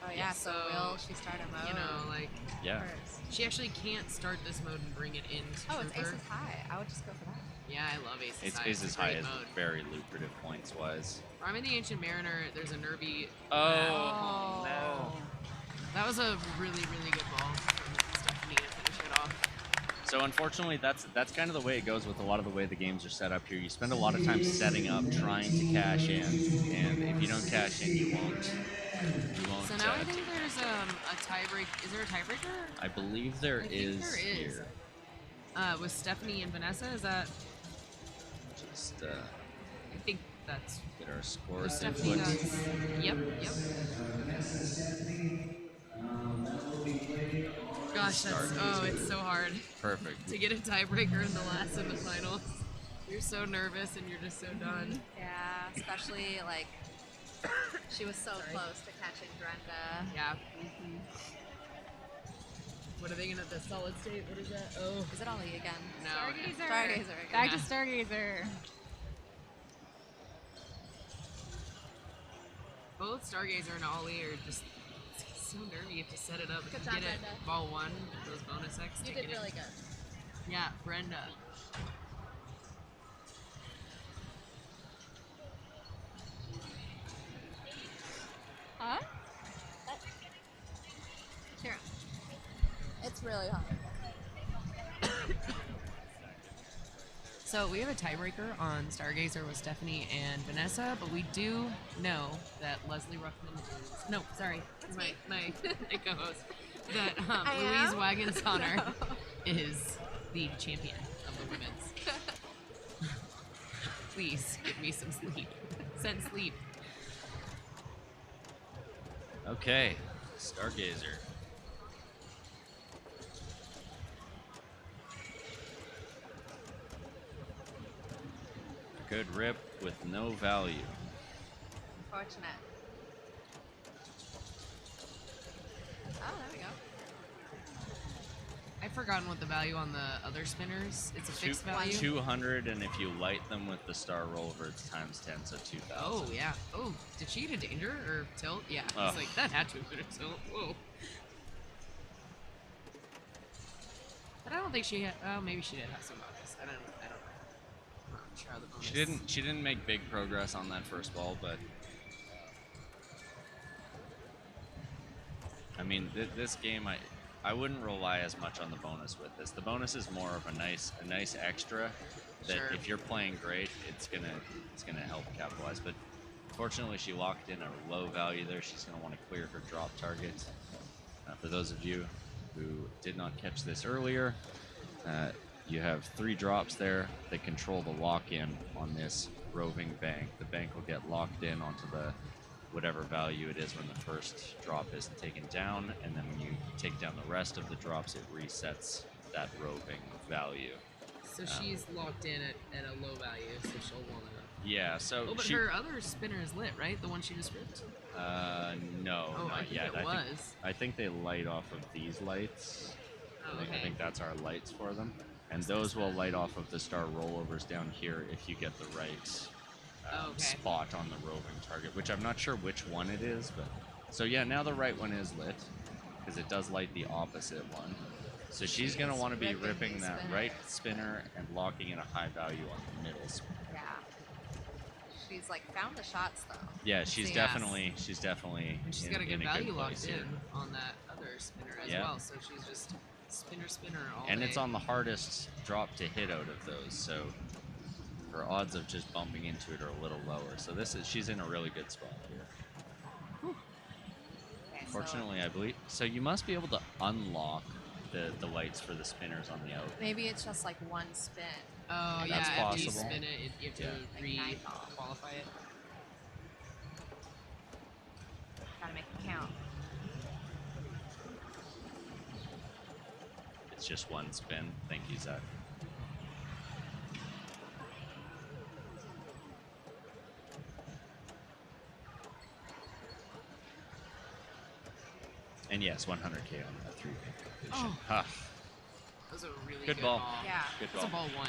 Oh yeah, so will she start a mode? You know, like Yeah. first? she actually can't start this mode and bring it into Oh, it's Trooper. Aces High. I would just go for that. Yeah, I love Aces It's High. Aces a High great is mode. very lucrative points wise. I'm in the Ancient Mariner. There's a Nerby. Oh, no. That was a really, really good ball from Stephanie to finish it off. So unfortunately, that's kind of the way it goes with a lot of the way the games are set up here. You spend a lot of time setting up, trying to cash in, and if you don't cash in, you won't. So now I think there's a tiebreak. Is there a tiebreaker? I believe there is here. With Stephanie and Vanessa, is that? Just I think that's. get our scores Stephanie input. does. Yep. Gosh, it's so hard. Perfect. To get a tiebreaker in the last of the finals. You're so nervous and you're just so done. Yeah, especially like she was so close to catching Brenda. Yeah. What are they gonna, the solid state? What is that? Oh. Is it Ollie again? No. Stargazer. Stargazer again. Back to Stargazer. Both Stargazer and Ollie are just so nervy. You have to set it up. Good to job, get it. Brenda. Ball one, those bonus X. You to did get it. really good. Yeah, Brenda. Huh? Here. It's really hard. So we have a tiebreaker on Stargazer with Stephanie and Vanessa, but we do know that Leslie Ruffman is... No, sorry. My co-host. That Louise Wagensonner is the champion of the women's. Please give me some sleep. Send sleep. Okay, Stargazer. A good rip with no value. Fortunate. Oh, there we go. I've forgotten what the value on the other spinners. It's a fixed value. 200, and if you light them with the star rollover, it's times 10, so 2,000. Oh yeah. Oh, did she get a danger or tilt? Yeah. Oh. It's like that had to have been a tilt. Whoa. But I don't think she had. Oh, maybe she did have some bonus. I don't know. I'm not sure how the bonus. She didn't make big progress on that first ball, but I mean, this game, I wouldn't rely as much on the bonus with this. The bonus is more of a nice extra that Sure. if you're playing great, it's gonna help capitalize. But fortunately, she locked in a low value there. She's gonna want to clear her drop target. For those of you who did not catch this earlier, you have 3 drops there that control the lock-in on this roving bank. The bank will get locked in onto the whatever value it is when the first drop is taken down, and then when you take down the rest of the drops, it resets that roving value. So she's locked in at a low value, so she'll want to. Yeah, so Oh, but her other spinner is lit, right? The one she just ripped. No, Oh, I not think yet. it was. I think they light off of these lights. Oh, I okay. think that's our lights for them, and those will light off of the star rollovers down here if you get the right spot on the roving target, which I'm not sure which one it is, but so yeah, now the right one is lit because it does light the opposite one. So she's gonna want to be ripping that right spinner and locking in a high value on the middle spinner. Yeah. She's like found the shots though. Yeah, she's So, definitely And she's in, got a good in value place locked here. in on that other spinner as Yeah. well. So she's just spinner all And day. it's on the hardest drop to hit out of those, so her odds of just bumping into it are a little lower. So she's in a really good spot here. Okay, Fortunately, I believe so. You must be able to unlock the lights for the spinners on the out. Maybe it's just like one spin. Oh That's yeah, after you possible. spin it, you have to re-qualify it. Gotta make it count. It's just one spin. Thank you, Zach. And yes, 100K on that 3-pin completion. Oh. Ha. That was a really Good good ball. Yeah. Good That's a ball. ball 1.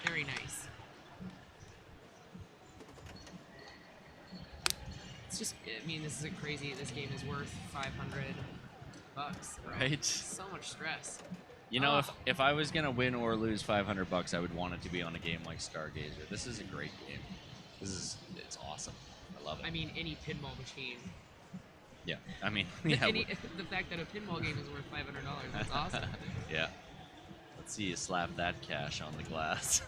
Very nice. It's just, I mean, this game is worth $500. bro. Right? So much stress. You know, if I was gonna win or lose $500, I would want it to be on a game like Stargazer. This is a great game. It's awesome. I love it. I mean, any pinball machine. Yeah, I mean, yeah. The fact that a pinball game is worth $500, that's awesome. Yeah. Let's see you slap that cash on the glass.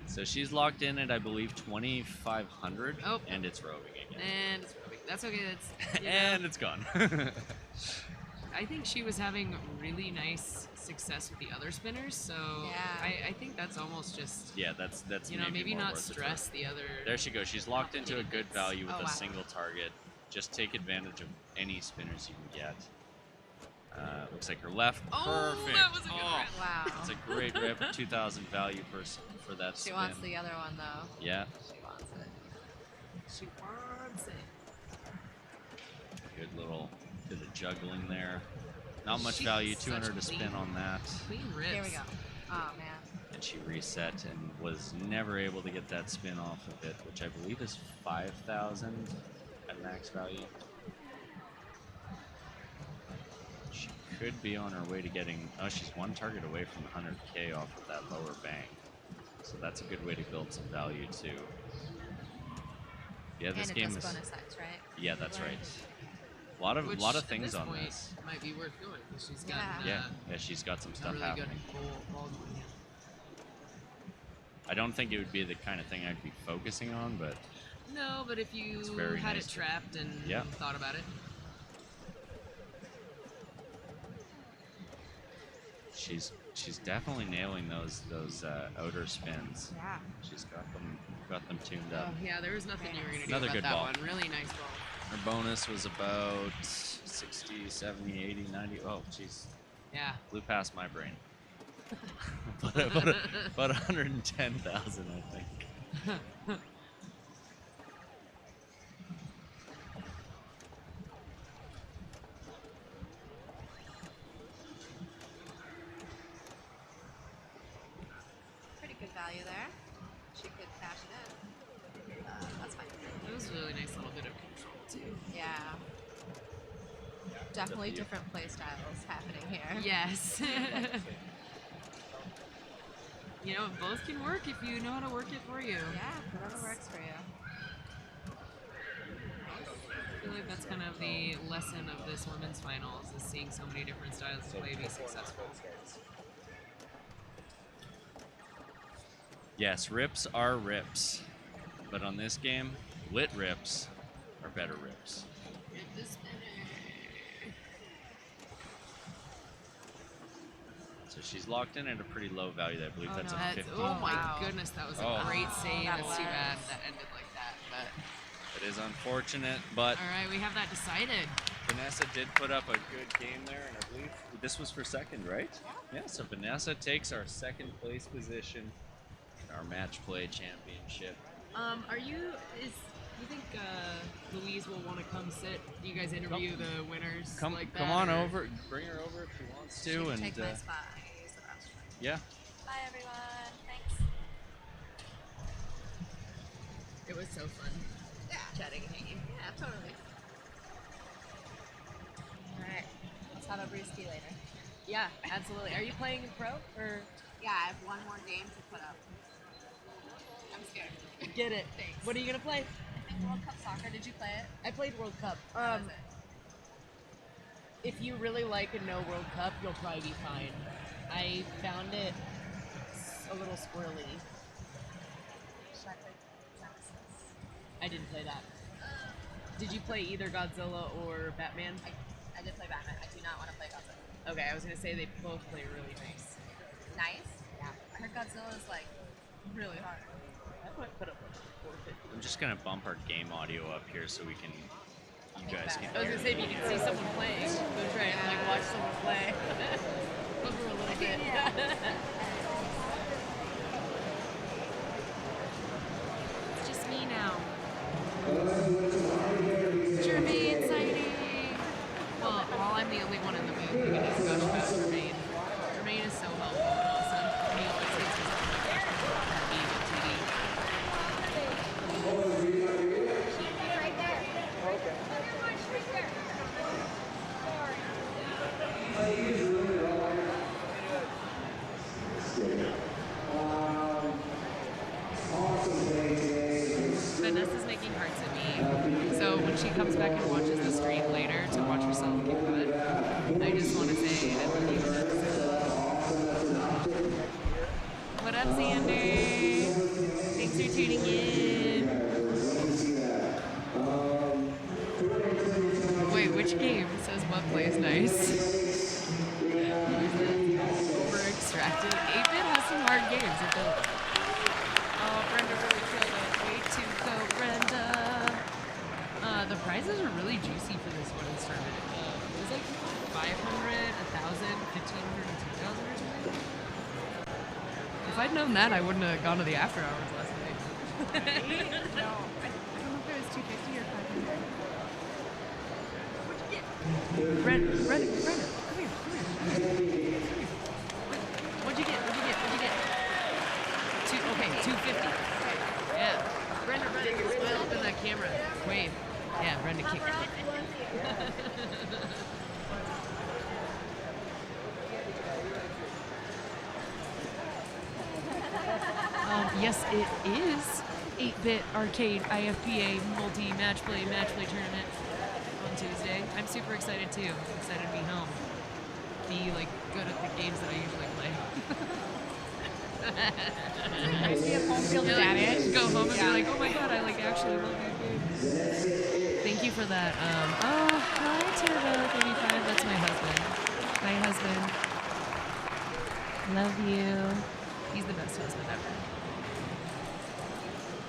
So she's locked in at, I believe, 2,500. Oh. And it's roving again. And it's roving. That's okay. That's And it's gone. I think she was having really nice success with the other spinners, so Yeah. I think that's almost just Yeah, that's maybe more not worth it for stress her. the other. There she goes. She's locked into a good value with Oh, a wow. single target. just take advantage of any spinners you can get. Looks like her left. Oh, Perfect. that was a good rip. Wow. It's a great rip. 2,000 value for that She spin. wants the other one though. Yeah. She wants it. She wants it. Good little bit of juggling there. Not much She's value. such 200 to spin clean- on that. Clean rips. Here we go. Oh man. And she reset and was never able to get that spin off of it, which I believe is 5,000 at max value. She could be on her way to getting. Oh, she's one target away from 100K off of that lower bank. So that's a good way to build some value too. Yeah, this and game it is. does bonus X, right? Yeah, that's right. A lot of things at this on point this. might be worth doing because she's got Yeah, she's got some stuff really happening. good ball going. I don't think it would be the kind of thing I'd be focusing on, but No, but if you It's very had nice it to- trapped and Yeah. thought about it. she's definitely nailing those outer spins. Yeah. She's got them tuned up. Oh, yeah, there was nothing you were going to do Another about good that ball. one. Really nice ball. Her bonus was about 60, 70, 80, 90. Oh, jeez. Yeah. Blew past my brain. about 110,000, I think. Pretty good value there. She could cash it in. That's fine. It was a really nice little bit of control, too. Yeah. Definitely different play styles happening here. Yes. You know, both can work if you know how to work it for you. Yeah, whatever works for you. I feel like that's kind of the lesson of this women's finals, is seeing so many different styles of play be successful. Yes, rips are rips, but on this game, lit rips are better rips. So she's locked in at a pretty low value. I believe that's a 50. Oh my goodness, that was a great save. that That's too was. bad that ended like that. But It is unfortunate, but all right, we have that decided. Vanessa did put up a good game there, and I believe this was for second, right? Yeah, so Vanessa takes our second place position in our match play championship. You think Louise will want to come sit? You guys interview the winners Come like that? come on or- over, bring her over if she wants to, She can and take my spot. Use the restroom. yeah. Bye, everyone. Thanks. It was so fun. Yeah. Chatting and hanging. Yeah, totally. All right. Let's have a brewski later. Yeah, absolutely. Are you playing pro or? Yeah, I have one more game to put up. I'm scared. Get it. Thanks. What are you gonna play? I think World Cup Soccer. Did you play it? I played World Cup. How was it? If you really like a no World Cup, you'll probably be fine. I found it a little squirrely. Should I play Genesis? I didn't play that. Did you play either Godzilla or Batman? I did play Batman. I do not want to play Godzilla. Okay, I was gonna say they both play really nice. Nice? Yeah. I heard Godzilla is like really hard. I might put up like 450. I'm just gonna bump our game audio up here so we can. You guys can. I was gonna say if you can see someone playing, go try and like watch someone play. Over a little bit. It's just me now. Jermaine sighting. Well, I'm the only one in the booth who can just gush about Jermaine. Jermaine is so helpful and awesome. He always hits his own Right there. Okay. Right there. Vanessa's making hearts at me. So when she comes back and watches the stream later to watch herself get cut, I just want to say I love you, Vanessa. What up, Xander? Thanks for tuning in. Wait, which game says what plays nice? Over extracted. 8-bit has some hard games. I feel like. Oh, Brenda really killed it. Way to go, Brenda. The prizes are really last tournament. It was like 500, 1,000, 1,500, and 2,000 or something. If I'd known that, I wouldn't have gone to the after hours last night. Right? No, I don't know if it was 250 or 500. What'd you get? Brenda, come here. What'd you get? Okay, 250. Yeah. Brenda, smile up in that camera. Wave. Yeah, Brenda kicked. Yes, it is 8-bit arcade IFPA multi-match play tournament on Tuesday. I'm super excited too. I'm excited to be home. Be like good at the games that I usually play. Nice to have home field advantage. Go home and be like, oh my god, I like actually love these games. Thank you for that. Oh, hi Turbo35. That's my husband. Love you. He's the best husband ever.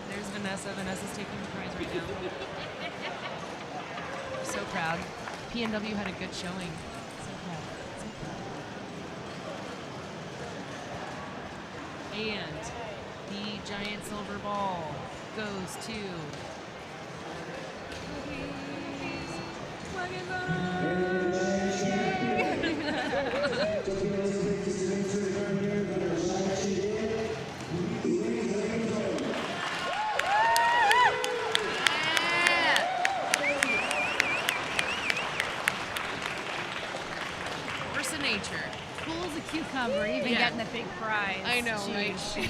There's Vanessa. Vanessa's taking the prize right now. So proud. PNW had a good showing. So proud. And the giant silver ball goes to nature. Cool as a cucumber, even getting the big prize. I know, Jeez. right? She is.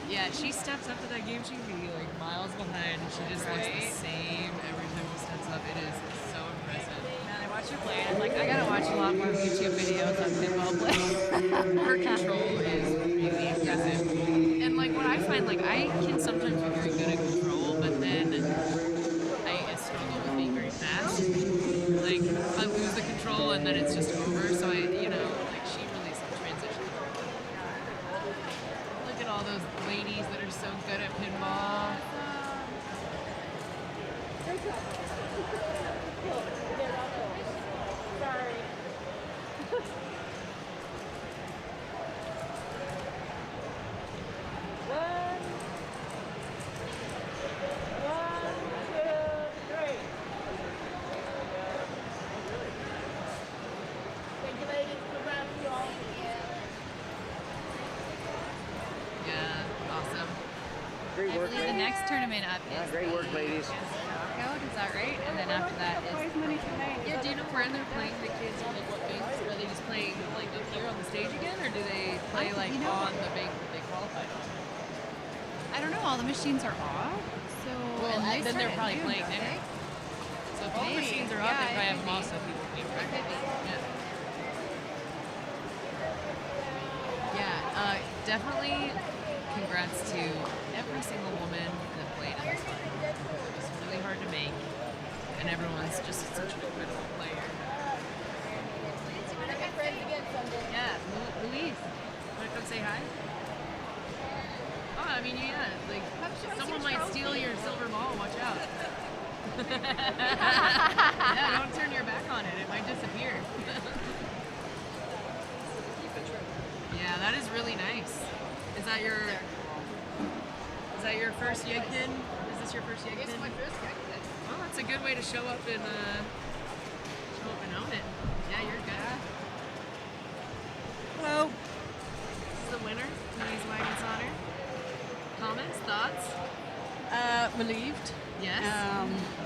Yeah, she steps up to that game. She can be like miles behind. She just looks the same every time she steps up. It is so impressive. Man, I watch her play, and I'm like, I gotta watch a lot more YouTube videos on pinball play. Her control is really impressive. And like what I find, like I can sometimes be very good at control, but then I struggle with being very fast. Like I lose the control and then it's just over. So I, like she really transitions. Look at all those ladies that are so good at pinball. Sorry. Great work, The next tournament up is great work, ladies. knockout, is that right? And then after that is Yeah, do you know where they're playing the kids on like what banks? Are they just playing like up here on the stage again, or do they play like on the bank that they qualified on? I don't know. All the machines are off, so Well, and then they're probably June, playing don't there. they? So if all the machines are up, they probably have them off so people can Yeah, definitely congrats to every single woman that played in this one. It's really hard to make, and everyone's just such an incredible player. Yeah, Louise, want to come say hi? Oh, I mean, yeah, like someone might steal your silver ball. Watch out. Yeah, don't turn your back on it. It might disappear. Yeah, that is really nice. Is that your first Yegpin? Is this your first Yegpin? It's my first Yegpin. Well, that's a good way to show up and own it. Yeah, you're good. Hello. This is the winner, Louise Wagensonner. Comments, thoughts? Relieved. Yes.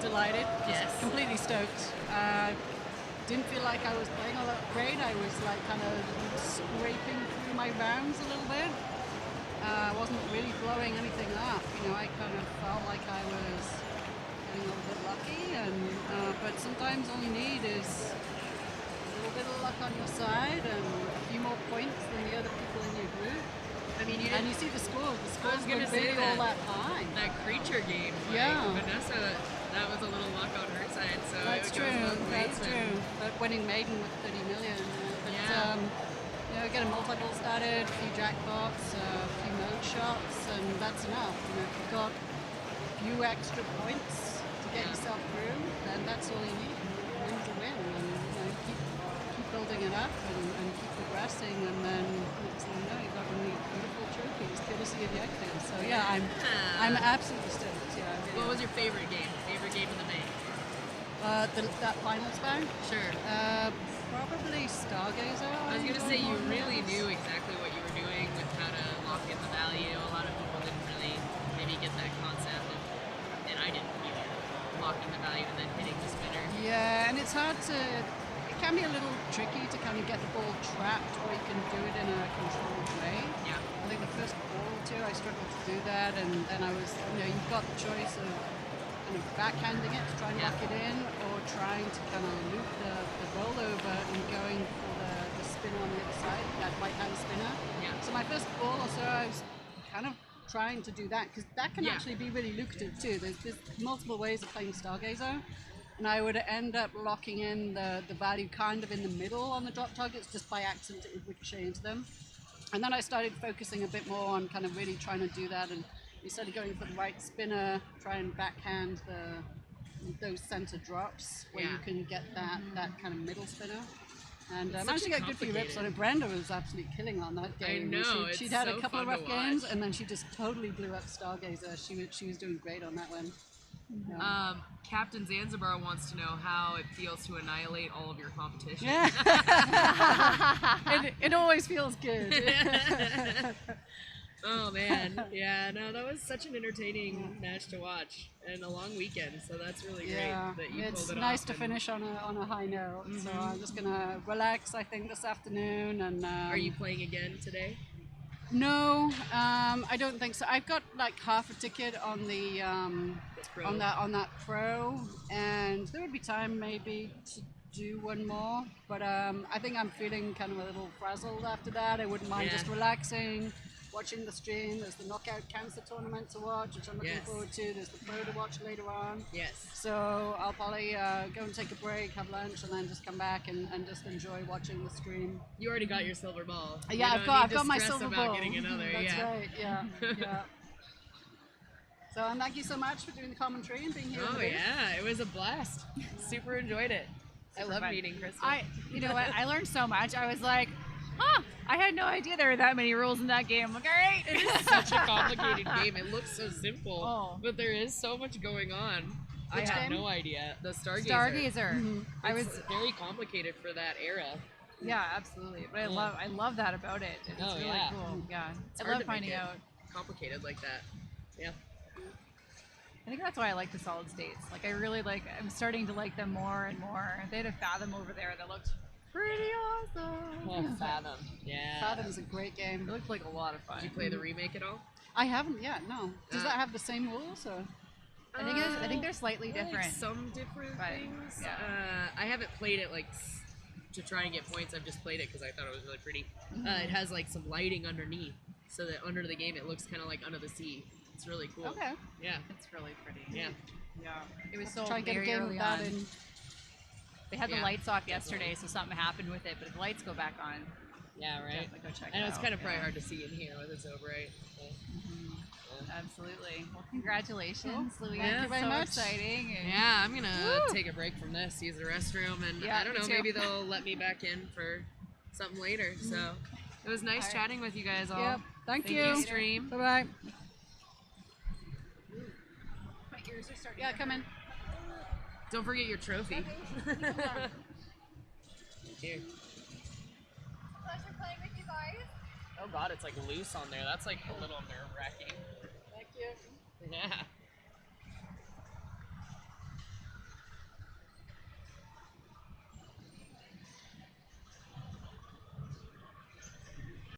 Delighted. Yes. Completely stoked. Didn't feel like I was playing all that great. I was like kind of scraping through my rounds a little bit. Wasn't really blowing anything up. I kind of felt like I was getting a little bit lucky. But sometimes all you need is a little bit of luck on your side and a few more points than the other people in your group. I mean, and you see the scores. The I was scores gonna were say really all that high. That creature game. Like, Yeah. Vanessa, that was a little luck on her side. So That's it goes true. both ways. That's true. But winning maiden with 30 million. Get a multi-ball started, a few jackpots, a few mode shots, and that's enough. If you've got a few extra points to get yourself through, then that's all you need. win's a win, and keep building it up and keep progressing, and then next thing you know, you've got really beautiful trophies, courtesy of Yegpin. So yeah, I'm absolutely stoked. Yeah. Really What was your favorite game? Favorite game in the main? That final span? Sure. Probably Stargazer. I was gonna say you really knew exactly what you were doing with how to lock in the value. A lot of people didn't really maybe get that concept, and I didn't either. Locking the value and then hitting the spinner. Yeah, and it's hard to. It can be a little tricky to kind of get the ball trapped where you can do it in a controlled way. Yeah. I think the first ball or two I struggled to do that, and then I was, you've got the choice of kind of backhanding it to try and lock it in, or trying to kind of loop the rollover and going for the spinner on the other side, that right-hand spinner. Yeah. So my first ball or so, I was kind of trying to do that, because that can actually be really lucrative too. There's multiple ways of playing Stargazer, and I would end up locking in the value kind of in the middle on the drop targets just by accident. It would ricochet into them. And then I started focusing a bit more on kind of really trying to do that, and instead of going for the right spinner, try and backhand those center drops where you can get that kind of middle spinner. And I managed to get good few rips on it. Brenda was absolutely killing on that game. I know, She'd had so a couple of fun rough to games, watch. and then she just totally blew up Stargazer. She was doing great on that one. Yeah. Captain Zanzibar wants to know how it feels to annihilate all of your competition. Yeah. it always feels good. Oh man, yeah, no, that was such an entertaining match to watch, and a long weekend, so that's really great that you pulled it's it nice off. to finish on a high note. So I'm just gonna relax, I think, this afternoon. And are you playing again today? No, I don't think so. I've got like half a ticket on the on that pro, and there would be time maybe to do one more. But I think I'm feeling kind of a little frazzled after that. I wouldn't mind just relaxing, watching the stream. There's the Knockout Cancer tournament to watch, which I'm looking forward to. There's the pro to watch later on. Yes. So I'll probably go and take a break, have lunch, and then just come back and just enjoy watching the stream. You already got your silver ball. Yeah, I've got my silver ball. Getting another. That's right. Yeah. Yeah. So thank you so much for doing the commentary and being here. Oh yeah, it was a blast. Super enjoyed it. I love meeting Crystal. You know what? I learned so much. I was like, I had no idea there were that many rules in that game. I'm like, all right. It is such a complicated game. It looks so simple, but there is so much going on. Which I had game? no idea. The Stargazer. Stargazer. It's very complicated for that era. Yeah, absolutely. But I love that about it. It's really cool. Yeah, It's I hard love to make finding it out. complicated like that. Yeah. I think that's why I like the solid states. Like I'm starting to like them more and more. They had a Fathom over there that looked pretty awesome. Oh, Fathom. Yeah. Fathom's a great game. It looked like a lot of fun. Did you play the remake at all? I haven't yet. No. Does that have the same rules or? I think they're slightly different. Some different things. Yeah. I haven't played it to try and get points. I've just played it because I thought it was really pretty. It has some lighting underneath, so that under the game it looks kind of like under the sea. It's really cool. Okay. Yeah. It's really pretty. Yeah. Yeah. It was Let's so try and get a very game early with that on. in. They had the lights off yesterday, so something happened with it. But if the lights go back on, yeah, right. Definitely go check I know it it's out. kind of probably hard to see in here with it so bright. Absolutely. Well, congratulations, Louise. Thank you very so much. much. Exciting. And Yeah, I'm gonna take a break from this, use the restroom, and Yeah, I don't me know, too. maybe they'll let me back in for something later. So it was nice All right. chatting with you guys all. Yep. Thank you. you. Stream. Bye bye. My ears are starting. Yeah, come in. Don't forget your trophy. Thank you. Pleasure playing with you guys. Oh god, it's like loose on there. That's like a little nerve-wracking. Thank you. Yeah.